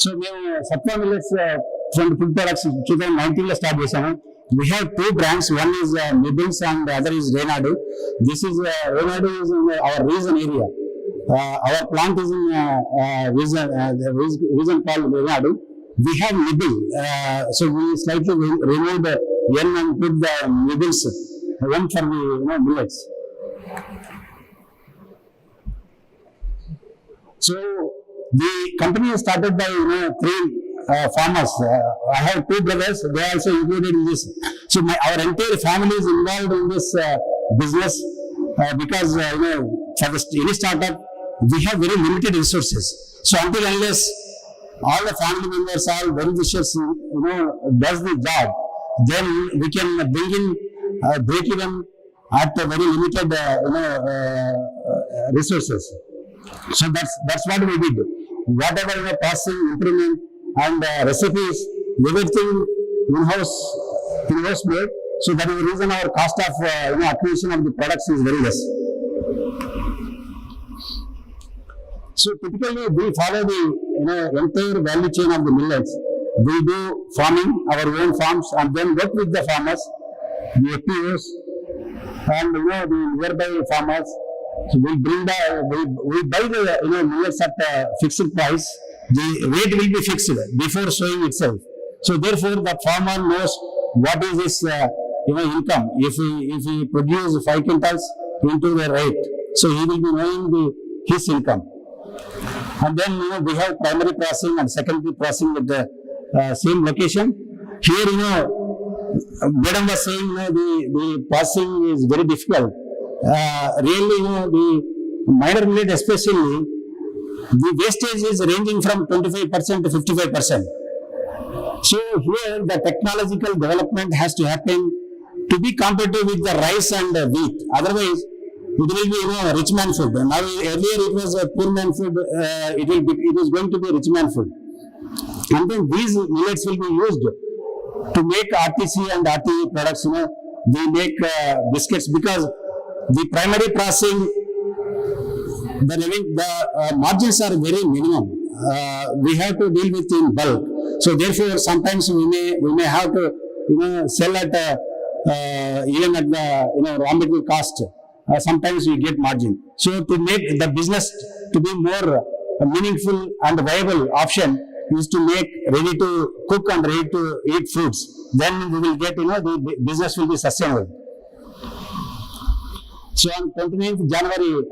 సో మేము సత్వ మిల్లెట్స్ ఫ్రమ్ ఫుడ్ ప్రొడక్ట్స్ 2019 లో స్టార్ట్ చేసాము. We have 2 brands. One is Nibbles and the other is Reynadu. This is Reynadu is in our region area. Our plant is in region called Reynadu. We have Nibble. So we slightly removed the N and put the Nibbles, one for the millets. So the company is started by 3 farmers. I have 2 brothers; they are also included in this. So our entire family is involved in this business because for any startup we have very limited resources. So until unless all the family members are very vicious, does the job, then we can bring in break even at a very limited resources. So that's what we did. Whatever processing, improvement and recipes, everything in-house made. So that is the reason our cost of acquisition of the products is very less. So typically we follow the entire value chain of the millets. We do farming, our own farms, and then work with the farmers, the FPOs, and the nearby farmers. So we buy the millets at a fixed price. The rate will be fixed before sowing itself. So therefore, the farmer knows what is his income. If he produce 5 quintals into the rate, so he will be knowing his income. And then we have primary processing and secondary processing at the same location. Here Madam was saying the processing is very difficult. Really, the minor millet especially, the wastage is ranging from 25% to 55%. So here the technological development has to happen to be competitive with the rice and wheat. Otherwise, it will be rich man food. Now earlier it was a poor man food. It is going to be rich man food. And then these millets will be used to make RTC and RTE products. We make biscuits because the primary processing, the margins are very minimum. We have to deal with in bulk. So therefore, sometimes we may have to sell at even at the raw material cost. Sometimes we get margin. So to make the business to be more meaningful and viable option is to make ready to cook and ready to eat foods. Then we will get the business will be sustainable. So on 29th January,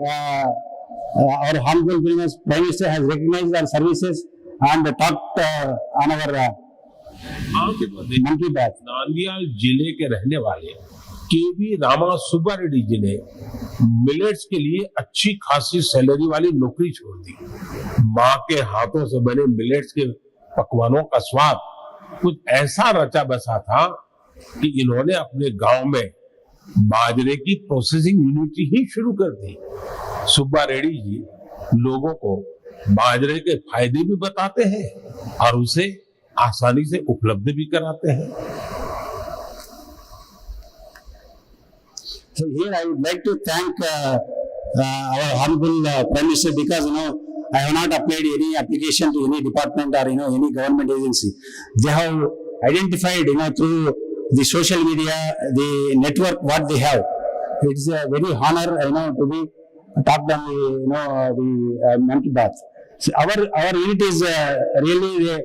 our Honorable Prime Minister has recognized our services and talked on our Monkey Bath. नांदियाल जिले के रहने वाले केवी रामा सुब्बा रेड्डी जी ने millets के लिए अच्छी खासी salary वाली नौकरी छोड़ दी। माँ के हाथों से बने मिलेट्स के पकवानों का स्वाद कुछ ऐसा रचा बसा था कि इन्होंने अपने गांव में बाजरे की प्रोसेसिंग यूनिट ही शुरू कर दी। सुब्बा रेड्डी जी लोगों को बाजरे के फायदे भी बताते हैं और उसे आसानी से उपलब्ध भी कराते हैं। So here I would like to thank our Honorable Prime Minister because I have not applied any application to any department or any government agency. They have identified through the social media, the network what they have. It's a very honor to be talked on the Monkey Bath. So our unit is really a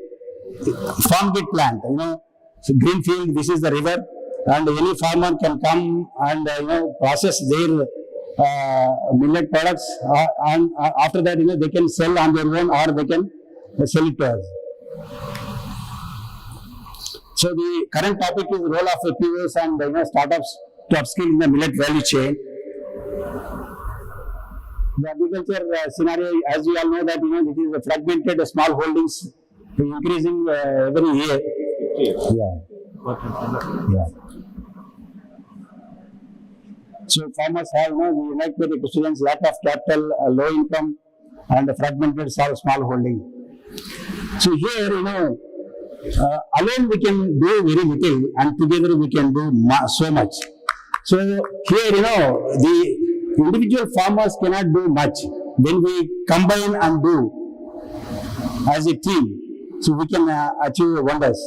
farm gate plant. So greenfield. This is the river. And any farmer can come and process their millet products, and after that they can sell on their own or they can sell it to us. So the current topic is role of FPOs and startups to upskill in the millet value chain. The agriculture scenario, as we all know that it is a fragmented small holdings increasing every year. Yeah. So farmers have, the United Christians lack of capital, low income, and fragmented small holding. So here, alone we can do very little, and together we can do so much. So here, the individual farmers cannot do much. When we combine and do as a team, so we can achieve wonders.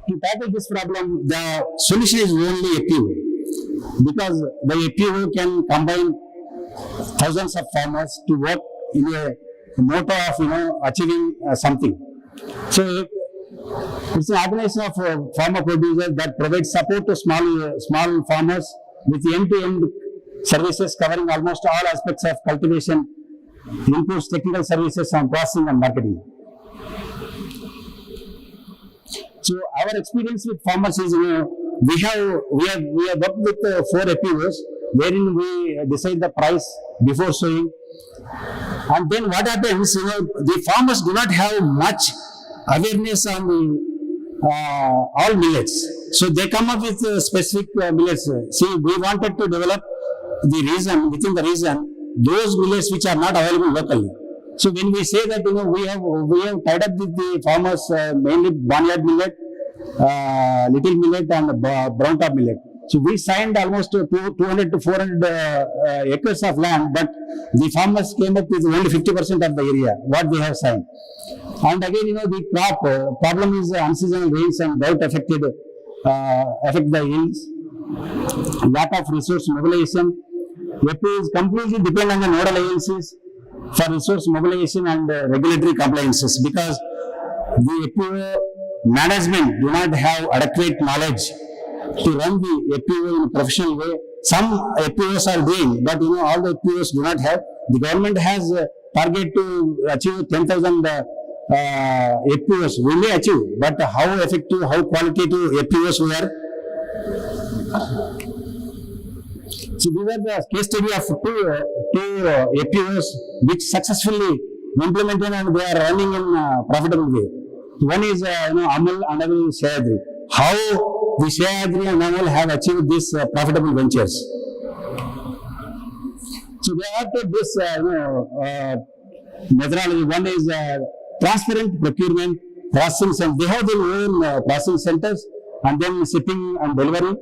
To tackle this problem, the solution is only FPO, because the FPO can combine thousands of farmers to work in a motto of achieving something. So it's an organization of farmer producers that provides support to small farmers with end-to-end services covering almost all aspects of cultivation, includes technical services on processing and marketing. So our experience with farmers is, we have worked with 4 FPOs, wherein we decide the price before sowing. And then what happens, the farmers do not have much awareness on all millets. So they come up with specific millets. See, we wanted to develop within the region, those millets which are not available locally. So when we say that we have tied up with the farmers, mainly barnyard millet, little millet, and brown top millet. So we signed almost 200 to 400 acres of land, but the farmers came up with only 50% of the area what they have signed. And again, the crop problem is unseasonal rains and drought affect the yields, lack of resource mobilization. FPOs completely depend on the nodal agencies for resource mobilization and regulatory compliances, because the FPO management do not have adequate knowledge to run the FPO in a professional way. Some FPOs are doing, but all the FPOs do not have. The government has a target to achieve 10,000 FPOs. We may achieve, but how effective, how qualitative FPOs we are. So these are the case study of two APOs which successfully implemented and they are running in a profitable way. One is Amul, another is Sayadri. How the Sayadri and Amul have achieved these profitable ventures? So they have to this methodology. One is transparent procurement, processing, and they have their own processing centers, and then shipping and delivery,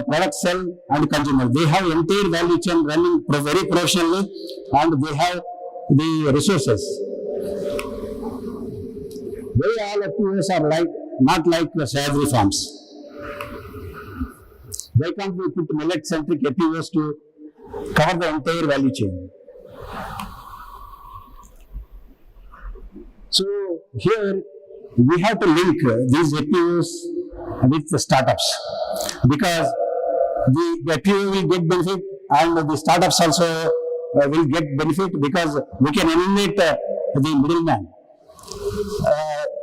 product sell and consumer. They have entire value chain running very professionally, and they have the resources. They all APOs are not like the Sayadri farms. Why can't we put millet-centric APOs to cover the entire value chain? So here we have to link these APOs with the startups, because the APO will get benefit and the startups also will get benefit, because we can eliminate the middleman.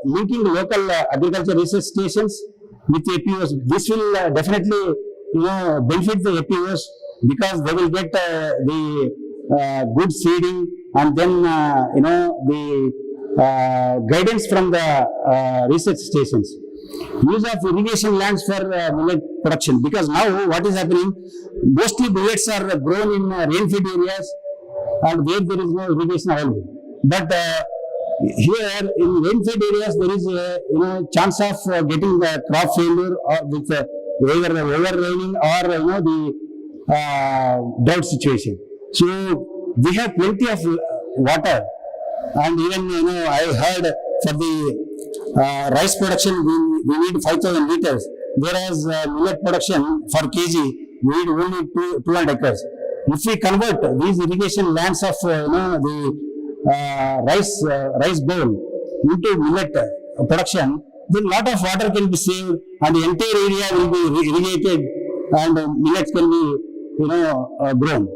Linking local agriculture research stations with APOs, this will definitely benefit the APOs, because they will get the good seeding and then the guidance from the research stations. Use of irrigation lands for millet production, because now what is happening, mostly millets are grown in rain-fed areas and where there is no irrigation available. But here in rain-fed areas there is a chance of getting the crop failure or with either over-raining or the drought situation. So we have plenty of water, and even I heard for the rice production we need 5,000 liters, whereas millet production for kg we need only 200 acres. If we convert these irrigation lands of the rice bowl into millet production, then lot of water can be saved and the entire area will be irrigated and millets can be grown.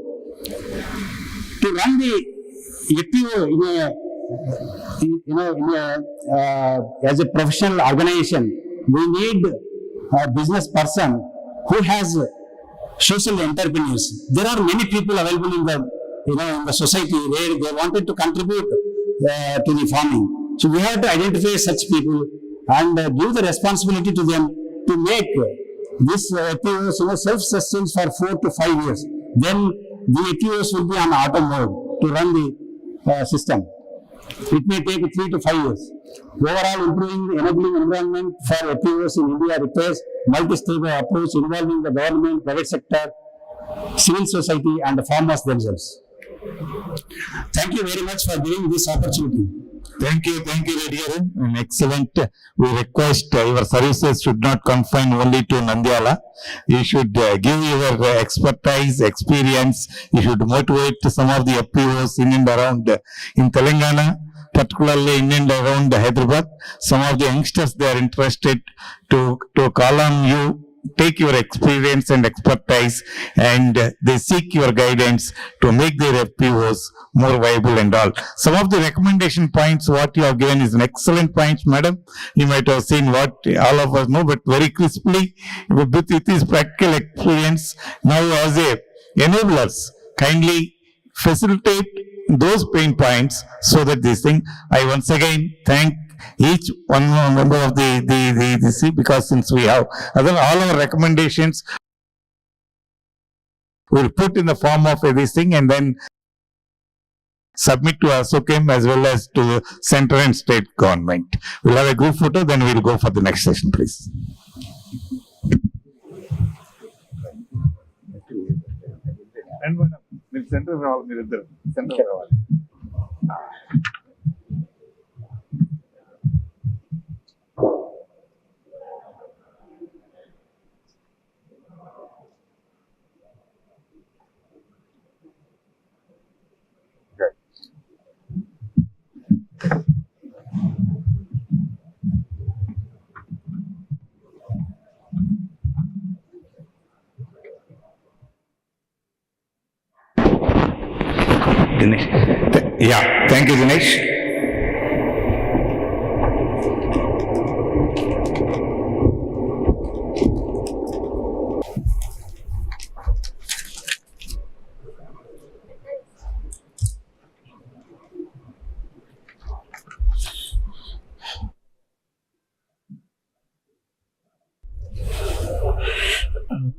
To run the APO as a professional organization, we need a business person who has social entrepreneurs. There are many people available in the in the society where they wanted to contribute to the farming. So we have to identify such people and give the responsibility to them to make this APOs self-sustained for 4 to 5 years. Then the APOs will be on auto mode to run the system. It may take 3 to 5 years. Overall, improving the enabling environment for APOs in India requires multi-step approach involving the government, private sector, civil society, and the farmers themselves. Thank you very much for giving this opportunity. Thank you, Reddy. An excellent. We request your services should not confine only to Nandyala. You should give your expertise, experience. You should motivate some of the APOs in and around in Telangana, particularly in and around Hyderabad. Some of the youngsters, they are interested to call on you. Take your experience and expertise, and they seek your guidance to make their FPOs more viable and all. Some of the recommendation points what you have given is an excellent point, madam. You might have seen what all of us know, but very crisply with this practical experience. Now as a enablers, kindly facilitate those pain points so that this thing, I once again thank each one member of the C, because since we have all our recommendations we'll put in the form of this thing and then submit to ASOCAM as well as to the central and state government. We'll have a group photo, then we'll go for the next session, please. And center Dinesh. Yeah, thank you, Dinesh.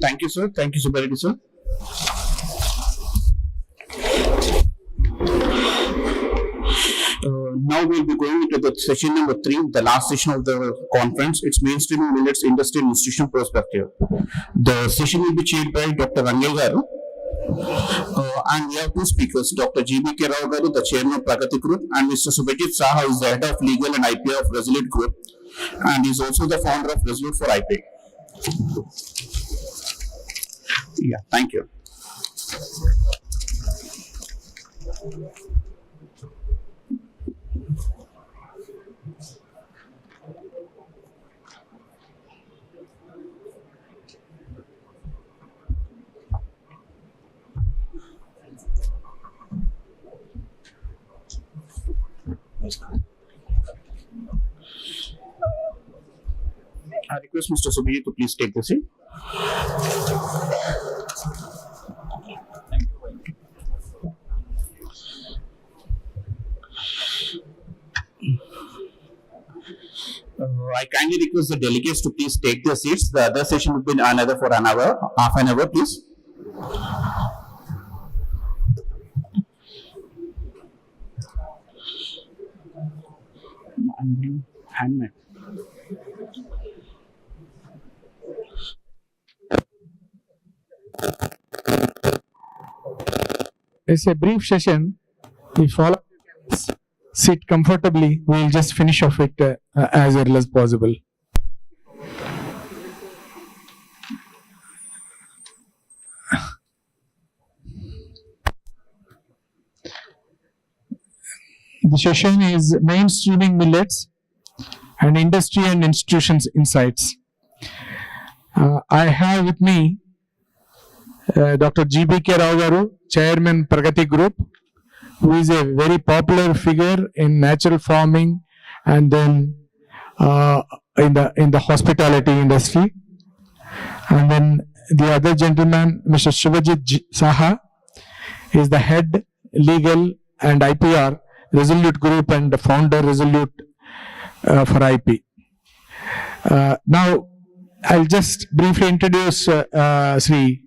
Thank you, sir. Thank you, Subbareddy, sir. Now we'll be going into the session number 3, the last session of the conference. It's mainstreaming millets industry and institutional perspective. The session will be chaired by Dr. Rangel Garu. And we have two speakers, Dr. G.B.K. Rao Garu, the chairman of Pragati Group, and Mr. Subhajit Saha, who is the head of legal and IP of Resolute Group, and is also the founder of Resolute for IP. Yeah, thank you. I request Mr. Subhajit to please take the seat. I kindly request the delegates to please take their seats. The other session will be another for an hour, half an hour, please. Handmade. It's a brief session. If all of you can sit comfortably, we'll just finish off it as early as possible. The session is mainstreaming millets and industry and institutions insights. I have with me Dr. G.B.K. Rao Garu, Chairman Pragati Group, who is a very popular figure in natural farming and then in the hospitality industry. And then the other gentleman, Mr. Subhajit Saha, is the head legal and IPR Resolute Group and the founder Resolute for IP. Now, I'll just briefly introduce Sri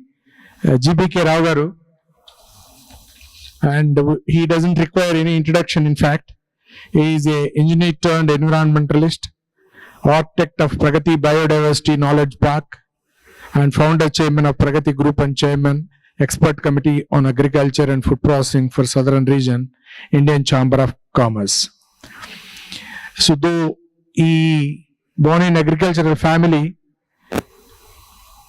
G.B.K. Rao Garu, and he doesn't require any introduction. In fact, he is an engineer turned environmentalist, architect of Pragati Biodiversity Knowledge Park, and founder chairman of Pragati Group and chairman Expert Committee on Agriculture and Food Processing for Southern Region, Indian Chamber of Commerce. So though he born in agricultural family,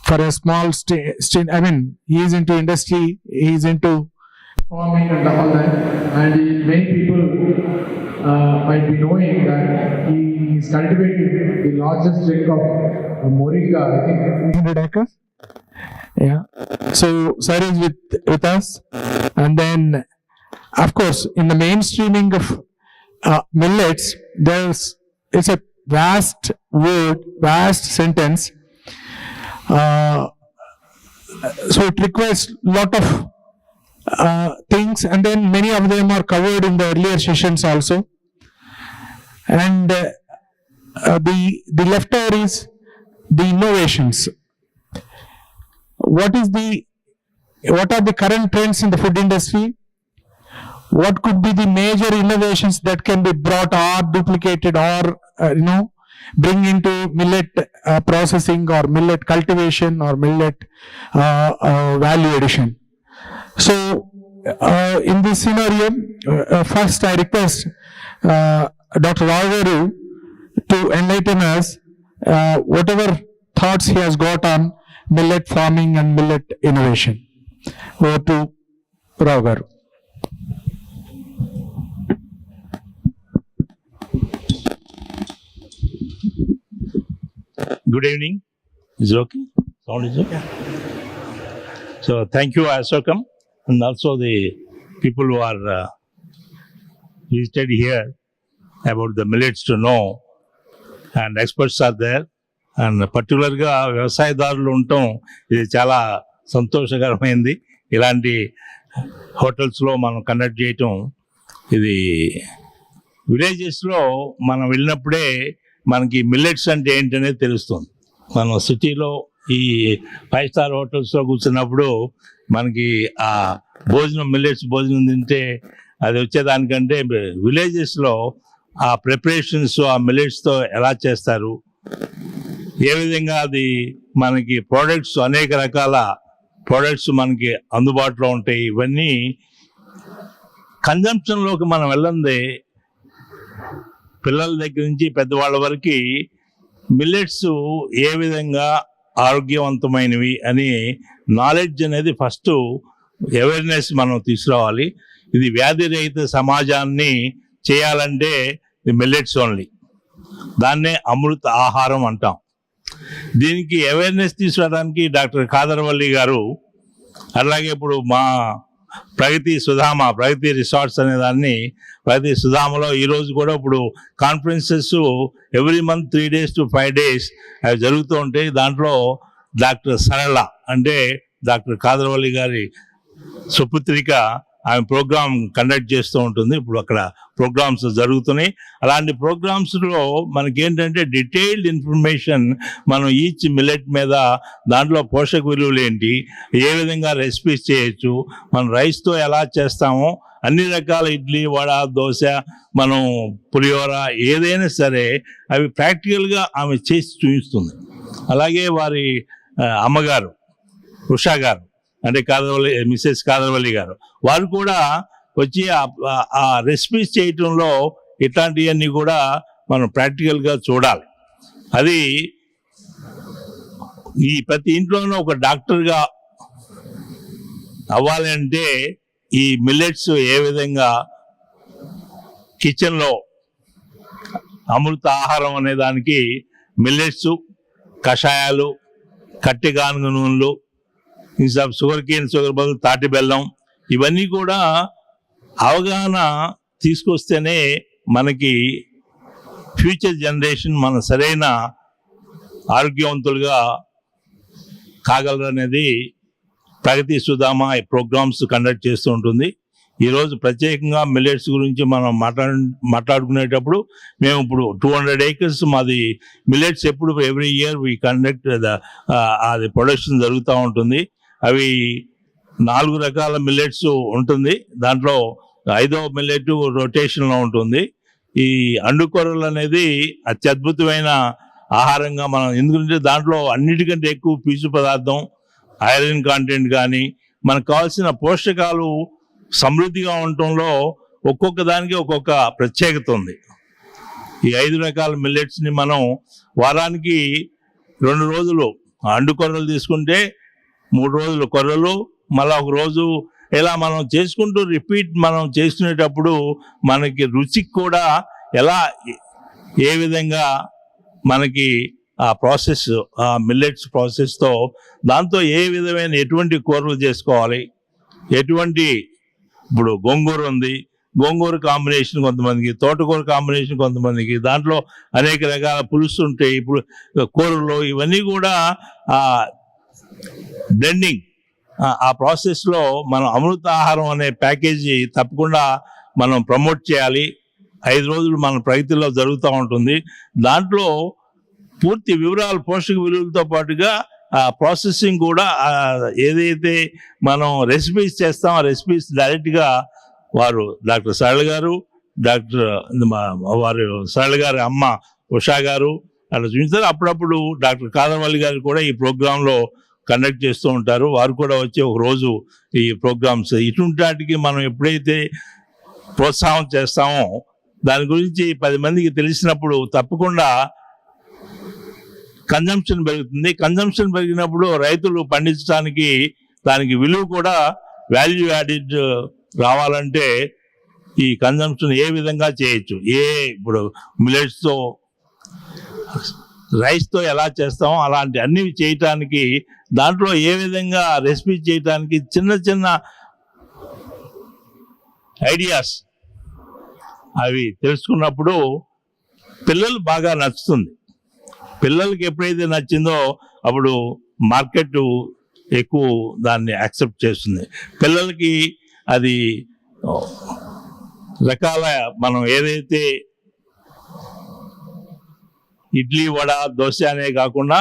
for a small stint, I mean, he is into industry, he is into farming and all that, and many people might be knowing that he is cultivating the largest string of moringa, I think 300 acres. Yeah. So sir is with us, and then of course in the mainstreaming of millets, it's a vast word, vast sentence. So it requires a lot of things, and then many of them are covered in the earlier sessions also. And the left over is the innovations. What are the current trends in the food industry? What could be the major innovations that can be brought or duplicated or bring into millet processing or millet cultivation or millet value addition? So in this scenario, first I request Dr. Rao Garu to enlighten us whatever thoughts he has got on millet farming and millet innovation. Over to Rao Garu. Good evening. Is it okay? Sound is okay? So thank you, Ashokam, and also the people who are visited here about the millets to know, and experts are there, and particularly వ్యవసాయదారులు ఉండటం ఇది చాలా సంతోషకరమైంది. ఇలాంటి హోటల్స్లో మనం conduct చేయటం, ఇది విలేజెస్లో మనం వెళ్ళినప్పుడే మనకి మిల్లెట్స్ అంటే ఏంటనేది తెలుస్తుంది. మనం సిటీలో ఈ 5 స్టార్ హోటల్స్లో కూర్చున్నప్పుడు మనకి ఆ భోజనం మిల్లెట్స్ భోజనం తింటే అది వచ్చేదానికంటే విలేజెస్లో ఆ ప్రిపరేషన్స్ ఆ మిల్లెట్స్తో ఎలా చేస్తారు, ఏ విధంగా అది మనకి ప్రోడక్ట్స్ అనేక రకాల ప్రోడక్ట్స్ మనకి అందుబాటులో ఉంటాయి. ఇవన్నీ కన్జంప్షన్లోకి మనం వెళ్ళందే పిల్లల దగ్గర నుంచి పెద్దవాళ్ళ వరకు మిల్లెట్స్ ఏ విధంగా ఆరోగ్యవంతమైనవి అని నాలెడ్జ్ అనేది ఫస్ట్ అవేర్నెస్ మనం తీసుకురావాలి. ఇది వ్యాధి రహిత సమాజాన్ని చేయాలంటే ఇది మిల్లెట్స్ ఓన్లీ, దాన్నే అమృత ఆహారం అంటాం. దీనికి అవేర్నెస్ తీసుకురావడానికి డాక్టర్ కాదర్వల్లి గారు, అలాగే ఇప్పుడు మా ప్రగతి రిసార్ట్స్ అనే దాన్ని ప్రగతి సుధామలో ఈరోజు కూడా ఇప్పుడు conferences every month 3 days to 5 days అవి జరుగుతూ ఉంటాయి. దాంట్లో డాక్టర్ సరళ అంటే డాక్టర్ కాదర్వల్లి గారి సుపుత్రిక ఆమె ప్రోగ్రామ్ కండక్ట్ చేస్తూ ఉంటుంది. ఇప్పుడు అక్కడ ప్రోగ్రామ్స్ జరుగుతున్నాయి. అలాంటి ప్రోగ్రామ్స్లో మనకేంటంటే డీటెయిల్డ్ ఇన్ఫర్మేషన్ మనం ఈచ్ మిల్లెట్ మీద, దాంట్లో పోషక విలువలు ఏంటి, ఏ విధంగా రెసిపీస్ చేయొచ్చు, మనం రైస్తో ఎలా చేస్తామో అన్ని రకాల ఇడ్లీ, వడ, దోశ, మనం పులిహోర ఏదైనా సరే అవి ప్రాక్టికల్గా ఆమె చేసి చూపిస్తుంది. అలాగే వారి అమ్మగారు ఉషా గారు అంటే మిసెస్ కాదర్వల్లి గారు, వారు కూడా వచ్చి ఆ రెసిపీస్ చేయటంలో ఇట్లాంటివన్నీ కూడా మనం ప్రాక్టికల్గా చూడాలి. అది ఈ ప్రతి ఇంట్లోనూ ఒక డాక్టర్గా అవ్వాలి అంటే ఈ మిల్లెట్స్ ఏ విధంగా కిచెన్లో అమృత ఆహారం అనే దానికి మిల్లెట్స్, కషాయాలు, కట్టె గానుగ నూనెలు, ఇంకా షుగర్ బదులు తాటి బెల్లం, ఇవన్నీ కూడా అవగాహన తీసుకొస్తేనే మనకి ఫ్యూచర్ జనరేషన్ మన సరైన ఆరోగ్యవంతులుగా కాగలరు అనేది ప్రగతి సుధామ ప్రోగ్రామ్స్ కండక్ట్ చేస్తూ ఉంటుంది. ఈరోజు ప్రత్యేకంగా మిల్లెట్స్ గురించి మనం మాట్లాడుకునేటప్పుడు మేము ఇప్పుడు 200 acres మాది మిల్లెట్స్ ఎప్పుడు ఎవ్రీ ఇయర్ వీ కండక్ట్ అది ప్రొడక్షన్ జరుగుతూ ఉంటుంది. అవి 4 రకాల మిల్లెట్స్ ఉంటుంది. దాంట్లో 5వ మిల్లెట్ రొటేషన్లో ఉంటుంది. ఈ అండుకొర్రలు అనేది అత్యద్భుతమైన ఆహారంగా మనం, ఎందుకంటే దాంట్లో అన్నిటికంటే ఎక్కువ పీచు పదార్థం, ఐరన్ కాంటెంట్ కానీ మనకు కావాల్సిన పోషకాలు సమృద్ధిగా ఉండటంలో ఒక్కొక్క దానికి ఒక్కొక్క ప్రత్యేకత ఉంది. ఈ 5 రకాల మిల్లెట్స్ని మనం వారానికి 2 రోజులు అండుకొర్రలు తీసుకుంటే 3 రోజులు కొర్రలు, మళ్ళీ ఒక రోజు ఇలా మనం చేసుకుంటూ రిపీట్ మనం చేసుకునేటప్పుడు మనకి రుచికి కూడా ఎలా ఏ విధంగా మనకి ఆ ప్రాసెస్, ఆ మిల్లెట్స్ ప్రాసెస్తో దాంతో ఏ విధమైన ఎటువంటి కూరలు చేసుకోవాలి, ఎటువంటి ఇప్పుడు గోంగూర ఉంది, గోంగూర కాంబినేషన్ కొంతమందికి, తోటకూర కాంబినేషన్ కొంతమందికి, దాంట్లో అనేక రకాల పులుసు ఉంటాయి. ఇప్పుడు కూరలు ఇవన్నీ కూడా బ్లెండింగ్ ఆ ప్రాసెస్లో మనం అమృత ఆహారం అనే ప్యాకేజీ తప్పకుండా మనం ప్రమోట్ చేయాలి. 5 రోజులు మన ప్రగతిలో జరుగుతూ ఉంటుంది. దాంట్లో పూర్తి వివరాలు, పోషక విలువలతో పాటుగా ఆ ప్రాసెసింగ్ కూడా ఏదైతే మనం రెసిపీస్ చేస్తాం ఆ రెసిపీస్ డైరెక్ట్గా వారు డాక్టర్ సరళ గారు, వారు సరళ గారి అమ్మ ఉషా గారు అలా చూపిస్తారు. అప్పుడప్పుడు డాక్టర్ కాదర్వల్లి గారు కూడా ఈ ప్రోగ్రాంలో కండక్ట్ చేస్తూ ఉంటారు. వారు కూడా వచ్చి ఒక రోజు ఈ ప్రోగ్రామ్స్ ఇటువంటి వాటికి మనం ఎప్పుడైతే ప్రోత్సాహం చేస్తామో దాని గురించి 10 మందికి తెలిసినప్పుడు తప్పకుండా కన్జంప్షన్ పెరుగుతుంది. కన్జంప్షన్ పెరిగినప్పుడు రైతులు పండించడానికి దానికి విలువ కూడా వాల్యూ యాడెడ్ రావాలంటే ఈ కన్జంప్షన్ ఏ విధంగా చేయొచ్చు, ఇప్పుడు మిల్లెట్స్తో రైస్తో ఎలా చేస్తామో అలాంటి అన్ని చేయటానికి, దాంట్లో ఏ విధంగా రెసిపీ చేయటానికి చిన్న చిన్న ఐడియాస్ అవి తెలుసుకున్నప్పుడు పిల్లలు బాగా నచ్చుతుంది. పిల్లలకి ఎప్పుడైతే నచ్చిందో అప్పుడు మార్కెట్ ఎక్కువ దాన్ని యాక్సెప్ట్ చేస్తుంది. పిల్లలకి అది రకాల మనం ఏదైతే ఇడ్లీ, వడ, దోశ అనే కాకుండా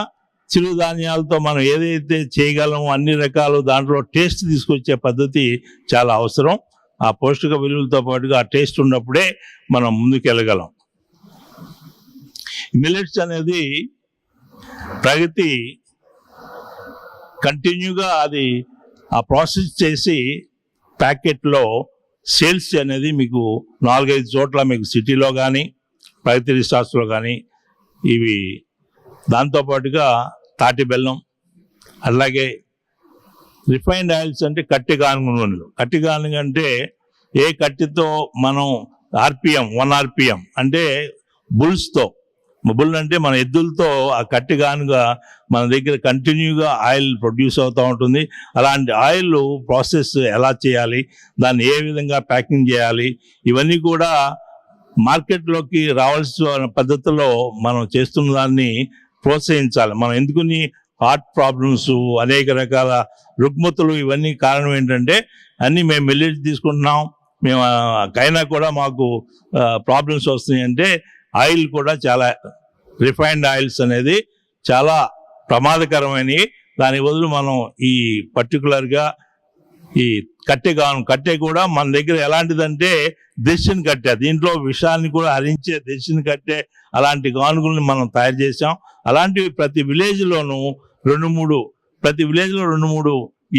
చిరుధాన్యాలతో మనం ఏదైతే చేయగలమో అన్ని రకాలు దాంట్లో టేస్ట్ తీసుకొచ్చే పద్ధతి చాలా అవసరం. ఆ పౌష్టిక విలువలతో పాటుగా ఆ టేస్ట్ ఉన్నప్పుడే మనం ముందుకెళ్ళగలం. మిల్లెట్స్ అనేది ప్రగతి కంటిన్యూగా అది ఆ ప్రాసెస్ చేసి ప్యాకెట్లో సేల్స్ అనేది మీకు 4-5 చోట్ల మీకు సిటీలో కానీ ప్రగతి రిసార్ట్స్లో కానీ ఇవి, దాంతోపాటుగా తాటి బెల్లం, అలాగే రిఫైన్డ్ ఆయిల్స్ అంటే కట్టె గానుగ నూనెలు. కట్టె గానుగ అంటే ఏ కట్టెతో మనం ఆర్పిఎం 1 RPM అంటే బుల్స్తో, బుల్ అంటే మన ఎద్దులతో ఆ కట్టె గానుగ మన దగ్గర కంటిన్యూగా ఆయిల్ ప్రొడ్యూస్ అవుతూ ఉంటుంది. అలాంటి ఆయిల్ ప్రాసెస్ ఎలా చేయాలి, దాన్ని ఏ విధంగా ప్యాకింగ్ చేయాలి, ఇవన్నీ కూడా మార్కెట్లోకి రావాల్సిన పద్ధతిలో మనం చేస్తున్న దాన్ని ప్రోత్సహించాలి. మనం ఎందుకుని హార్ట్ ప్రాబ్లమ్స్, అనేక రకాల రుగ్మతులు, ఇవన్నీ కారణం ఏంటంటే అన్నీ మేము మిల్లెట్స్ తీసుకుంటున్నాం, మేము అయినా కూడా మాకు ప్రాబ్లమ్స్ వస్తున్నాయి అంటే ఆయిల్ కూడా చాలా రిఫైన్డ్ ఆయిల్స్ అనేది చాలా ప్రమాదకరమైనవి. దాని బదులు మనం ఈ పర్టికులర్గా ఈ కట్టె కూడా మన దగ్గర ఎలాంటిదంటే దెస్సిన్ కట్టె, దీంట్లో విషాన్ని కూడా హరించే దెస్సిన్ కట్టె, అలాంటి గానుగులను మనం తయారు చేసాం. అలాంటివి ప్రతి విలేజ్లోనూ 2-3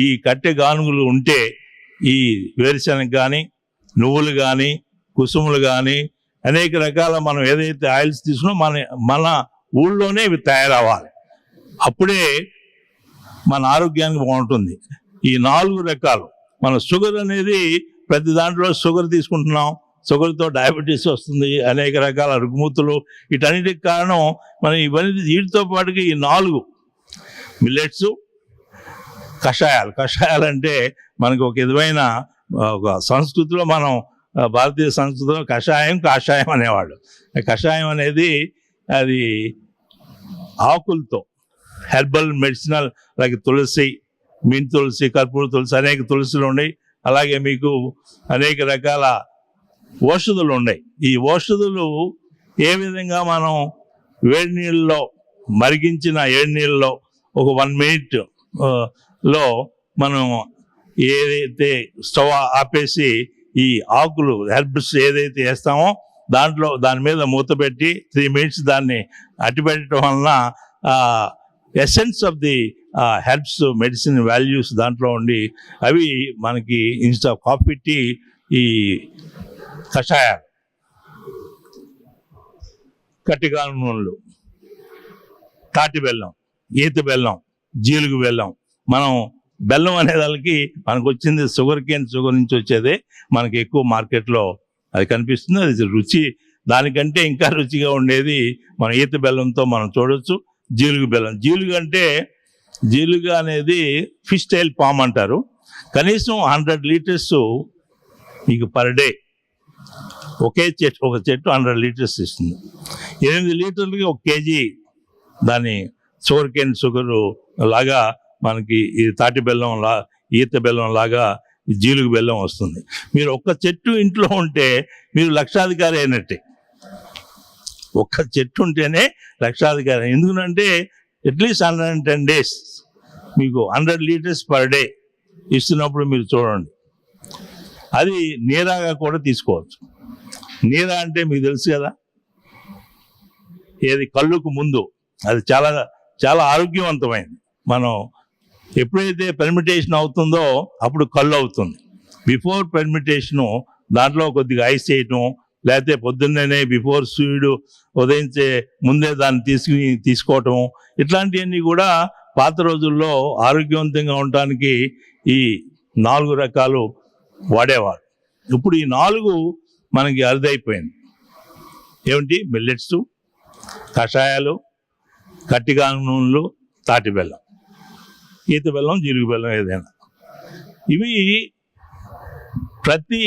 ఈ కట్టె గానుగులు ఉంటే ఈ వేరుశనగ కానీ, నువ్వులు కానీ, కుసుములు కానీ, అనేక రకాల మనం ఏదైతే ఆయిల్స్ తీసుకున్నా మన ఊళ్ళోనే ఇవి తయారవ్వాలి. అప్పుడే మన ఆరోగ్యానికి బాగుంటుంది. ఈ 4 రకాలు మన షుగర్ అనేది ప్రతి దాంట్లో షుగర్ తీసుకుంటున్నాం, షుగర్తో డయాబెటీస్ వస్తుంది, అనేక రకాల రుగ్మతులు, వీటన్నిటికి కారణం మనం ఇవన్నీ. వీటితో పాటుగా ఈ 4 మిల్లెట్స్, కషాయాలు అంటే మనకు ఒక విధమైన ఒక సంస్కృతిలో, మనం భారతీయ సంస్కృతిలో కాషాయం అనేవాడు. కషాయం అనేది అది ఆకులతో హెర్బల్ మెడిసినల్, లైక్ తులసి, మింట్ తులసి, కర్పూర తులసి, అనేక తులసిలు ఉన్నాయి. అలాగే మీకు అనేక రకాల ఔషధులు ఉన్నాయి. ఈ ఔషధులు ఏ విధంగా మనం వేడి నీళ్ళలో మరిగించిన నీళ్ళలో ఒక 1 minute లో మనం ఏదైతే స్టవ్ ఆపేసి ఈ ఆకులు హెర్బ్స్ ఏదైతే వేస్తామో దాని మీద మూత పెట్టి 3 minutes దాన్ని అట్టిపెట్టడం వలన essence of the herbs medicine values దాంట్లో ఉండి అవి మనకి ఇన్స్టా కాఫీ, టీ, ఈ కషాయాలు, కట్టెగాను నూనెలు, తాటి బెల్లం, ఈత బెల్లం, జీలుగు బెల్లం. మనం బెల్లం అనేదానికి మనకు వచ్చింది షుగర్ నుంచి వచ్చేదే మనకి ఎక్కువ మార్కెట్లో అది కనిపిస్తుంది. అది రుచి దానికంటే ఇంకా రుచిగా ఉండేది మన ఈత బెల్లంతో మనం చూడొచ్చు. జీలుగు బెల్లం, జీలుగు అనేది ఫిష్ టైల్ పామ్ అంటారు. కనీసం 100 liters మీకు పర్ డే ఒక చెట్టు 100 liters ఇస్తుంది. 8 లీటర్లకి 1 kg దాని షుగర్ లాగా మనకి ఈ తాటి బెల్లం ఈత బెల్లం లాగా జీలుగు బెల్లం వస్తుంది. మీరు ఒక్క చెట్టు ఇంట్లో ఉంటే మీరు లక్షాధికారి అయినట్టే. ఒక్క చెట్టు ఉంటేనే లక్షాధికారి. ఎందుకంటే అట్లీస్ట్ 110 days మీకు 100 liters పర్ డే ఇస్తున్నప్పుడు మీరు చూడండి. అది నీరాగా కూడా తీసుకోవచ్చు. నీరా అంటే మీకు తెలుసు కదా, ఏది కళ్ళుకు ముందు అది చాలా చాలా ఆరోగ్యవంతమైంది. మనం ఎప్పుడైతే పెర్మిటేషన్ అవుతుందో అప్పుడు కళ్ళు అవుతుంది. బిఫోర్ పెర్మిటేషను దాంట్లో కొద్దిగా ఐస్ చేయటం, లేకపోతే పొద్దున్నే బిఫోర్ సూర్యుడు ఉదయించే ముందే దాన్ని తీసుకోవటం, ఇట్లాంటివన్నీ కూడా పాత రోజుల్లో ఆరోగ్యవంతంగా ఉండటానికి ఈ 4 రకాలు వాడేవారు. ఇప్పుడు ఈ 4 మనకి అరుదైపోయింది. ఏమిటి? మిల్లెట్స్, కషాయాలు, కట్టెగాను నూనెలు, తాటి బెల్లం, ఈత బెల్లం, జీలుగు బెల్లం, ఏదైనా. ఇవి ప్రతి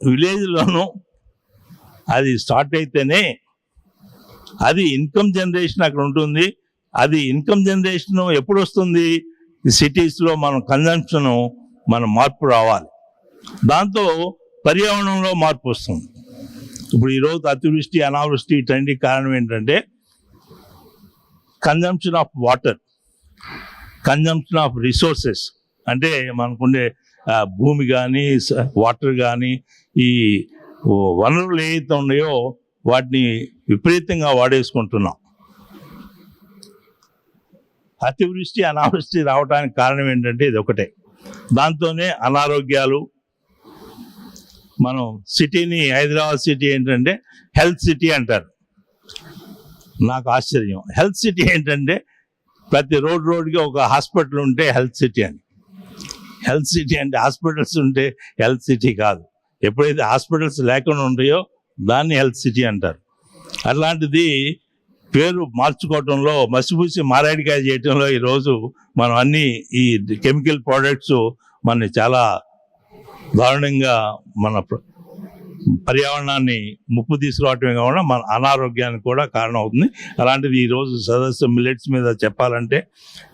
విలేజ్లోనూ అది స్టార్ట్ అయితేనే అది ఇన్కమ్ జనరేషన్ అక్కడ ఉంటుంది. అది ఇన్కమ్ జనరేషన్ ఎప్పుడు వస్తుంది? సిటీస్లో మనం కన్జంప్షన్ మన మార్పు రావాలి. దాంతో పర్యావరణంలో మార్పు వస్తుంది. ఇప్పుడు ఈరోజు అతివృష్టి, అనావృష్టి, ఇట్లాంటి కారణం ఏంటంటే consumption of water. Consumption of resources, అంటే మనకుండే భూమి కానీ వాటర్ కానీ ఈ వనరులు ఏవైతే ఉన్నాయో వాటిని విపరీతంగా వాడేసుకుంటున్నాం. అతివృష్టి అనావృష్టి రావడానికి కారణం ఏంటంటే ఇది ఒకటే. దాంతోనే అనారోగ్యాలు. మనం సిటీని, హైదరాబాద్ సిటీ ఏంటంటే హెల్త్ సిటీ అంటారు. నాకు ఆశ్చర్యం, హెల్త్ సిటీ ఏంటంటే ప్రతి రోడ్కి ఒక హాస్పిటల్ ఉంటే హెల్త్ సిటీ అని. హెల్త్ సిటీ అంటే హాస్పిటల్స్ ఉంటే హెల్త్ సిటీ కాదు. ఎప్పుడైతే హాస్పిటల్స్ లేకుండా ఉంటాయో దాన్ని హెల్త్ సిటీ అంటారు. అట్లాంటిది పేరు మార్చుకోవటంలో, మసిపూసి మారేడికాయ చేయటంలో ఈరోజు మనం అన్ని ఈ కెమికల్ ప్రోడక్ట్స్ మన చాలా దారుణంగా మన పర్యావరణాన్ని ముప్పు తీసుకురావటమే కాకుండా మన అనారోగ్యానికి కూడా కారణం అవుతుంది. అలాంటిది ఈరోజు సదస్సు మిల్లెట్స్ మీద చెప్పాలంటే,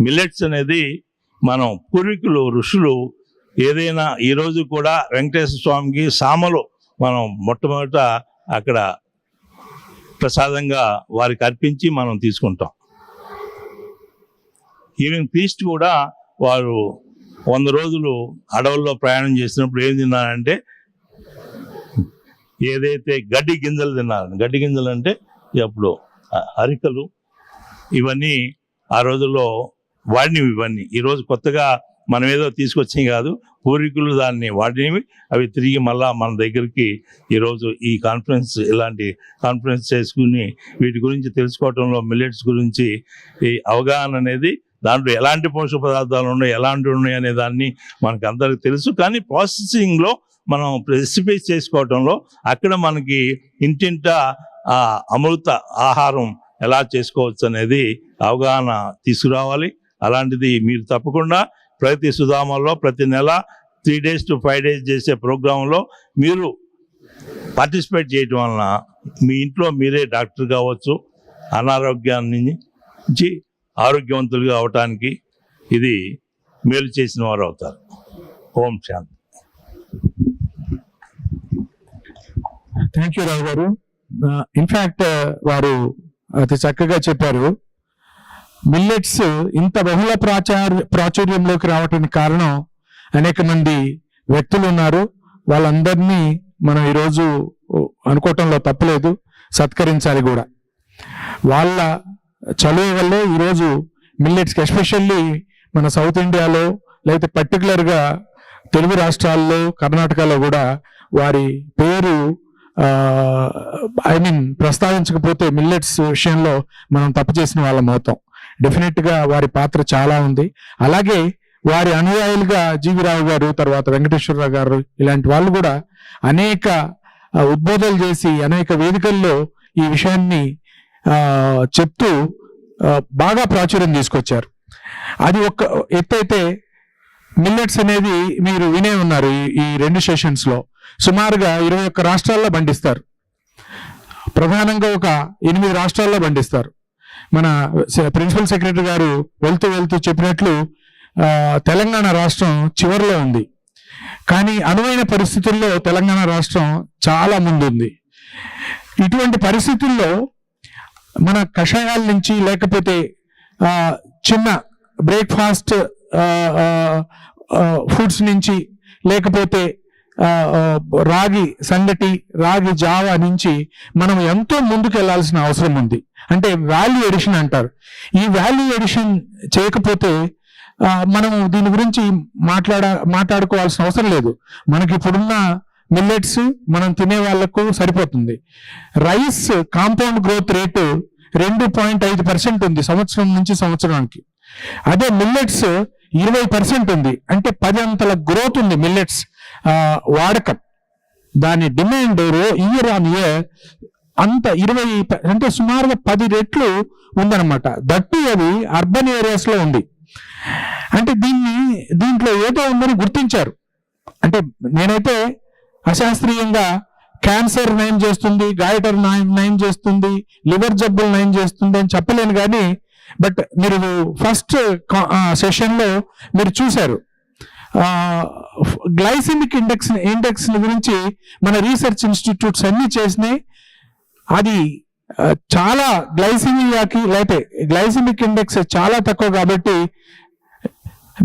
మిల్లెట్స్ అనేది మనం పూర్వీకులు ఋషులు ఏదైనా ఈరోజు కూడా వెంకటేశ్వర స్వామికి సామలు మనం మొట్టమొదట అక్కడ ప్రసాదంగా వారికి అర్పించి మనం తీసుకుంటాం. ఈవెన్ ప్రీస్ట్ కూడా వారు 100 రోజులు అడవుల్లో ప్రయాణం చేసినప్పుడు ఏం తిన్నారంటే ఏదైతే గడ్డి గింజలు తిన్నారు. గడ్డి గింజలు అంటే అప్పుడు అరికలు, ఇవన్నీ ఆ రోజుల్లో వాడినవి. ఇవన్నీ ఈరోజు కొత్తగా మనం ఏదో తీసుకొచ్చాం కాదు, పూర్వీకులు దాన్ని వాడినవి. అవి తిరిగి మళ్ళా మన దగ్గరికి ఈరోజు ఈ కాన్ఫరెన్స్, ఇలాంటి కాన్ఫరెన్స్ చేసుకుని వీటి గురించి తెలుసుకోవటంలో, మిల్లెట్స్ గురించి ఈ అవగాహన అనేది, దాంట్లో ఎలాంటి పోషక పదార్థాలు ఉన్నాయి, ఎలాంటివి ఉన్నాయి అనే దాన్ని మనకు అందరికి తెలుసు. కానీ ప్రాసెసింగ్లో మనం రెసిపీస్ చేసుకోవటంలో అక్కడ మనకి ఇంటింట అమృత ఆహారం ఎలా చేసుకోవచ్చు అనేది అవగాహన తీసుకురావాలి. అలాంటిది మీరు తప్పకుండా ప్రతి సుధామాల్లో ప్రతి నెల 3 days to 5 days చేసే ప్రోగ్రాంలో మీరు పార్టిసిపేట్ చేయటం వలన మీ ఇంట్లో మీరే డాక్టర్ కావచ్చు, అనారోగ్యాన్ని నుంచి ఆరోగ్యవంతులుగా అవటానికి ఇది మేలు చేసిన వారు అవుతారు. ఓం శాంతి. థ్యాంక్ యూ రావు గారు. ఇన్ఫ్యాక్ట్ వారు అతి చక్కగా చెప్పారు. మిల్లెట్స్ ఇంత బహుళ ప్రాచుర్యంలోకి రావటానికి కారణం అనేక మంది వ్యక్తులు ఉన్నారు. వాళ్ళందరినీ మనం ఈరోజు అనుకోవటంలో తప్పులేదు, సత్కరించాలి కూడా. వాళ్ళ చలువ వల్లే ఈరోజు మిల్లెట్స్కి, ఎస్పెషల్లీ మన సౌత్ ఇండియాలో, లేకపోతే పర్టికులర్గా తెలుగు రాష్ట్రాల్లో, కర్ణాటకలో కూడా వారి పేరు ప్రస్తావించకపోతే మిల్లెట్స్ విషయంలో మనం తప్పు చేసిన వాళ్ళం అవుతాం. డెఫినెట్గా వారి పాత్ర చాలా ఉంది. అలాగే వారి అనుయాయులుగా జీవి రావు గారు, తర్వాత వెంకటేశ్వరరావు గారు, ఇలాంటి వాళ్ళు కూడా అనేక ఉద్బోధనలు చేసి అనేక వేదికల్లో ఈ విషయాన్ని చెప్తూ బాగా ప్రాచుర్యం తీసుకొచ్చారు. అది ఒక ఎత్తైతే మిల్లెట్స్ అనేది మీరు వినే ఉన్నారు. ఈ 2 సెషన్స్లో సుమారుగా 21 రాష్ట్రాల్లో పండిస్తారు. ప్రధానంగా ఒక 8 రాష్ట్రాల్లో పండిస్తారు. మన ప్రిన్సిపల్ సెక్రటరీ గారు వెళ్తూ చెప్పినట్లు తెలంగాణ రాష్ట్రం చివరిలో ఉంది. కానీ అనువైన పరిస్థితుల్లో తెలంగాణ రాష్ట్రం చాలా ముందుంది. ఇటువంటి పరిస్థితుల్లో మన కషాయాల నుంచి, లేకపోతే చిన్న బ్రేక్ఫాస్ట్ ఫుడ్స్ నుంచి, లేకపోతే రాగి సంగటి, రాగి జావా నుంచి మనం ఎంతో ముందుకు వెళ్లాల్సిన అవసరం ఉంది. అంటే వాల్యూ ఎడిషన్ అంటారు. ఈ వాల్యూ ఎడిషన్ చేయకపోతే మనం దీని గురించి మాట్లాడుకోవాల్సిన అవసరం లేదు. మనకి ఇప్పుడున్న మిల్లెట్స్ మనం తినే వాళ్లకు సరిపోతుంది. రైస్ కాంపౌండ్ గ్రోత్ రేటు 2.5% ఉంది సంవత్సరం నుంచి సంవత్సరానికి. అదే మిల్లెట్స్ 20% ఉంది. అంటే 10 అంతల గ్రోత్ ఉంది మిల్లెట్స్ వాడకం. దాని డిమాండ్ ఇయర్ ఆన్ ఇయర్ అంత 20 అంటే సుమారుగా 10 రెట్లు ఉందన్నమాట. దట్టు అది అర్బన్ ఏరియాస్ లో ఉంది. అంటే దీంట్లో ఏదో ఉందని గుర్తించారు. అంటే నేనైతే అశాస్త్రీయంగా క్యాన్సర్ నయం చేస్తుంది, గాయటర్ నయం చేస్తుంది, లివర్ జబ్బులు నయం చేస్తుంది అని చెప్పలేను. కానీ బట్ మీరు ఫస్ట్ సెషన్లో మీరు చూశారు గ్లైసెమిక్ ఇండెక్స్ గురించి మన రీసెర్చ్ ఇన్స్టిట్యూట్స్ అన్ని చేసినాయి. అది చాలా గ్లైసిమిక్ ఇండెక్స్ చాలా తక్కువ కాబట్టి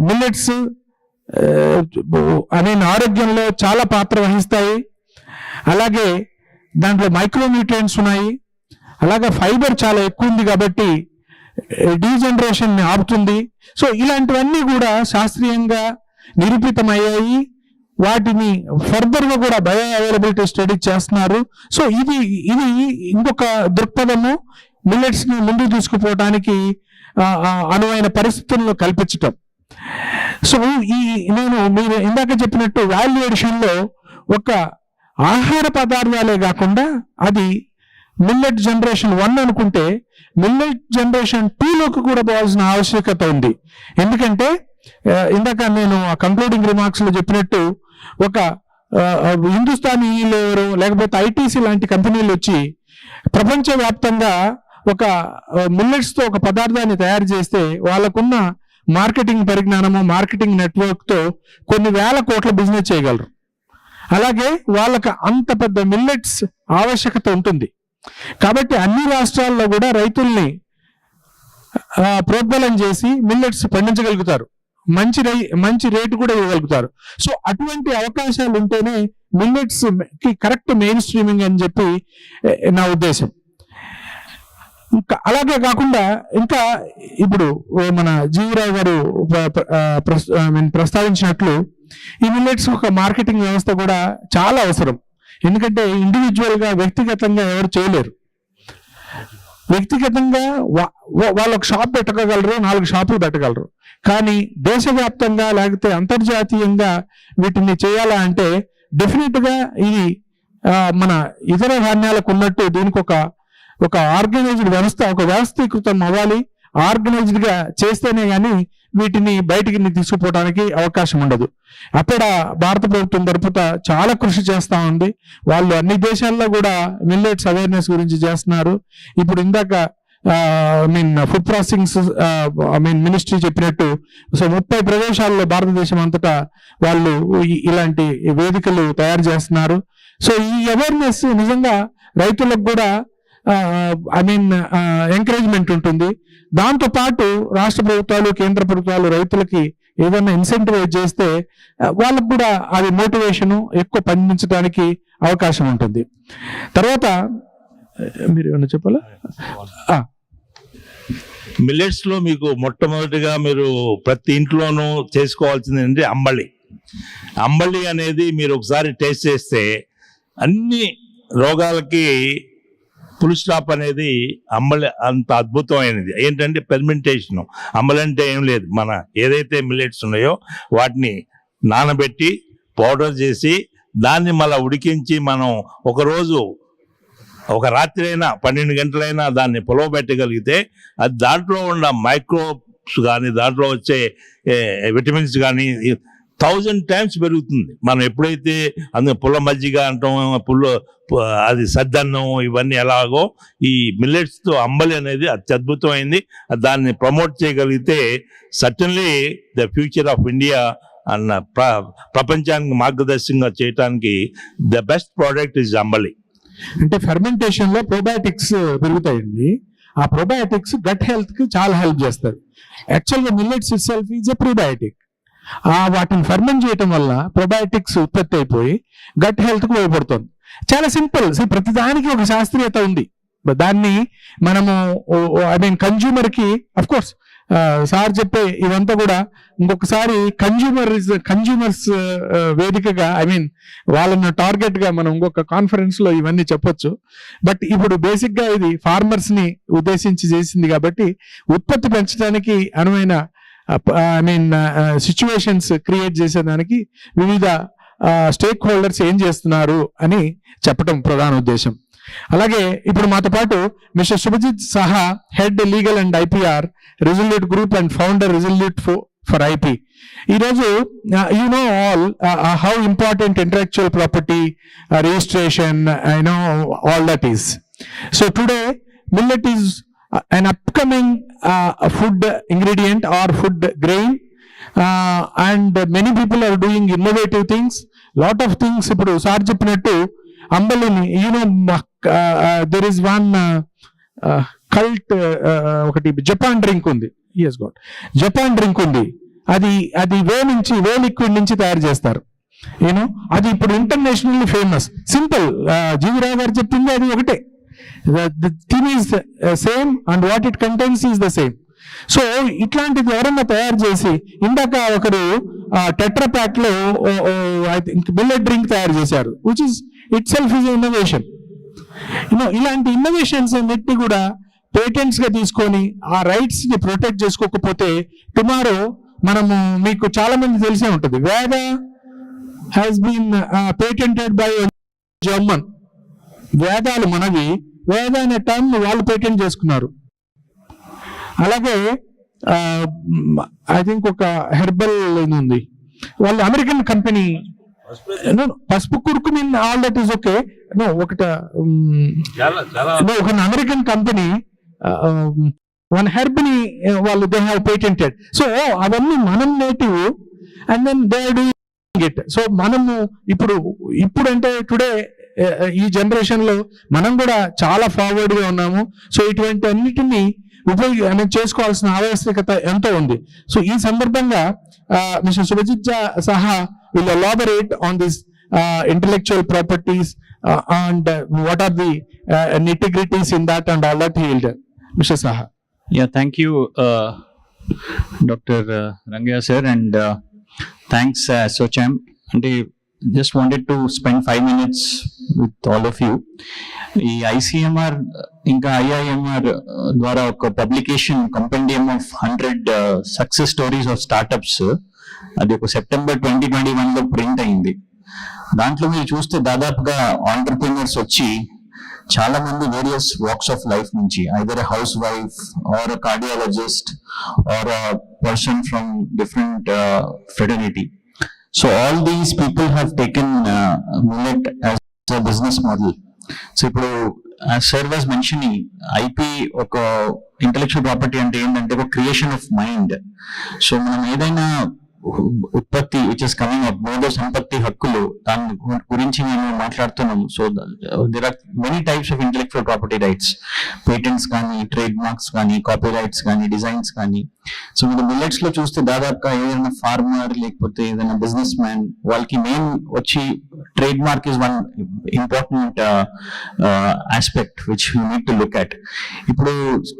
మిల్లెట్స్ ఆరోగ్యంలో చాలా పాత్ర వహిస్తాయి. అలాగే దాంట్లో మైక్రోన్యూట్రియంట్స్ ఉన్నాయి. అలాగే ఫైబర్ చాలా ఎక్కువ ఉంది కాబట్టి డీజనరేషన్ ని ఆపుతుంది. సో ఇలాంటివన్నీ కూడా శాస్త్రీయంగా నిరూపితమయ్యాయి. వాటిని ఫర్దర్ గా కూడా బయో అవైలబిలిటీ స్టడీ చేస్తున్నారు. సో ఇది ఇంకొక దృక్పథము మిల్లెట్స్ ని ముందుకు తీసుకుపోవడానికి అనువైన పరిస్థితులను కల్పించటం. సో మీరు ఇందాక చెప్పినట్టు వాల్యూ ఎడిషన్ లో ఒక ఆహార పదార్థాలే కాకుండా అది మిల్లెట్ జనరేషన్ 1 అనుకుంటే మిల్లెట్ జనరేషన్ 2లోకి కూడా పోవాల్సిన ఆవశ్యకత ఉంది. ఎందుకంటే ఇందాక నేను కంక్లూడింగ్ రిమార్క్స్ లో చెప్పినట్టు ఒక హిందుస్థానీ యూనిలివర్ లేకపోతే ఐటీసీ లాంటి కంపెనీలు వచ్చి ప్రపంచవ్యాప్తంగా ఒక మిల్లెట్స్ తో ఒక పదార్థాన్ని తయారు చేస్తే వాళ్ళకున్న మార్కెటింగ్ పరిజ్ఞానము, మార్కెటింగ్ నెట్వర్క్ తో కొన్ని వేల కోట్ల బిజినెస్ చేయగలరు. అలాగే వాళ్ళకి అంత పెద్ద మిల్లెట్స్ ఆవశ్యకత ఉంటుంది. కాబట్టి అన్ని రాష్ట్రాల్లో కూడా రైతుల్ని ప్రోద్బలం చేసి మిల్లెట్స్ పండించగలుగుతారు, మంచి రేటు కూడా ఇవ్వగలుగుతారు. సో అటువంటి అవకాశాలు ఉంటేనే మిల్లెట్స్ కి కరెక్ట్ మెయిన్ స్ట్రీమింగ్ అని చెప్పి నా ఉద్దేశం. ఇంకా అలాగే కాకుండా ఇంకా ఇప్పుడు మన జీవరావు గారు ప్రస్తావించినట్లు ఈ మిల్లెట్స్ ఒక మార్కెటింగ్ వ్యవస్థ కూడా చాలా అవసరం. ఎందుకంటే ఇండివిజువల్ గా వ్యక్తిగతంగా ఎవరు చేయలేరు. వ్యక్తిగతంగా వాళ్ళు ఒక షాప్ పెట్టగలరు, 4 షాపులు పెట్టగలరు. కానీ దేశవ్యాప్తంగా లేకపోతే అంతర్జాతీయంగా వీటిని చేయాలా అంటే డెఫినెట్ గా ఇది మన ఇతర ధాన్యాలకు ఉన్నట్టు దీనికి ఒక ఆర్గనైజ్డ్ వ్యవస్థ, ఒక వ్యవస్థీకృతం అవ్వాలి. ఆర్గనైజ్డ్ గా చేస్తేనే గానీ వీటిని బయటికి తీసుకుపోవడానికి అవకాశం ఉండదు. అక్కడ భారత ప్రభుత్వం తరపున చాలా కృషి చేస్తా ఉంది. వాళ్ళు అన్ని దేశాల్లో కూడా మిల్లెట్స్ అవేర్నెస్ గురించి చేస్తున్నారు. ఇప్పుడు ఇందాక ఫుడ్ ప్రాసెసింగ్ మినిస్ట్రీ చెప్పినట్టు 30 ప్రదేశాల్లో భారతదేశం అంతటా వాళ్ళు ఇలాంటి వేదికలు తయారు చేస్తున్నారు. సో ఈ అవేర్నెస్ నిజంగా రైతులకు కూడా ఎంకరేజ్మెంట్ ఉంటుంది. దాంతో పాటు రాష్ట్ర ప్రభుత్వాలు, కేంద్ర ప్రభుత్వాలు రైతులకి ఏదైనా ఇన్సెంటివైజ్ చేస్తే వాళ్ళకు కూడా అది మోటివేషన్ ఎక్కువ పండించడానికి అవకాశం ఉంటుంది. తర్వాత మీరు ఏమన్నా చెప్పాలా? మిల్లెట్స్ లో మీకు మొట్టమొదటిగా మీరు ప్రతి ఇంట్లోనూ చేసుకోవాల్సింది ఏంటంటే అంబలి అనేది మీరు ఒకసారి టేస్ట్ చేస్తే అన్ని రోగాలకి ఫుల్ స్టాప్ అనేది అంబలి అంత అద్భుతమైనది. ఏంటంటే ఫెర్మెంటేషన్. అంబలి అంటే ఏం లేదు, మన ఏదైతే మిల్లెట్స్ ఉన్నాయో వాటిని నానబెట్టి పౌడర్ చేసి దాన్ని మళ్ళీ ఉడికించి మనం ఒక రాత్రి అయినా 12 గంటలైనా దాన్ని పులవబెట్టగలిగితే అది దాంట్లో ఉన్న మైక్రోబ్స్ కానీ దాంట్లో వచ్చే విటమిన్స్ కానీ 1000 times పెరుగుతుంది. మనం ఎప్పుడైతే అందులో పుల్ల మజ్జిగ అంటాం, అది సద్దన్నం, ఇవన్నీ ఎలాగో ఈ మిల్లెట్స్తో అంబలి అనేది అత్యద్భుతమైంది. దాన్ని ప్రమోట్ చేయగలిగితే certainly the future of India అన్న ప్రపంచానికి మార్గదర్శకంగా చేయడానికి ద బెస్ట్ ప్రోడక్ట్ ఇస్ అంబలి. అంటే ఫెర్మెంటేషన్ లో ప్రోబయాటిక్స్ పెరుగుతాయండి. ఆ ప్రోబయాటిక్స్ గట్ హెల్త్ కి చాలా హెల్ప్ చేస్తారు. యాక్చువల్గా millets it self is a prebiotic. వాటిని ఫెర్మెంట్ చేయటం వల్ల ప్రోబయాటిక్స్ ఉత్పత్తి అయిపోయి గట్ హెల్త్ కు ఉపయోగపడుతుంది. చాలా సింపుల్. ప్రతిదానికి ఒక శాస్త్రీయత ఉంది. దాన్ని మనము కన్జ్యూమర్ కి అఫ్ కోర్స్ సార్ చెప్పే ఇవంతా కూడా ఇంకొకసారి కన్జ్యూమర్స్ వేదికగా వాళ్ళని టార్గెట్ గా మనం ఇంకొక కాన్ఫరెన్స్ లో ఇవన్నీ చెప్పొచ్చు. బట్ ఇప్పుడు బేసిక్ గా ఇది ఫార్మర్స్ ని ఉద్దేశించి చేసింది కాబట్టి ఉత్పత్తి పెంచడానికి అనువైన సిచ్యువేషన్స్ క్రియేట్ చేసేదానికి వివిధ స్టేక్ హోల్డర్స్ ఏం చేస్తున్నారు అని చెప్పడం ప్రధాన ఉద్దేశం. అలాగే ఇప్పుడు మాతో పాటు mister Subhajit Saha, head legal and IPR, resolute group and founder resolute for IP. ఈరోజు you know all how important intellectual property registration all that is. So today millet is an upcoming food ingredient or food grain, and many people are doing innovative things. Lot of things ఇప్పుడు sir చెప్పినట్టు అంబలిని there is one cult ఒకటి Japan drink ఉంది, Japan drink ఉంది, అది వే liquid నుంచి తయారు చేస్తారు. అది ఇప్పుడు ఇంటర్నేషనల్లీ ఫేమస్. సింపుల్, జీవిరావు గారు చెప్పింది అది ఒకటే. The thing is same and what it contains is the same. So ఇట్లాంటిది ఎవరన్నా తయారు చేసి, ఇందాక ఒకరు టెట్రా ప్యాక్ లో ఐ థింక్ మిల్లెట్ డ్రింక్ తయారు చేశారు, which is it self is innovation. ఇలాంటి ఇన్నోవేషన్స్ అన్నిటిని కూడా పేటెంట్స్ గా తీసుకొని ఆ రైట్స్ ని ప్రొటెక్ట్ చేసుకోకపోతే టుమారో మనము, మీకు చాలా మంది తెలిసే ఉంటుంది, Veda has been patented by German. వేదాలు మనవి, వేద అనే టర్మ్ వాళ్ళు పేటెంట్ చేసుకున్నారు. అలాగే ఐ థింక్ ఒక హెర్బల్ ఉంది, వాళ్ళు అమెరికన్ కంపెనీ, పసుపు కురుకు mean all that is okay. ఒక అమెరికన్ కంపెనీ వన్ హెర్బ్ ని వాళ్ళు దే హ్యావ్ పేటెంటెడ్. సో అవన్నీ మనం native and then they do it. So మనము ఇప్పుడు అంటే టుడే ఈ జనరేషన్ లో మనం కూడా చాలా ఫార్వర్డ్ గా ఉన్నాము. సో ఇటువంటి అన్నిటినీ చేసుకోవాల్సిన ఆవశ్యకత ఎంతో ఉంది. సో ఈ సందర్భంగా మిస్టర్ సుభజిత్ సహా will elaborate on this intellectual properties and what are the nitty-gritties in that and all that he will do. Mr. Saha. Yeah, thank you, Dr. Rangaya sir, and thanks SOCHAM. And I just wanted to spend 5 minutes with all of you. ఈ ICMR ఇంకా IIMR ద్వారా ఒక publication కంపెండియం of 100 success stories of startups, అది ఒక September 2021 లో print అయింది. దాంట్లో మీరు చూస్తే దాదాపుగా ఆంటర్ప్రెన్యూర్స్ వచ్చి చాలా మంది వేరియస్ వాక్స్ ఆఫ్ లైఫ్ నుంచి, either a housewife or a cardiologist or a person from different fraternity. So all these people have taken millet as a business model. So ఇప్పుడు సార్ వాజ్ మెన్షనింగ్, ఐపీ ఒక intellectual property అంటే ఏంటంటే ఒక creation of mind. So మనం ఏదైనా ఉత్పత్తి which is coming up, మేధో సంపత్తి హక్కులు, దాని గురించి మేము మాట్లాడుతున్నాం. So there are many types of intellectual property rights, patents కానీ, ట్రేడ్ మార్క్స్ కానీ, కాపీ రైట్స్ కానీ, డిజైన్స్ కానీ. సో మీరు మిల్లెట్స్ లో చూస్తే దాదాపుగా ఏదైనా ఫార్మర్ లేకపోతే ఏదైనా బిజినెస్ మ్యాన్, వాళ్ళకి మెయిన్ వచ్చి trademark is one important aspect which you need to look at. ఇప్పుడు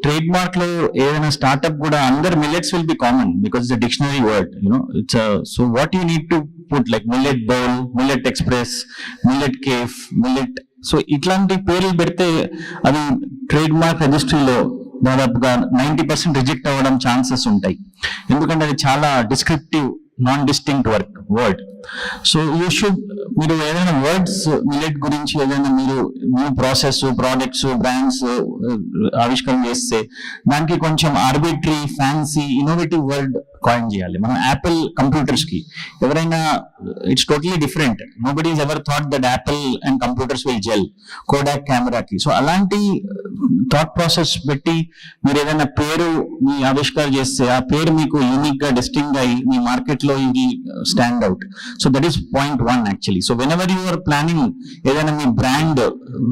ట్రేడ్ మార్క్ లో ఏదైనా స్టార్ట్అప్ కూడా అందరు millets will be common because it's a dictionary word, so what you need to put like millet bowl, millet express, millet cave, millet. So ఇట్లాంటి పేర్లు పెడితే అది trade mark రిజిస్ట్రీలో దాదాపుగా 90% రిజెక్ట్ అవ్వడం ఛాన్సెస్ ఉంటాయి. ఎందుకంటే అది చాలా descriptive, non distinct word. So you should, మీరు ఏదైనా వర్డ్స్ మిల్లెట్ గురించి ఏదైనా మీరు న్యూ ప్రాసెస్, ప్రోడక్ట్స్, బ్రాండ్స్ ఆవిష్కరణ చేస్తే దానికి కొంచెం arbitrary, fancy, innovative word coin చేయాలి. మనం యాపిల్ కంప్యూటర్స్ కి ఎవరైనా, it's totally different. Nobody is ever thought that Apple and computers will gel, Kodak కెమెరాకి. సో అలాంటి థాట్ ప్రాసెస్ పెట్టి మీరు ఏదైనా పేరు మీ ఆవిష్కారం చేస్తే ఆ పేరు మీకు యూనిక్ గా డిస్టింగ్ అయ్యి మీ మార్కెట్ లో ఇది stand out. So that is point 1 actually. So whenever you are planning ఏదైనా మీ బ్రాండ్,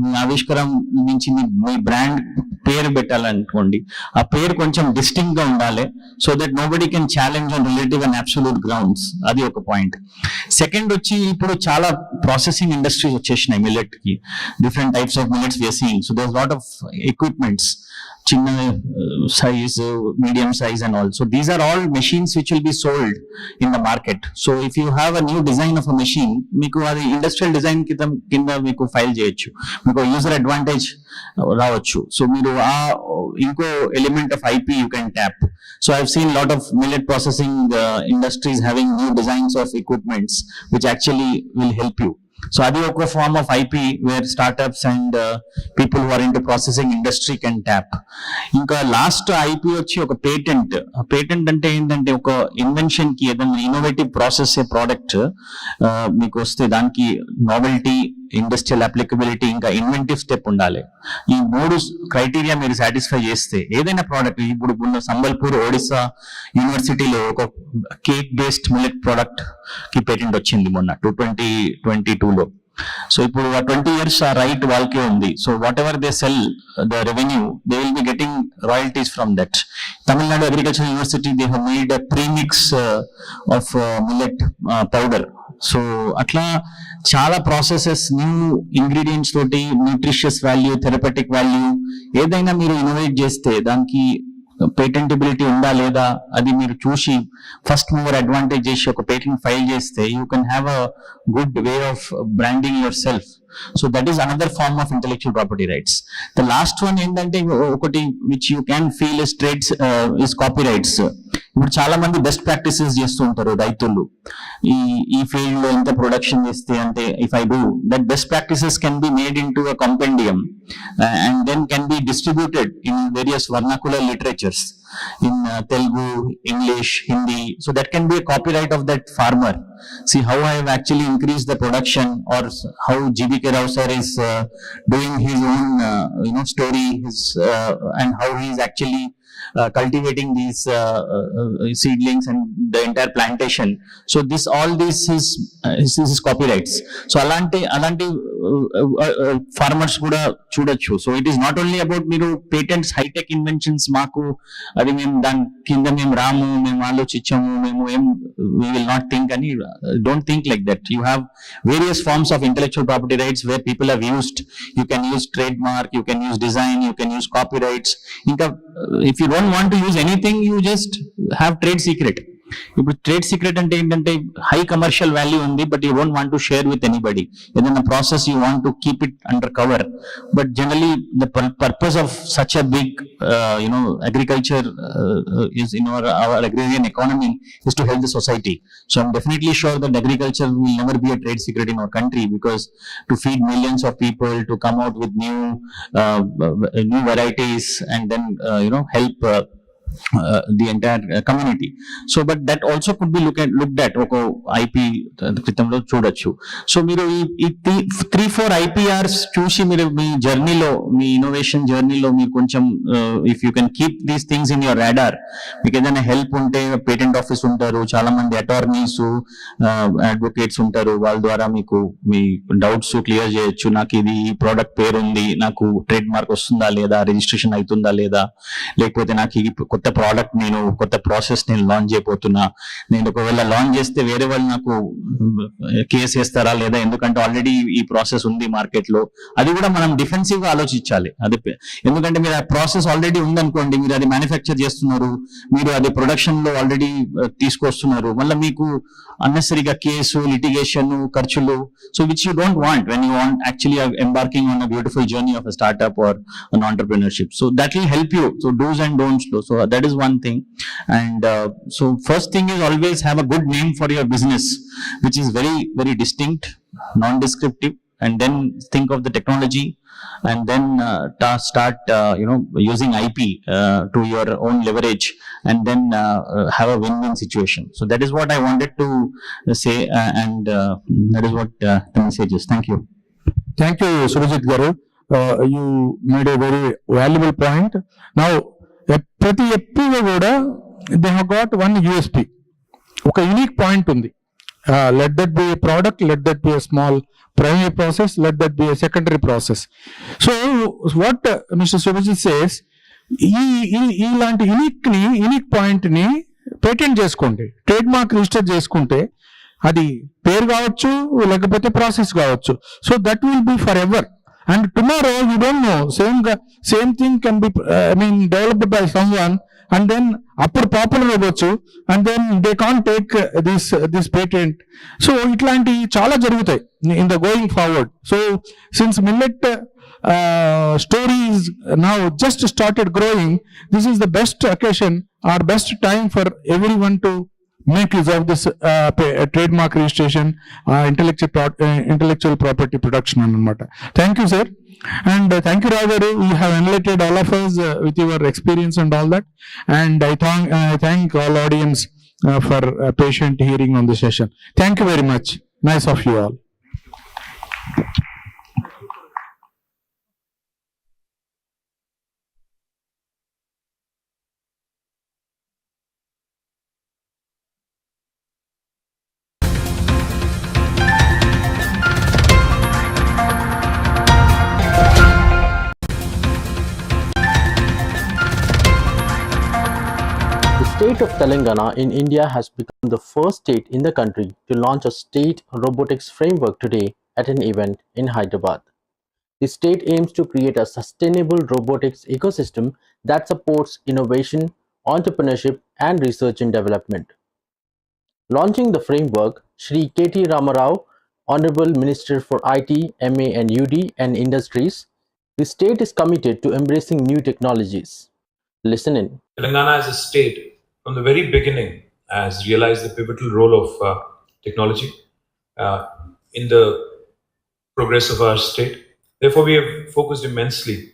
మీ ఆవిష్కారం నుంచి మీ బ్రాండ్ పేరు పెట్టాలనుకోండి, ఆ పేరు కొంచెం డిస్టింక్ట్ గా ఉండాలి. So that nobody can challenge on relative and absolute grounds. అది ఒక పాయింట్. సెకండ్ వచ్చి ఇప్పుడు చాలా ప్రాసెసింగ్ ఇండస్ట్రీస్ వచ్చేసినాయి మిల్లెట్ కి. Different types of millets we are seeing. So there is lot of equipments, చిన్న size, medium size and all. So these are all machines which will be sold in the market. So if you have a new design of a machine, మీకు అది industrial design కింద మీకు file చేయొచ్చు, మీకు user advantage రావచ్చు. So మీరు ఆ ఇంకో element of IP you can tap. So I've seen lot of millet processing industries having new designs of equipments which actually will help you. So adi oka form of IP where startups and people who are into processing industry can tap. Inka last IP vachi oka patent. Patent ante endante oka invention ki edaina innovative process a product meeku vaste daniki novelty, industrial applicability, ఇంకా inventive step ఉండాలి. ఈ 3 criteria మీరు satisfy చేస్తే ఏదైనా product, ఇప్పుడు ఉన్న సంబల్పూర్ ఒడిస్సా యూనివర్సిటీలో ఒక కేక్ బేస్డ్ మిల్లెట్ ప్రోడక్ట్ కి పేటెంట్ వచ్చింది మొన్న 2022లో. సో ఇప్పుడు 20 years ఆ రైట్ వాళ్ళకే ఉంది. So what ever they sell the revenue they will be getting royalties from that. Tamil Nadu agriculture university they have made a premix of millet powder. So అట్లా చాలా processes, new ingredients తోటి nutritious value, therapeutic value ఏదైనా మీరు innovate చేస్తే దానికి patentability ఉందా లేదా అది మీరు చూసి ఫస్ట్ మూవర్ అడ్వాంటేజ్ చేసి ఒక పేటెంట్ ఫైల్ చేస్తే you can have a good way of branding yourself. So that is another form of intellectual property rights. The last one ఏంటంటే ఒకటి which you can feel is trades is copyrights. ఇప్పుడు చాలా మంది best practices చేస్తూ ఉంటారు రైతులు, ఈ field లో ఎంత ప్రొడక్షన్ చేస్తే అంటే if I do that best practices can be made into a compendium and then can be distributed in various vernacular literatures in Telugu, English, Hindi. So that can be a copyright of that farmer. See how I have actually increased the production, or how GBK Rao sir is doing his own story, and how he is actually cultivating these seedlings and the entire plantation. So all this is copyrights. So alanti farmers kuda chudochu. So it is not only about మీరు patents, high tech inventions మాకు అది మేము దాని కింద మేము రాము, మేము ఆలోచించాము, మేము we will not think అని don't think like that. You have various forms of intellectual property rights where people have used. You can use trademark, you can use design, you can use copyrights. ఇంకా if you don't want to use anything, you just have trade secret. ఇప్పుడు trade secret అంటే ఏంటంటే high commercial value ఉంది, but you don't want to share with anybody. ఏదైనా process you want to keep it under cover. But generally the purpose of such a big agriculture is in our agrarian economy is to help the society. So I'm definitely sure that agriculture will never be a trade secret in our country, because to feed millions of people, to come out with new varieties and then help the entire community. So but that also could be looked at ఒక IP క్రితంలో చూడొచ్చు. So మీరు ఈ 3-4 IPRs చూసి మీరు మీ జర్నీలో, మీ innovation జర్నీలో మీరు కొంచెం if you can keep these things in your radar, మీకు ఏదైనా హెల్ప్ ఉంటే పేటెంట్ ఆఫీస్ ఉంటారు, చాలా మంది అటార్నీస్, అడ్వకేట్స్ ఉంటారు, వాళ్ళ ద్వారా మీకు మీ డౌట్స్ క్లియర్ చేయొచ్చు. నాకు ఇది ప్రోడక్ట్ పేరు ఉంది, నాకు ట్రేడ్ మార్క్ వస్తుందా లేదా, రిజిస్ట్రేషన్ అవుతుందా లేదా, లేకపోతే నాకు ఈ కొత్త ప్రోడక్ట్, నేను కొత్త ప్రాసెస్ నేను లాంచ్ చేయబోతున్నా, నేను ఒకవేళ లాంచ్ చేస్తే వేరే వాళ్ళు నాకు కేసు వేస్తారా లేదా, ఎందుకంటే ఆల్రెడీ ఈ ప్రాసెస్ ఉంది మార్కెట్ లో. అది కూడా మనం డిఫెన్సివ్ గా ఆలోచించాలి. అది ఎందుకంటే మీరు ఆ ప్రాసెస్ ఆల్రెడీ ఉందనుకోండి, మీరు అది మ్యానుఫ్యాక్చర్ చేస్తున్నారు, మీరు అది ప్రొడక్షన్ లో ఆల్రెడీ తీసుకొస్తున్నారు, మళ్ళీ మీకు అన్నెసరీగా కేసు, లిటిగేషన్, ఖర్చులు. So which you don't want when you want actually embarking on a beautiful journey of a startup or an entrepreneurship. So that will help you. So do's and don'ts. So that is one thing. And so first thing is always have a good name for your business, which is very, very distinct, non-descriptive, and then think of the technology, and then start using IP to your own leverage, and then have a win-win situation. So that is what I wanted to say, and that is what the message is. Thank you. Thank you, Surajit Garu. You made a very valuable point. Now, ప్రతి ఎప్పుడు కూడా they have got one USP, ఒక unique point ఉంది. Let that be A product, let that be a small primary process, let that be A secondary process. So what mister Subhajit says, ఇలాంటి unique point ని patent చేసుకోండి, trade mark register చేసుకుంటే, అది పేరు కావచ్చు లేకపోతే ప్రాసెస్ కావచ్చు. So that will be for ever. And tomorrow you don't know, same thing can be developed by someone, and then upper popular అవ్వచ్చు, and then they can't take this patent. So itlanti chala jarugutayi in the going forward. So since millet story is now just started growing, this is the best occasion or best time for everyone to make use of this trademark registration, intellectual property protection anamata. Thank you, sir, and thank you, Ragaru. You have enlightened all of us with your experience and all that, and I thank all audience for patient hearing on the session. Thank you very much. Nice of you all. state of Telangana in India has become the first state in the country to launch a state robotics framework today at an event in Hyderabad. The state aims to create a sustainable robotics ecosystem that supports innovation, entrepreneurship, and research and development. Launching the framework, Shri K.T. Ramarao, Honorable Minister for IT, MA and UD and Industries, the state is committed to embracing new technologies. Listen in. Telangana as a state, from the very beginning, has realized the pivotal role of technology in the progress of our state. Therefore, we have focused immensely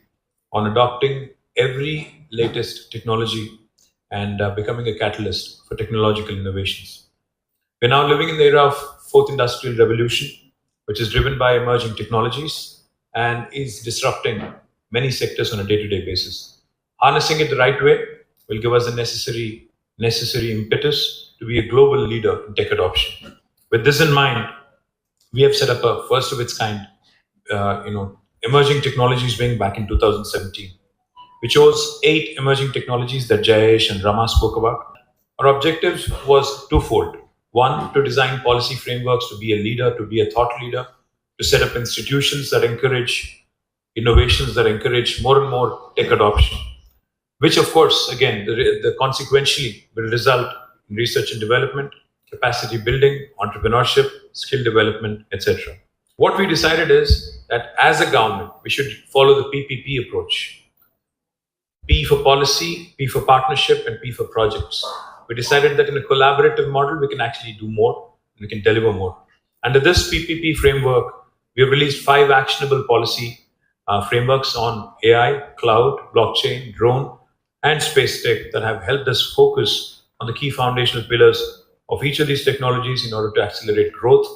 on adopting every latest technology and becoming a catalyst for technological innovations. We're now living in the era of fourth industrial revolution, which is driven by emerging technologies and is disrupting many sectors on a day-to-day basis. Harnessing it the right way will give us the necessary impetus to be a global leader in tech adoption. With this in mind, we have set up a first of its kind, emerging technologies wing back in 2017. We chose 8 emerging technologies that Jayesh and Rama spoke about. Our objective was twofold. One, to design policy frameworks to be a leader, to be a thought leader, to set up institutions that encourage innovations, that encourage more and more tech adoption, which of course, again, the consequentially will result in research and development, capacity building, entrepreneurship, skill development, etc. What we decided is that as a government, we should follow the PPP approach. P for policy, P for partnership, and P for projects. We decided that in a collaborative model, we can actually do more, and we can deliver more. Under this PPP framework, we have released 5 actionable policy frameworks on AI, cloud, blockchain, drone, and space tech that have helped us focus on the key foundational pillars of each of these technologies in order to accelerate growth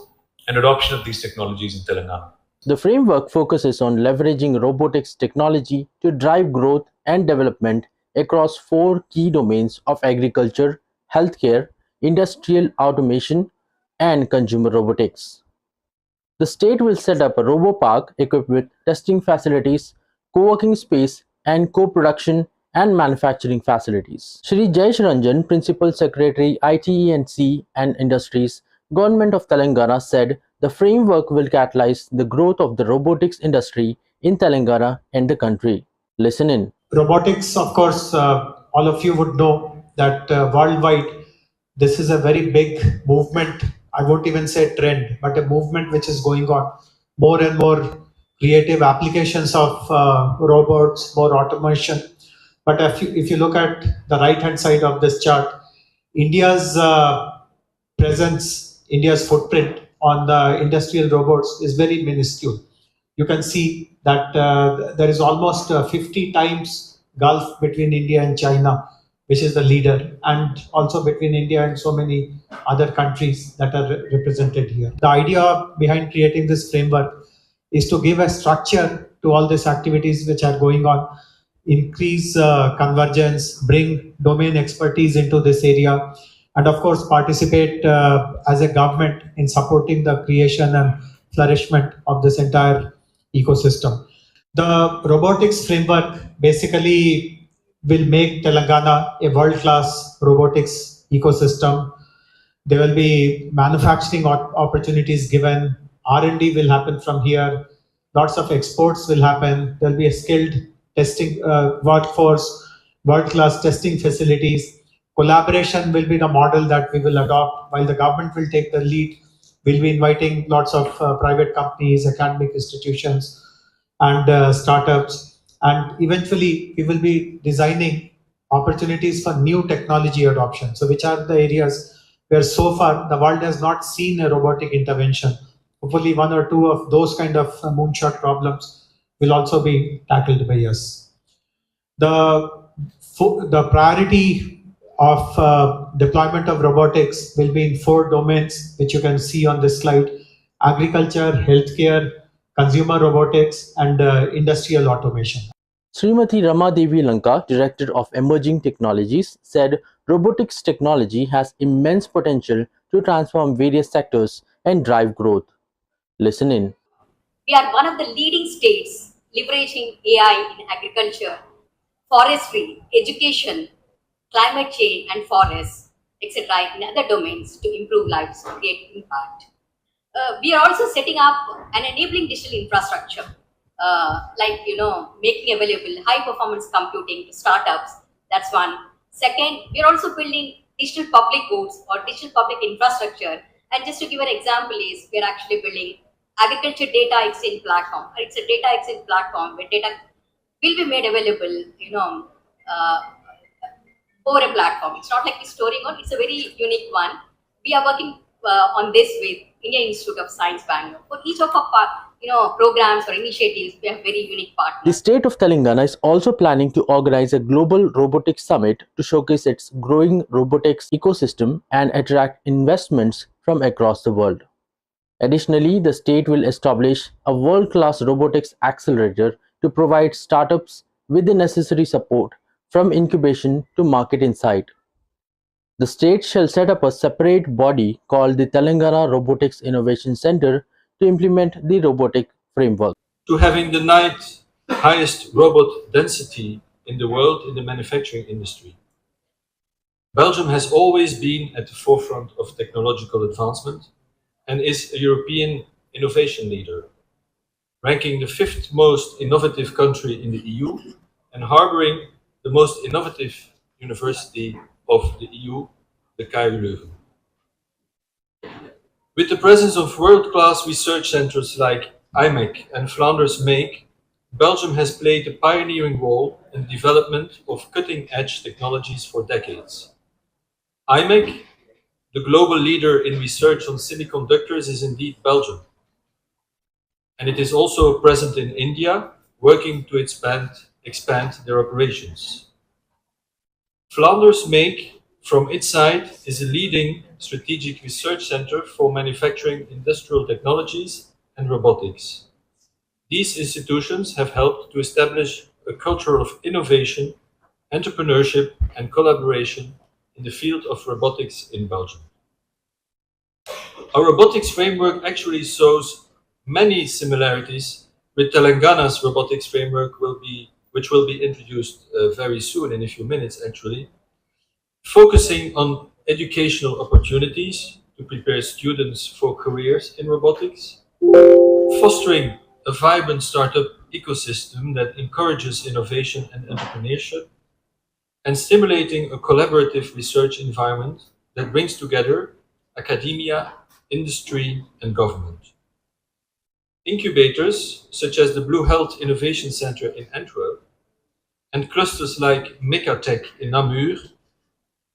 and adoption of these technologies in Telangana. The framework focuses on leveraging robotics technology to drive growth and development across 4 key domains of agriculture, healthcare, industrial automation, and consumer robotics. The state will set up a robo-park equipped with testing facilities, co-working space, and co-production and manufacturing facilities. Shri Jayesh Ranjan, Principal Secretary, ITE&C and Industries, Government of Telangana, said the framework will catalyze the growth of the robotics industry in Telangana and the country. Listen in. Robotics, of course, all of you would know that worldwide, this is a very big movement. I won't even say trend, but a movement which is going on. More and more creative applications of robots, more automation. But if you look at the right-hand side of this chart, India's presence, India's footprint on the industrial robots is very minuscule. You can see that there is almost 50 times gulf between India and China, which is the leader, and also between India and so many other countries that are represented here. The idea behind creating this framework is to give a structure to all these activities which are going on, increase convergence, bring domain expertise into this area, and of course participate as a government in supporting the creation and flourishment of this entire ecosystem. The robotics framework basically will make Telangana a world-class robotics ecosystem. There will be manufacturing opportunities given, R&D will happen from here, lots of exports will happen, there will be a skilled testing workforce, world-class testing facilities. Collaboration will be the model that we will adopt, while the government will take the lead. We'll be inviting lots of private companies, academic institutions, and startups. And eventually, we will be designing opportunities for new technology adoption. So which are the areas where so far the world has not seen a robotic intervention. Hopefully 1 or 2 of those kind of moonshot problems will also be tackled by us. The priority of deployment of robotics will be in 4 domains, which you can see on this slide: agriculture, healthcare, consumer robotics, and industrial automation. Srimati Rama Devi Lanka, Director of Emerging Technologies, said robotics technology has immense potential to transform various sectors and drive growth. Listen in. We are one of the leading states leveraging AI in agriculture, forestry, education, climate change and forests, etc., in other domains to improve lives, to create impact. We are also setting up an enabling digital infrastructure, like making available high performance computing to startups. That's one. Second, we are also building digital public goods or digital public infrastructure. And just to give an example, is we are actually building agriculture data exchange platform. It's a data exchange platform where data will be made available, over a platform. It's not like we're storing on. It's a very unique one. We are working on this with Indian Institute of Science, Bangalore. For each of our programs or initiatives, we have very unique partners. The state of Telangana is also planning to organize a global robotics summit to showcase its growing robotics ecosystem and attract investments from across the world. Additionally, the state will establish a world-class robotics accelerator to provide startups with the necessary support from incubation to market insight. The state shall set up a separate body called the Telangana Robotics Innovation Center to implement the robotic framework. To having the ninth highest robot density in the world in the manufacturing industry. Belgium has always been at the forefront of technological advancement and is a European innovation leader, ranking the 5th most innovative country in the EU and harboring the most innovative university of the EU, the KU Leuven. With the presence of world-class research centers like IMEC and Flanders Make, Belgium has played a pioneering role in the development of cutting-edge technologies for decades. IMEC, the global leader in research on semiconductors, is indeed Belgium. And it is also present in India, working to expand their operations. Flanders Make, from its side, is a leading strategic research center for manufacturing industrial technologies and robotics. These institutions have helped to establish a culture of innovation, entrepreneurship, and collaboration in the field of robotics in Belgium. Our robotics framework actually shows many similarities with Telangana's robotics framework, which will be introduced very soon, in a few minutes actually, focusing on educational opportunities to prepare students for careers in robotics, fostering a vibrant startup ecosystem that encourages innovation and entrepreneurship, and stimulating a collaborative research environment that brings together academia, industry, and government. Incubators, such as the Blue Health Innovation Center in Antwerp, and clusters like Mecatech in Namur,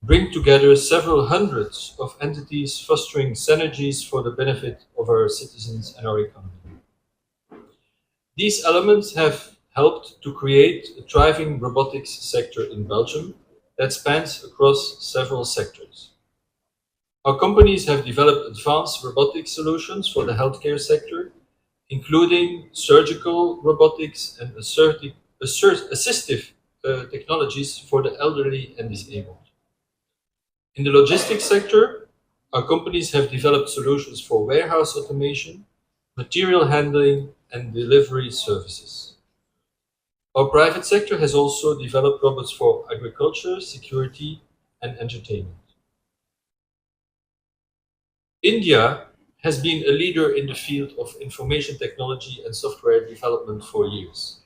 bring together several hundreds of entities fostering synergies for the benefit of our citizens and our economy. These elements have helped to create a thriving robotics sector in Belgium that spans across several sectors. Our companies have developed advanced robotic solutions for the healthcare sector, including surgical robotics and assistive technologies for the elderly and disabled. In the logistics sector, our companies have developed solutions for warehouse automation, material handling, and delivery services. Our private sector has also developed robots for agriculture, security, and entertainment. India has been a leader in the field of information technology and software development for years.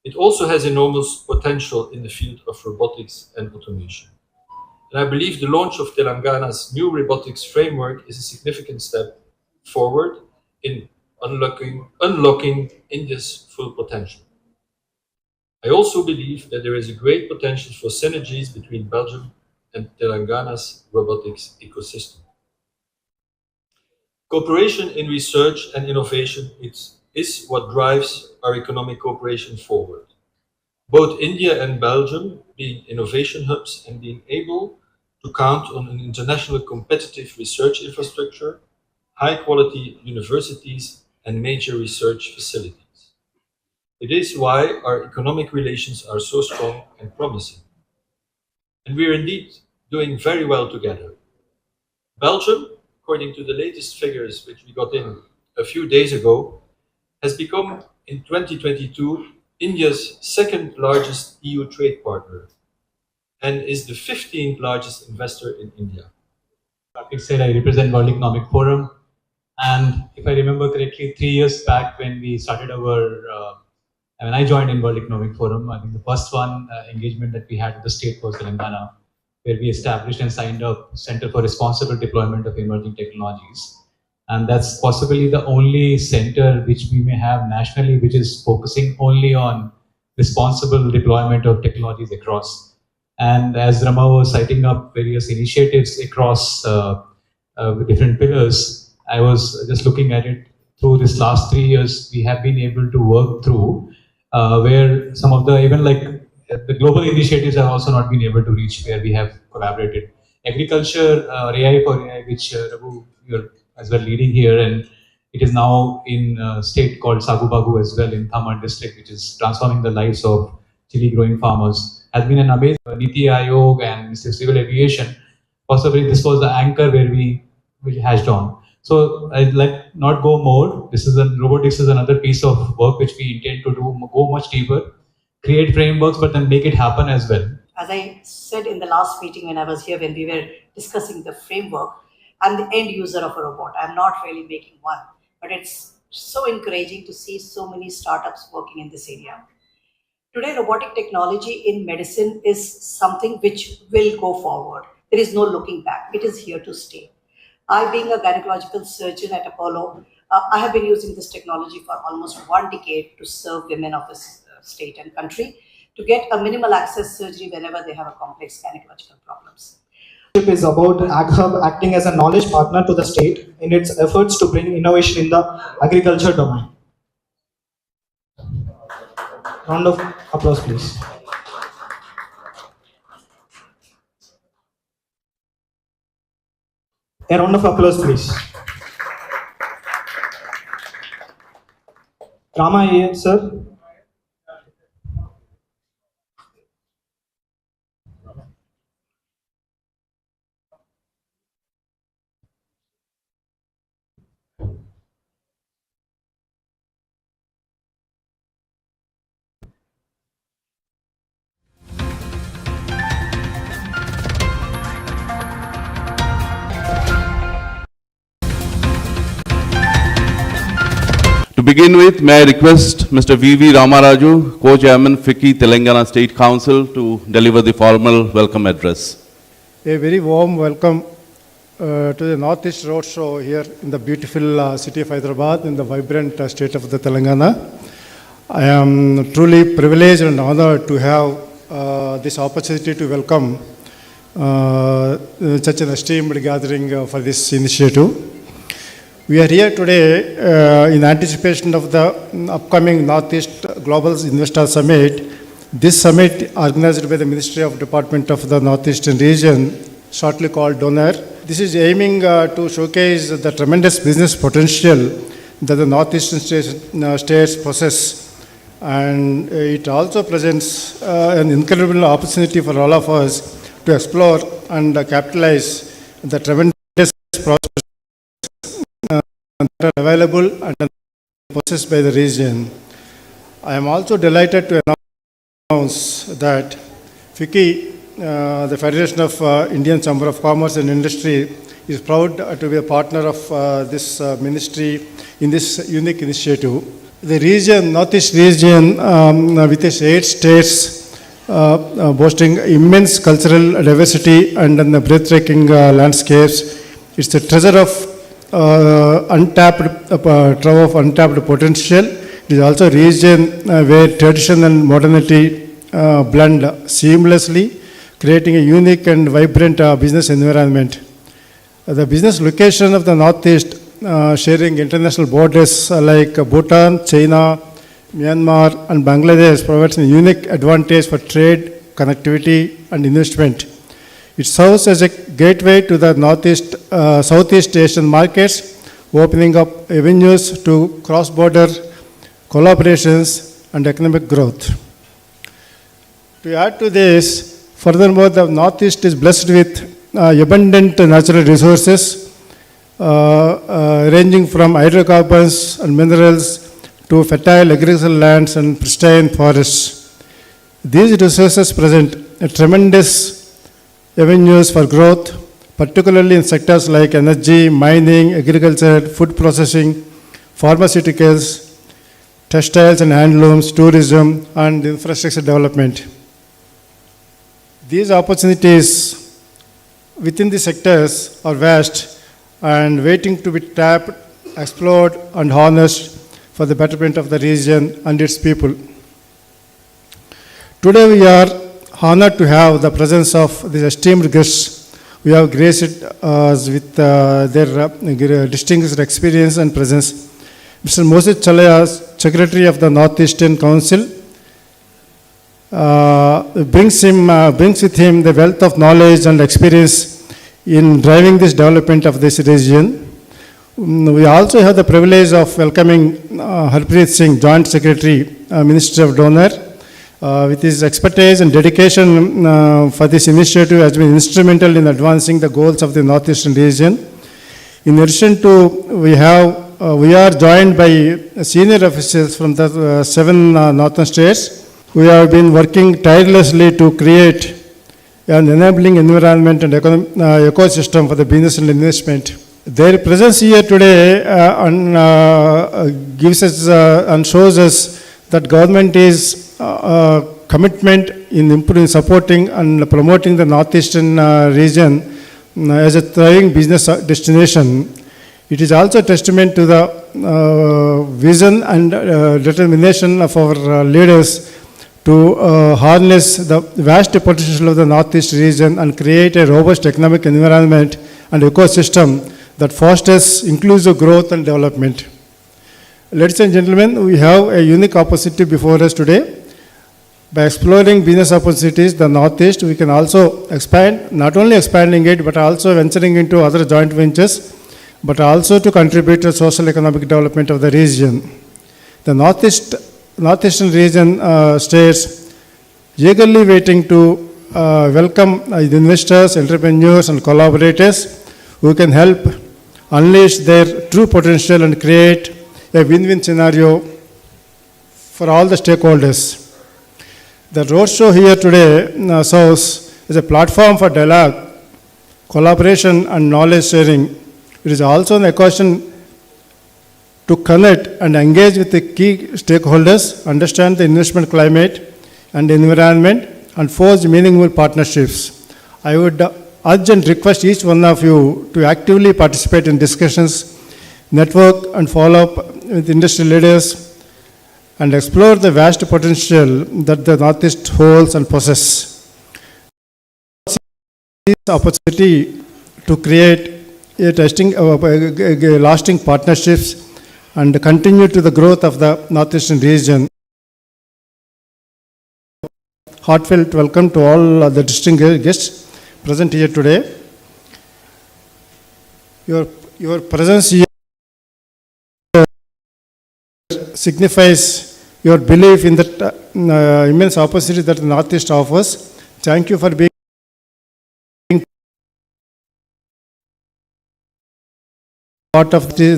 It also has enormous potential in the field of robotics and automation. And I believe the launch of Telangana's new robotics framework is a significant step forward in unlocking India's full potential. I also believe that there is a great potential for synergies between Belgium and Telangana's robotics ecosystem. Cooperation in research and innovation is what drives our economic cooperation forward. Both India and Belgium being innovation hubs and being able to count on an international competitive research infrastructure, high-quality universities, and major research facilities. It is why our economic relations are so strong and promising. And we are indeed doing very well together. Belgium, according to the latest figures which we got in a few days ago, has become in 2022 India's second largest EU trade partner, and is the 15th largest investor in India. Like said, I represent World Economic Forum, and if I remember correctly, 3 years back when we started when I joined in World Economic Forum, I think the first engagement that we had with the state was Telangana, where we established and signed up Center for Responsible Deployment of Emerging Technologies. And that's possibly the only center which we may have nationally, which is focusing only on responsible deployment of technologies across. And as Rama was citing up various initiatives across different pillars, I was just looking at it through this last 3 years, we have been able to work through where some of the, even like the global initiatives have also not been able to reach where we have collaborated. Agriculture, AI for AI, which Raghu, you're as well leading here, and it is now in a state called Sagubagu as well in Thamad district, which is transforming the lives of chili growing farmers, has been an amazing Niti Aayog and Ministry of Civil Aviation. Possibly this was the anchor where we hashed on. So I'd like not go more. Robotics is another piece of work which we intend to do, go much deeper, create frameworks, but then make it happen as well. As I said in the last meeting when I was here, when we were discussing the framework, I'm the end user of a robot. I'm not really making one, but it's so encouraging to see so many startups working in this area. Today, robotic technology in medicine is something which will go forward. There is no looking back. It is here to stay. I, being a gynecological surgeon at Apollo, I have been using this technology for almost 1 decade to serve women of this state and country to get a minimal access surgery whenever they have a complex gynecological problems. Is about AgHub acting as a knowledge partner to the state in its efforts to bring innovation in the agriculture domain. Round of applause, please. A round of applause, please. Rama here, sir. To begin with, may I request Mr. V.V. Ramaraju, Co-Chairman, FICCI Telangana State Council, to deliver the formal welcome address. A very warm welcome to the Northeast Roadshow here in the beautiful city of Hyderabad, in the vibrant state of the Telangana. I am truly privileged and honored to have this opportunity to welcome such an esteemed gathering for this initiative. We are here today in anticipation of the upcoming Northeast Global Investor Summit. This summit, organized by the Ministry of Department of the Northeastern Region, shortly called DONOR. This is aiming to showcase the tremendous business potential that the Northeastern states possess. And it also presents an incredible opportunity for all of us to explore and capitalize the tremendous prospects that are available and possessed by the region. I am also delighted to announce that FICCI, the Federation of Indian Chamber of Commerce and Industry, is proud to be a partner of this ministry in this unique initiative. The region, Northeast region, with its 8 states, boasting immense cultural diversity and breathtaking landscapes, it's a treasure of trove of untapped potential. It is also a region where tradition and modernity blend seamlessly, creating a unique and vibrant business environment. The business location of the Northeast, sharing international borders like Bhutan, China, Myanmar and Bangladesh, provides a unique advantage for trade, connectivity and investment. It serves as a gateway to the Southeast Asian markets, opening up avenues to cross-border collaborations and economic growth. To add to this, furthermore, the Northeast is blessed with abundant natural resources, ranging from hydrocarbons and minerals to fertile agricultural lands and pristine forests. These resources present tremendous avenues for growth, particularly in sectors like energy, mining, agriculture, food processing, pharmaceuticals, textiles and handlooms, tourism, and infrastructure development. These opportunities within the sectors are vast and waiting to be tapped, explored, and harnessed for the betterment of the region and its people. Today we are honored to have the presence of these esteemed guests who have graced us with their distinguished experience and presence. Mr. Moses Chalaya, Secretary of the Northeastern Council, brings with him the wealth of knowledge and experience in driving this development of this region. We also have the privilege of welcoming Harpreet Singh, Joint Secretary, Minister of Donor, with his expertise and dedication for this initiative has been instrumental in advancing the goals of the Northeastern region. In addition to, we are joined by senior officials from the 7 northern states. We have been working tirelessly to create an enabling environment and ecosystem for the business and investment. Their presence here today gives us and shows us that government is commitment in improving, supporting and promoting the Northeastern region as a thriving business destination. It is also a testament to the vision and determination of our leaders to harness the vast potential of the Northeast region and create a robust economic environment and ecosystem that fosters inclusive growth and development. Ladies and gentlemen, we have a unique opportunity before us today. By exploring business opportunities in the Northeast, we can also expand, not only expanding it, but also venturing into other joint ventures, but also to contribute to social economic development of the region. The Northeastern region states eagerly waiting to welcome investors, entrepreneurs, and collaborators who can help unleash their true potential and create a win-win scenario for all the stakeholders. The roadshow here today serves as a platform for dialogue, collaboration, and knowledge sharing. It is also an occasion to connect and engage with the key stakeholders, understand the investment climate and environment, and forge meaningful partnerships. I would urge and request each one of you to actively participate in discussions, network, and follow up with industry leaders, and explore the vast potential that the Northeast holds and possesses. This opportunity to create lasting partnerships and continue to the growth of the Northeastern region. Heartfelt welcome to all the distinguished guests present here today. Your presence here signifies your belief in the immense opportunity that the Northeast offers. Thank you for being part of this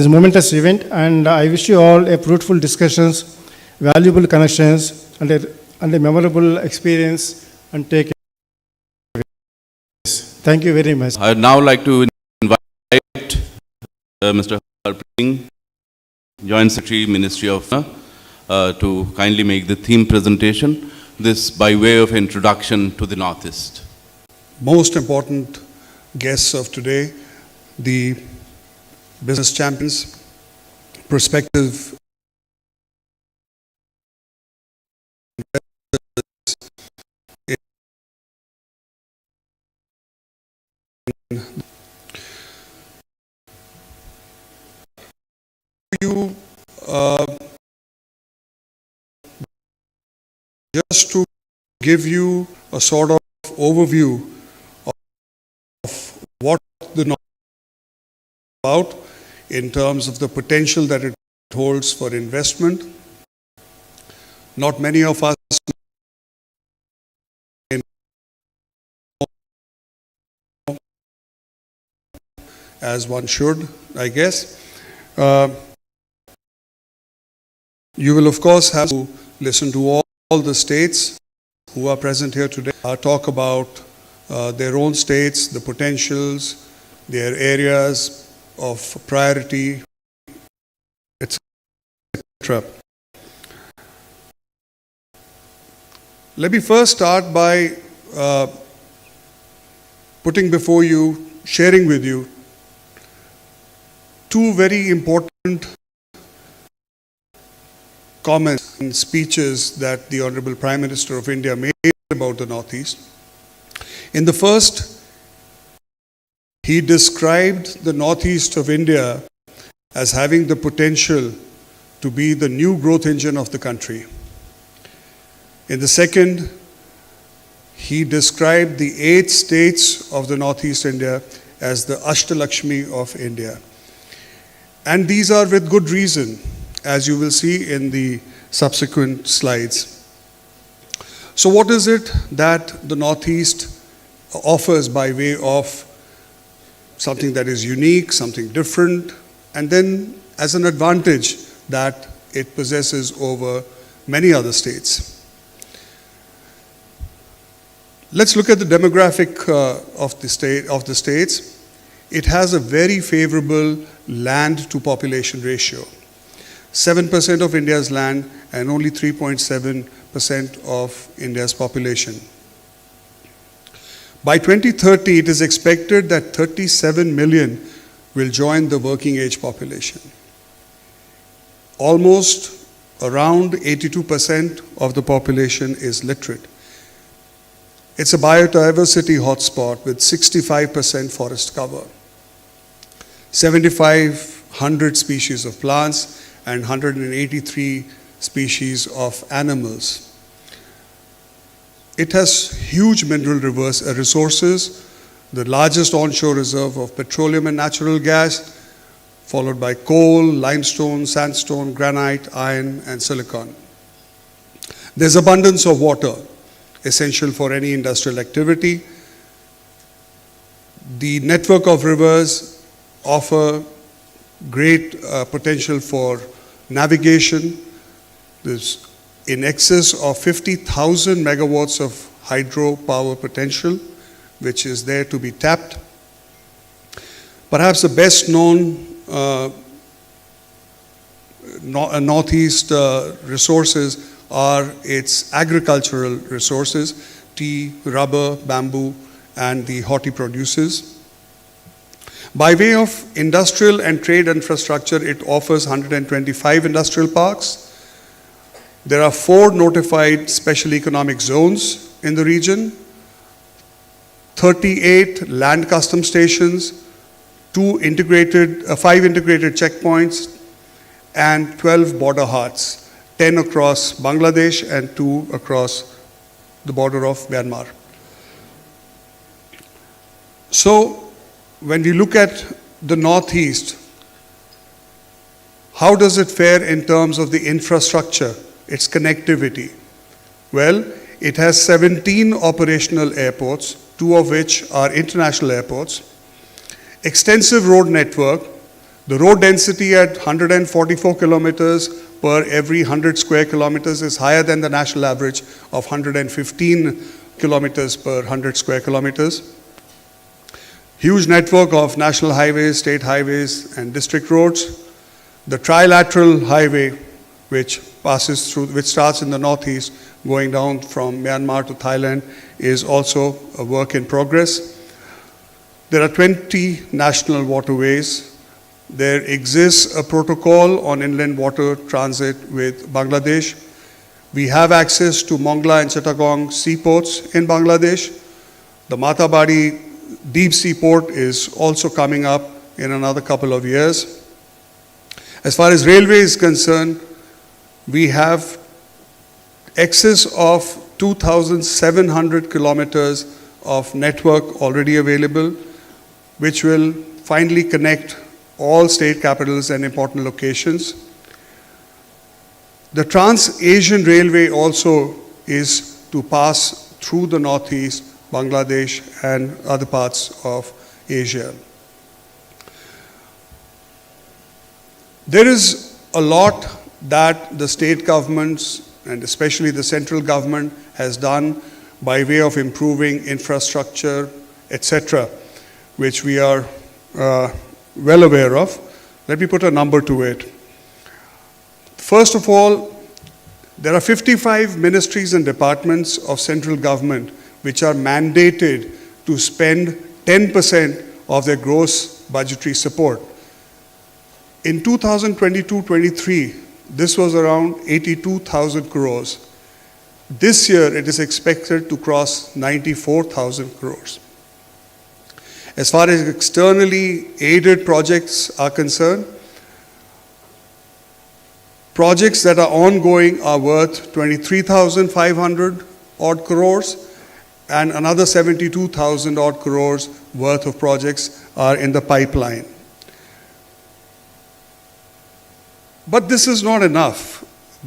momentous event, and I wish you all a fruitful discussions, valuable connections, and a memorable experience, and take care. Thank you very much. I would now like to invite Mr. Harpreet Singh, Joint Secretary, Ministry of to kindly make the theme presentation. This by way of introduction to the Northeast. Most important guests of today, the business champions, prospective just to give you a sort of overview of what the North is about in terms of the potential that it holds for investment. Not many of us as one should, I guess. You will of course have to listen to all the states who are present here today talk about their own states, the potentials, their areas of priority, etc. Let me first start by putting before you, sharing with you, two very important comments and speeches that the Honorable Prime Minister of India made about the Northeast. In the first, he described the Northeast of India as having the potential to be the new growth engine of the country. In the second, he described the 8 states of the Northeast India as the Ashtalakshmi of India. And these are with good reason, as you will see in the subsequent slides. So what is it that the Northeast offers by way of something that is unique, something different, and then as an advantage that it possesses over many other states? Let's look at the demographic of the states. It has a very favorable land to population ratio. 7% of India's land and only 3.7% of India's population. By 2030, it is expected that 37 million will join the working age population. Almost around 82% of the population is literate. It's a biodiversity hotspot with 65% forest cover, 7,500 species of plants, and 183 species of animals. It has huge mineral resources, the largest onshore reserve of petroleum and natural gas, followed by coal, limestone, sandstone, granite, iron, and silicon. There's abundance of water, essential for any industrial activity. The network of rivers offer great potential for navigation. There's in excess of 50,000 megawatts of hydropower potential, which is there to be tapped. Perhaps the best known Northeast resources are its agricultural resources, tea, rubber, bamboo, and the horti produces. By way of industrial and trade infrastructure, it offers 125 industrial parks. There are 4 notified special economic zones in the region, 38 land custom stations, 5 integrated checkpoints, and 12 border huts, 10 across Bangladesh and 2 across the border of Myanmar. So, when we look at the Northeast, how does it fare in terms of the infrastructure, its connectivity? Well, it has 17 operational airports, 2 of which are international airports, extensive road network. The road density at 144 kilometers per every 100 square kilometers is higher than the national average of 115 kilometers per 100 square kilometers. Huge network of national highways, state highways, and district roads. The trilateral highway, which starts in the northeast, going down from Myanmar to Thailand, is also a work in progress. There are 20 national waterways. There exists a protocol on inland water transit with Bangladesh. We have access to Mongla and Chittagong seaports in Bangladesh. The Matabadi deep sea port is also coming up in another couple of years. As far as railway is concerned, we have excess of 2,700 kilometers of network already available, which will finally connect all state capitals and important locations. The Trans-Asian Railway also is to pass through the Northeast, Bangladesh, and other parts of Asia. There is a lot that the state governments and especially the central government has done by way of improving infrastructure, etc., which we are well aware of. Let me put a number to it. First of all, there are 55 ministries and departments of central government which are mandated to spend 10% of their gross budgetary support. In 2022-23, this was around 82,000 crores. This year, it is expected to cross 94,000 crores. As far as externally aided projects are concerned, projects that are ongoing are worth 23,500 odd crores, and another 72,000 odd crores worth of projects are in the pipeline. But this is not enough.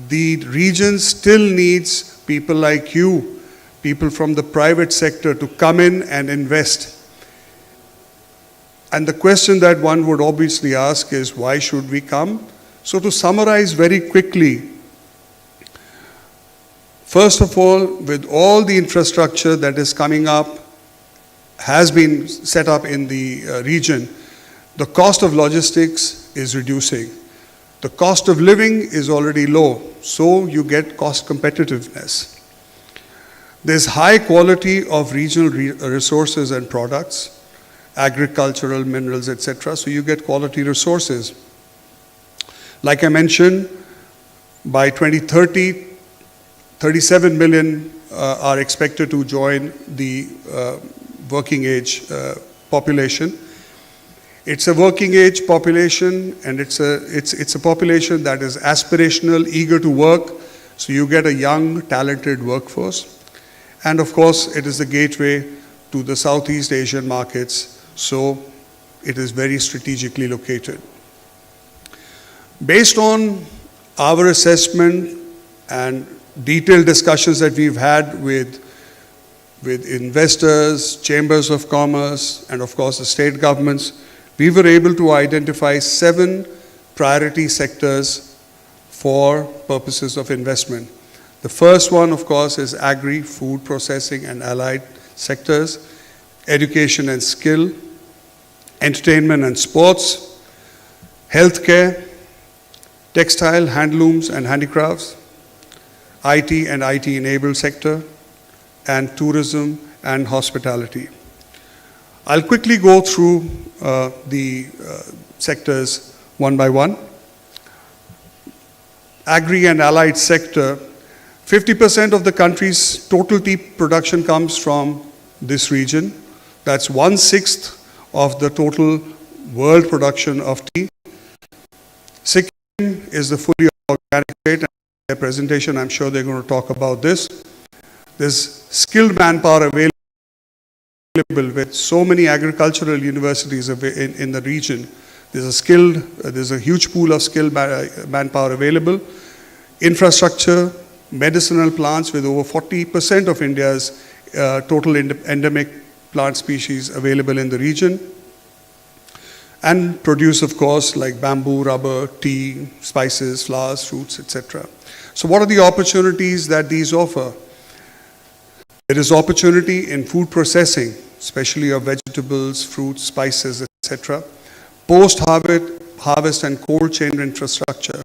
The region still needs people like you, people from the private sector, to come in and invest. And the question that one would obviously ask is, why should we come? So to summarize very quickly, first of all, with all the infrastructure that is coming up, has been set up in the region, the cost of logistics is reducing. The cost of living is already low, so you get cost competitiveness. There's high quality of regional resources and products, agricultural, minerals, etc., so you get quality resources. Like I mentioned, by 2030, 37 million are expected to join the working age population. It's a working age population, and it's a population that is aspirational, eager to work, so you get a young, talented workforce. And of course, it is the gateway to the Southeast Asian markets, so it is very strategically located. Based on our assessment and detailed discussions that we've had with investors, chambers of commerce, and of course the state governments, we were able to identify 7 priority sectors for purposes of investment. The first one, of course, is agri, food processing and allied sectors, education and skill, entertainment and sports, healthcare, textile, handlooms and handicrafts, IT and IT-enabled sector, and tourism and hospitality. I'll quickly go through the sectors one by one. Agri and allied sector, 50% of the country's total tea production comes from this region. That's 1/6 of the total world production of tea. Sikkim is the fully organic state, and in their presentation, I'm sure they're going to talk about this. There's skilled manpower available with so many agricultural universities in the region. There's a huge pool of skilled manpower available. Infrastructure, medicinal plants with over 40% of India's total endemic plant species available in the region. And produce, of course, like bamboo, rubber, tea, spices, flowers, fruits, etc. So what are the opportunities that these offer? There is opportunity in food processing, especially of vegetables, fruits, spices, etc. Post-harvest and cold chain infrastructure.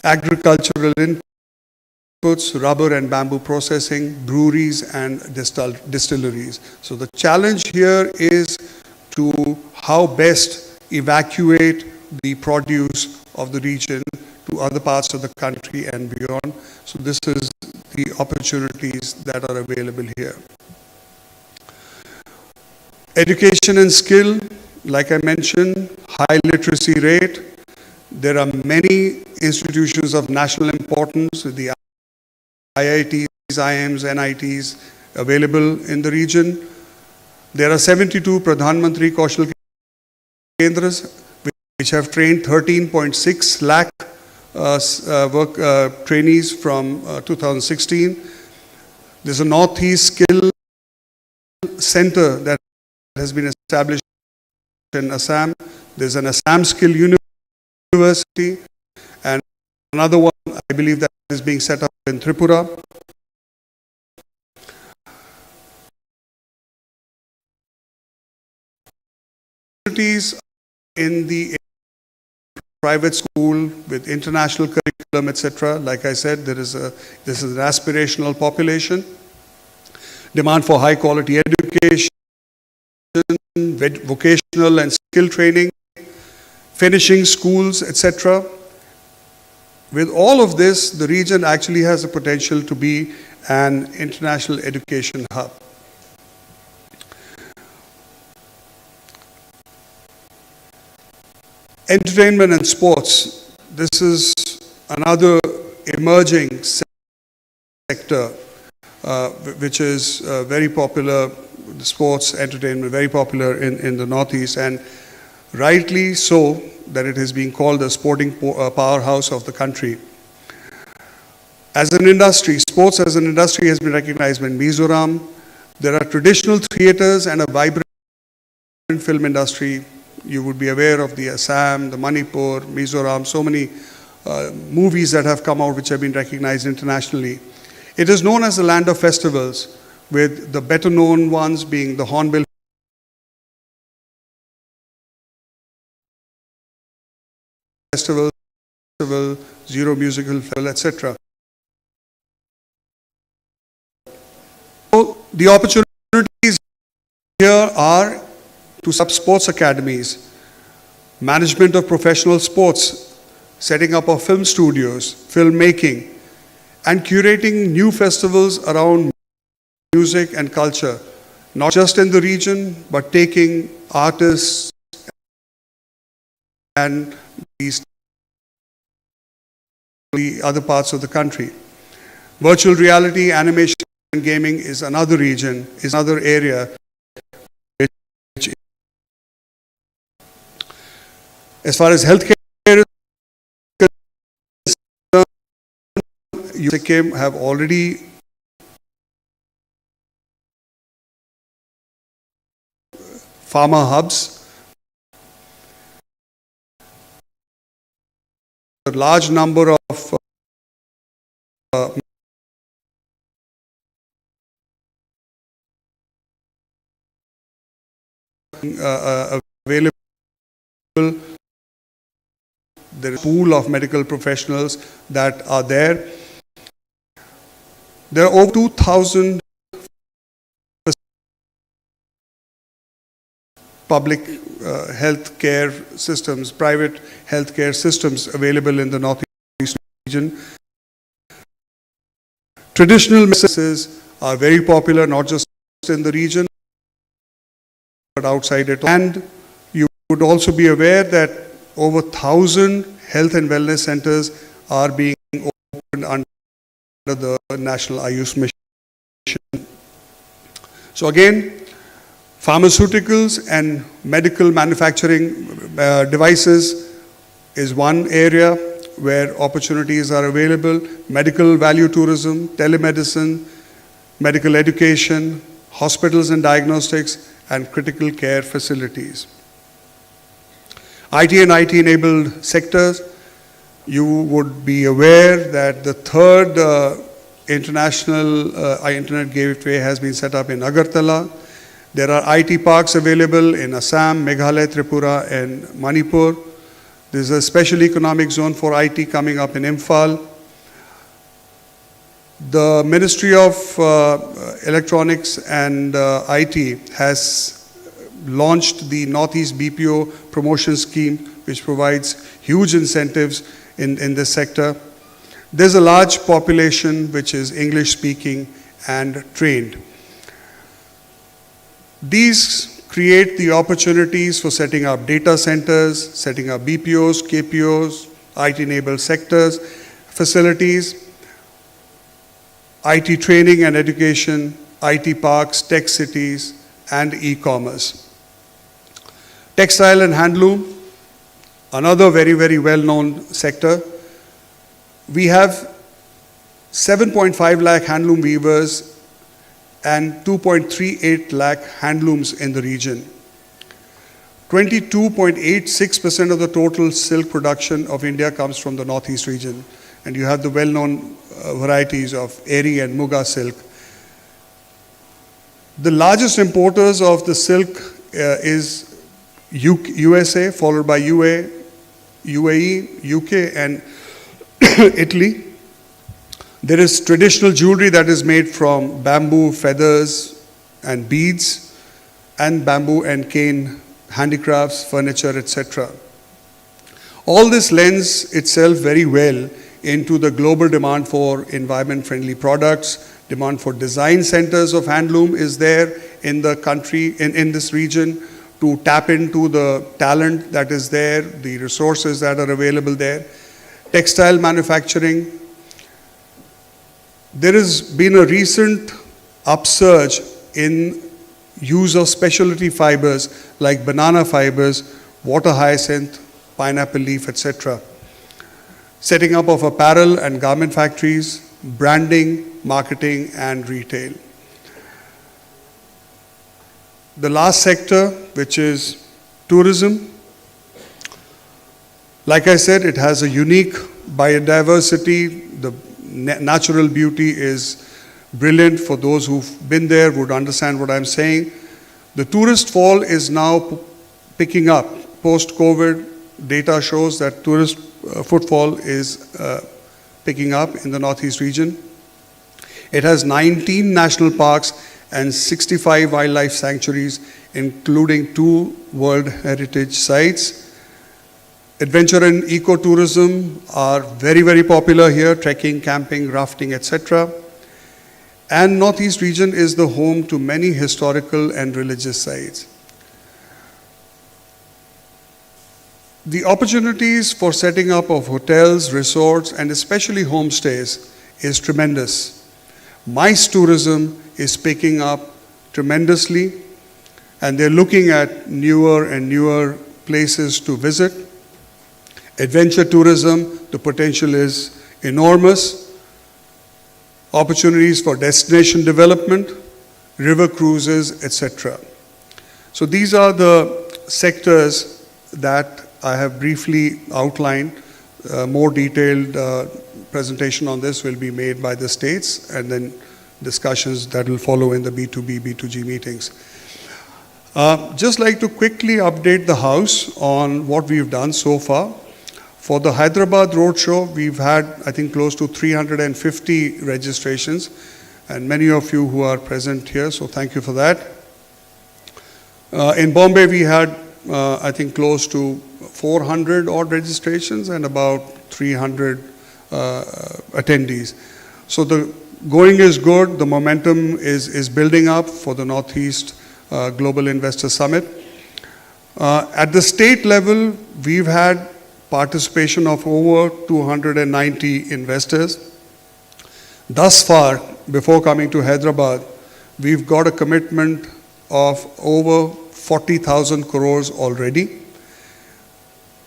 Agricultural inputs, rubber and bamboo processing, breweries and distilleries. So the challenge here is to how best evacuate the produce of the region to other parts of the country and beyond. So this is the opportunities that are available here. Education and skill, like I mentioned, high literacy rate. There are many institutions of national importance, with the IITs, IIMs, NITs available in the region. There are 72 Pradhan Mantri Kaushal Kendras, which have trained 13.6 lakh trainees from 2016. There's a Northeast Skill Center that has been established in Assam. There's an Assam Skill University, and Another one, I believe, that is being set up in Tripura. Opportunities in the private school with international curriculum, etc. Like I said, this is an aspirational population. Demand for high quality education, vocational and skill training, finishing schools, etc. With all of this, the region actually has the potential to be an international education hub. Entertainment and sports. This is another emerging sector which is very popular, sports, entertainment, very popular in the Northeast, and rightly so that it is being called the sporting powerhouse of the country. As an industry, sports as an industry has been recognized in Mizoram. There are traditional theaters and a vibrant film industry. You would be aware of the Assam, the Manipur, Mizoram, so many movies that have come out which have been recognized internationally. It is known as the land of festivals, with the better known ones being the Hornbill Festival, Zero Musical Festival, etc. So the opportunities here are to set up sports academies, management of professional sports, setting up of film studios, filmmaking, and curating new festivals around music and culture, not just in the region, but taking artists and the other parts of the country. Virtual reality, animation, and gaming is another region, is another area which, as far as healthcare is concerned, Sikkim have already pharma hubs. A large number of available. There is a pool of medical professionals that are there. There are over 2,000 public healthcare systems, private healthcare systems available in the Northeast region. Traditional medicines are very popular, not just in the region, but outside it. And you would also be aware that over 1,000 health and wellness centers are being opened under the National Ayush Mission. So again, pharmaceuticals and medical manufacturing devices is one area where opportunities are available. Medical value tourism, telemedicine, medical education, hospitals and diagnostics, and critical care facilities. IT and IT-enabled sectors. You would be aware that the third international internet gateway has been set up in Agartala. There are IT parks available in Assam, Meghalaya, Tripura, and Manipur. There's a special economic zone for IT coming up in Imphal. The Ministry of Electronics and IT has launched the Northeast BPO promotion scheme, which provides huge incentives in this sector. There's a large population which is English speaking and trained. These create the opportunities for setting up data centers, setting up BPOs, KPOs, IT-enabled sectors, facilities, IT training and education, IT parks, tech cities, and e-commerce. Textile and handloom, another very, very well-known sector. We have 7.5 lakh handloom weavers and 2.38 lakh handlooms in the region. 22.86% of the total silk production of India comes from the Northeast region. and you have the well-known varieties of Eri and Muga silk. The largest importers of the silk is USA, followed by UAE, UK, and Italy. There is traditional jewelry that is made from bamboo, feathers, and beads, and bamboo and cane handicrafts, furniture, etc. All this lends itself very well into the global demand for environment-friendly products. Demand for design centers of handloom is there in the country, in this region, to tap into the talent that is there, the resources that are available there. Textile manufacturing. There has been a recent upsurge in use of specialty fibers like banana fibers, water hyacinth, pineapple leaf, etc. Setting up of apparel and garment factories, branding, marketing, and retail. The last sector, which is tourism. Like I said, it has a unique biodiversity. The natural beauty is brilliant. For those who've been there would understand what I'm saying. The tourist fall is now picking up. Post-COVID, data shows that tourist footfall is picking up in the Northeast region. It has 19 national parks and 65 wildlife sanctuaries, including 2 World Heritage Sites. Adventure and ecotourism are very, very popular here, trekking, camping, rafting, etc. And Northeast region is the home to many historical and religious sites. The opportunities for setting up of hotels, resorts, and especially homestays is tremendous. MICE tourism is picking up tremendously, and they're looking at newer and newer places to visit. Adventure tourism, the potential is enormous. Opportunities for destination development, river cruises, etc. So these are the sectors that I have briefly outlined. More detailed presentation on this will be made by the states, and then discussions that will follow in the B2B, B2G meetings. Just like to quickly update the House on what we've done so far. For the Hyderabad Roadshow, we've had, I think, close to 350 registrations, and many of you who are present here, so thank you for that. In Bombay, we had, I think, close to 400 odd registrations and about 300 attendees. So the going is good, the momentum is building up for the Northeast Global Investor Summit. At the state level, we've had participation of over 290 investors. Thus far, before coming to Hyderabad, we've got a commitment of over 40,000 crores already.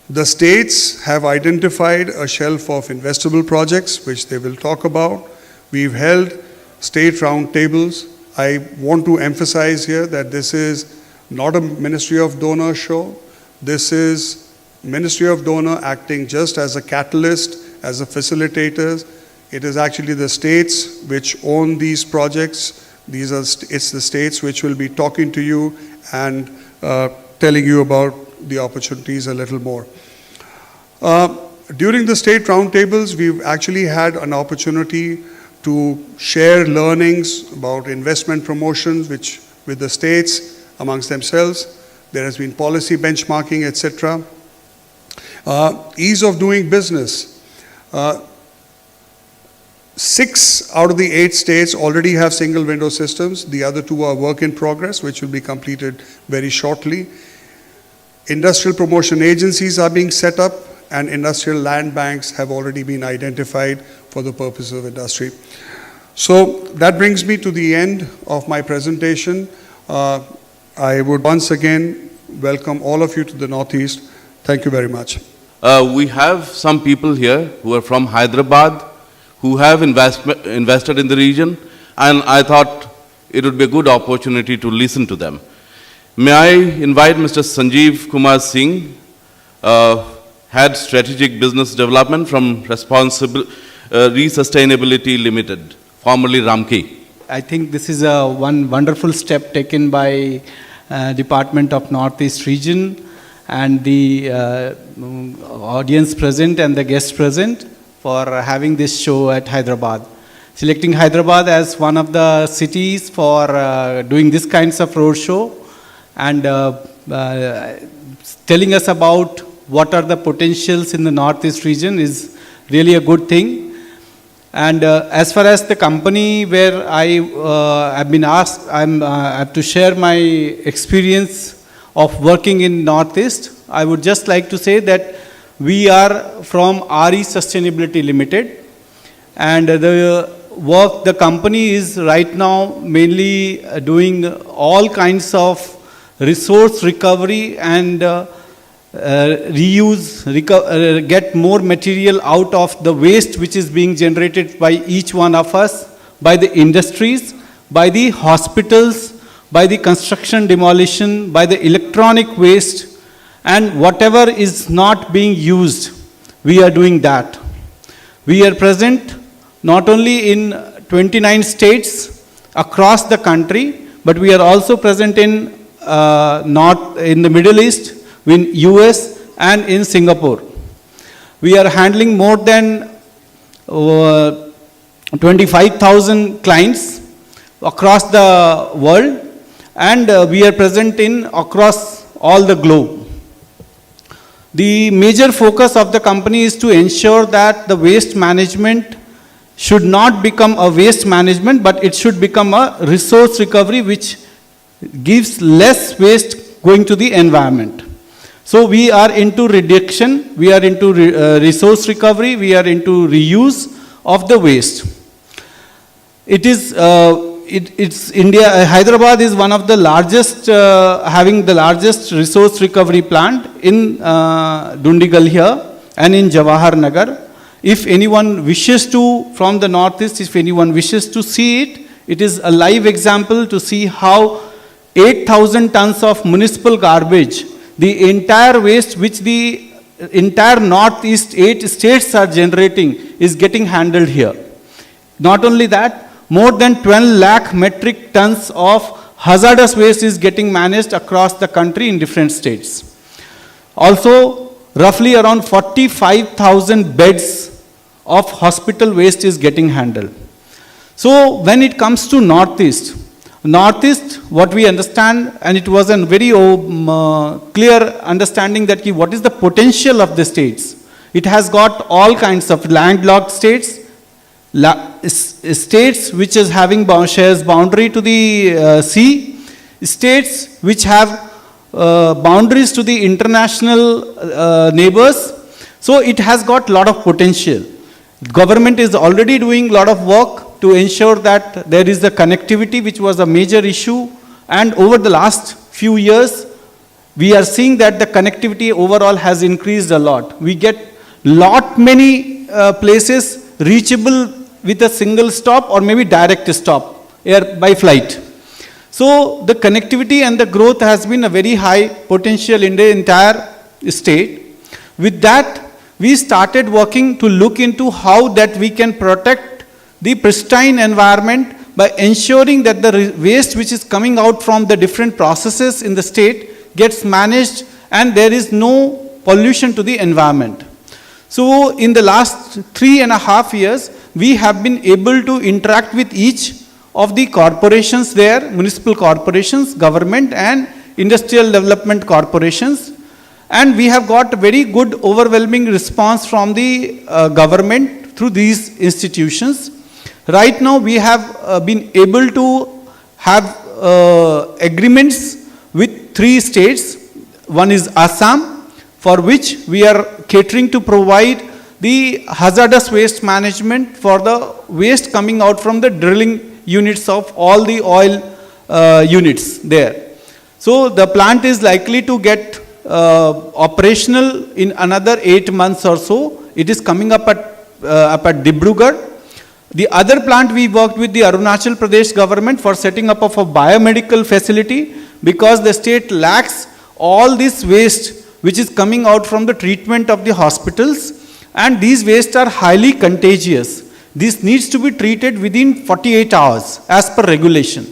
The states have identified a shelf of investable projects, which they will talk about. We've held state roundtables. I want to emphasize here that this is not a Ministry of Donor show. This is Ministry of Donor acting just as a catalyst, as a facilitator. It is actually the states which own these projects. It's the states which will be talking to you and telling you about the opportunities a little more. During the state roundtables, we've actually had an opportunity to share learnings about investment promotions with the states amongst themselves. There has been policy benchmarking, etc. Ease of doing business. 6 out of the 8 states already have single window systems. The other 2 are work in progress, which will be completed very shortly. Industrial promotion agencies are being set up, and industrial land banks have already been identified for the purpose of industry. So that brings me to the end of my presentation. I would once again welcome all of you to the Northeast. Thank you very much. We have some people here who are from Hyderabad who have invested in the region, and I thought it would be a good opportunity to listen to them. May I invite Mr. Sanjeev Kumar Singh, Head Strategic Business Development from Resustainability Limited, formerly Ramki. I think this is one wonderful step taken by Department of Northeast Region and the audience present and the guests present for having this show at Hyderabad. Selecting Hyderabad as one of the cities for doing this kinds of roadshow and telling us about what are the potentials in the Northeast region is really a good thing. And as far as the company where I have been asked, I have to share my experience of working in Northeast. I would just like to say that we are from RE Sustainability Limited, and the company is right now mainly doing all kinds of resource recovery and reuse, get more material out of the waste which is being generated by each one of us, by the industries, by the hospitals, by the construction demolition, by the electronic waste, and whatever is not being used, we are doing that. We are present not only in 29 states across the country, but we are also present in in the Middle East, in US and in Singapore. We are handling more than 25,000 clients across the world, and we are present across all the globe. The major focus of the company is to ensure that the waste management should not become a waste management, but it should become a resource recovery which gives less waste going to the environment. So we are into reduction, we are into resource recovery, we are into reuse of the waste. Hyderabad is one of the largest, having the largest resource recovery plant in Dundigal here and in Jawahar Nagar. If anyone wishes to, from the Northeast, if anyone wishes to see it, it is a live example to see how 8,000 tons of municipal garbage, the entire waste which the entire Northeast 8 states are generating, is getting handled here. Not only that, more than 12 lakh metric tons of hazardous waste is getting managed across the country in different states. Also, roughly around 45,000 beds of hospital waste is getting handled. So when it comes to Northeast, what we understand, and it was a very clear understanding that what is the potential of the states. It has got all kinds of landlocked states, states which is having shares boundary to the sea, states which have boundaries to the international neighbors. So it has got a lot of potential. Government is already doing a lot of work to ensure that there is the connectivity, which was a major issue, and over the last few years we are seeing that the connectivity overall has increased a lot. We get many places reachable with a single stop or maybe direct stop by flight. So the connectivity and the growth has been a very high potential in the entire state. With that, we started working to look into how that we can protect the pristine environment by ensuring that the waste which is coming out from the different processes in the state gets managed and there is no pollution to the environment. So in the last 3.5 years, we have been able to interact with each of the corporations there, municipal corporations, government and industrial development corporations. And we have got a very good overwhelming response from the government through these institutions. Right now we have been able to have agreements with 3 states. One is Assam, for which we are catering to provide the hazardous waste management for the waste coming out from the drilling units of all the oil units there. So the plant is likely to get operational in another 8 months or so. It is coming up at Dibrugarh. The other plant we worked with the Arunachal Pradesh government for setting up of a biomedical facility, because the state lacks all this waste which is coming out from the treatment of the hospitals, and these wastes are highly contagious. This needs to be treated within 48 hours as per regulation,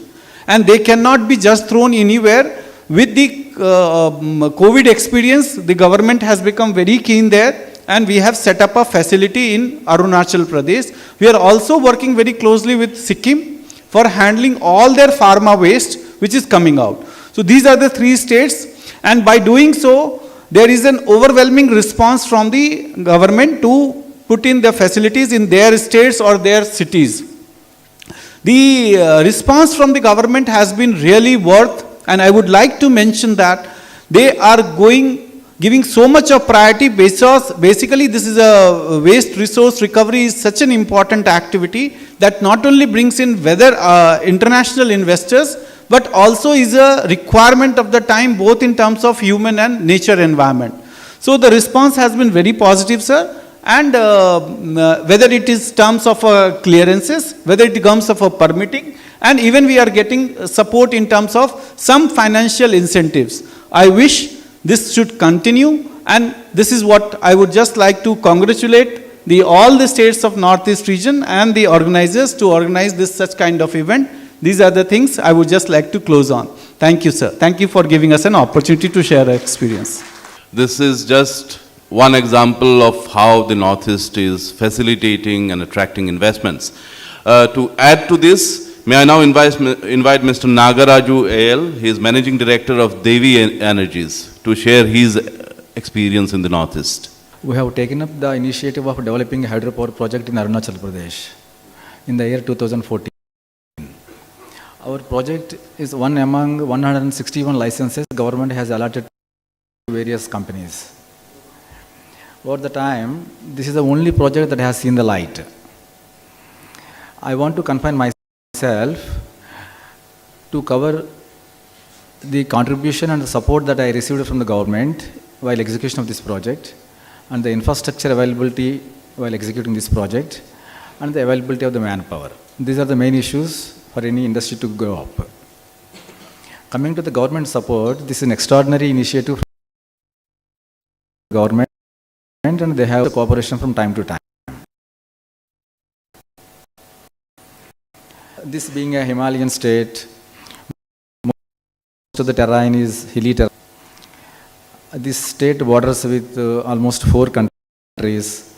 and they cannot be just thrown anywhere. With the COVID experience, the government has become very keen there, and we have set up a facility in Arunachal Pradesh. We are also working very closely with Sikkim for handling all their pharma waste which is coming out. So these are the 3 states, and by doing so, there is an overwhelming response from the government to put in the facilities in their states or their cities. The response from the government has been really worth, and I would like to mention that they are giving so much of priority because basically this is a waste resource recovery is such an important activity that not only brings in whether international investors, but also is a requirement of the time, both in terms of human and nature environment. So the response has been very positive, sir. And whether it is terms of clearances, whether it comes of permitting, and even we are getting support in terms of some financial incentives. I wish this should continue, and this is what I would just like to congratulate all the states of Northeast region and the organizers to organize this such kind of event. These are the things I would just like to close on. Thank you, sir. Thank you for giving us an opportunity to share our experience. This is just one example of how the Northeast is facilitating and attracting investments. To add to this, may I now invite Mr. Nagaraju AL, he is Managing Director of Devi Energies, to share his experience in the Northeast. We have taken up the initiative of developing a hydropower project in Arunachal Pradesh in the year 2014. Our project is one among 161 licenses government has allotted to various companies. Over the time, this is the only project that has seen the light. I want to confine myself to cover the contribution and the support that I received from the government while execution of this project, and the infrastructure availability while executing this project, and the availability of the manpower. These are the main issues for any industry to grow up. Coming to the government support, this is an extraordinary initiative from the government, and they have the cooperation from time to time. This being a Himalayan state, most of the terrain is hilly terrain. This state borders with almost 4 countries.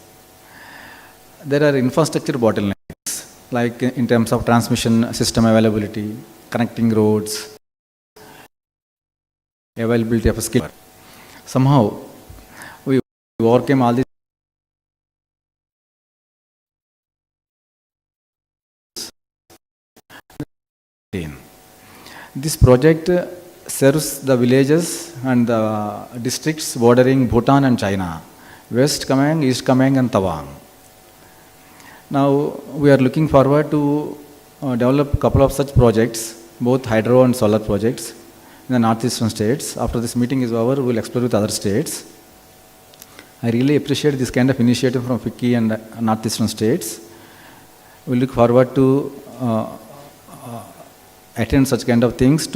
There are infrastructure bottlenecks, like in terms of transmission system availability, connecting roads, availability of skill. Somehow, we overcame all these. This project serves the villages and the districts bordering Bhutan and China, West Kameng, East Kameng and Tawang. Now we are looking forward to develop a couple of such projects, both hydro and solar projects in the northeastern states. After this meeting is over, we will explore with other states. I really appreciate this kind of initiative from FICCI and northeastern states. We look forward to attend such kind of things to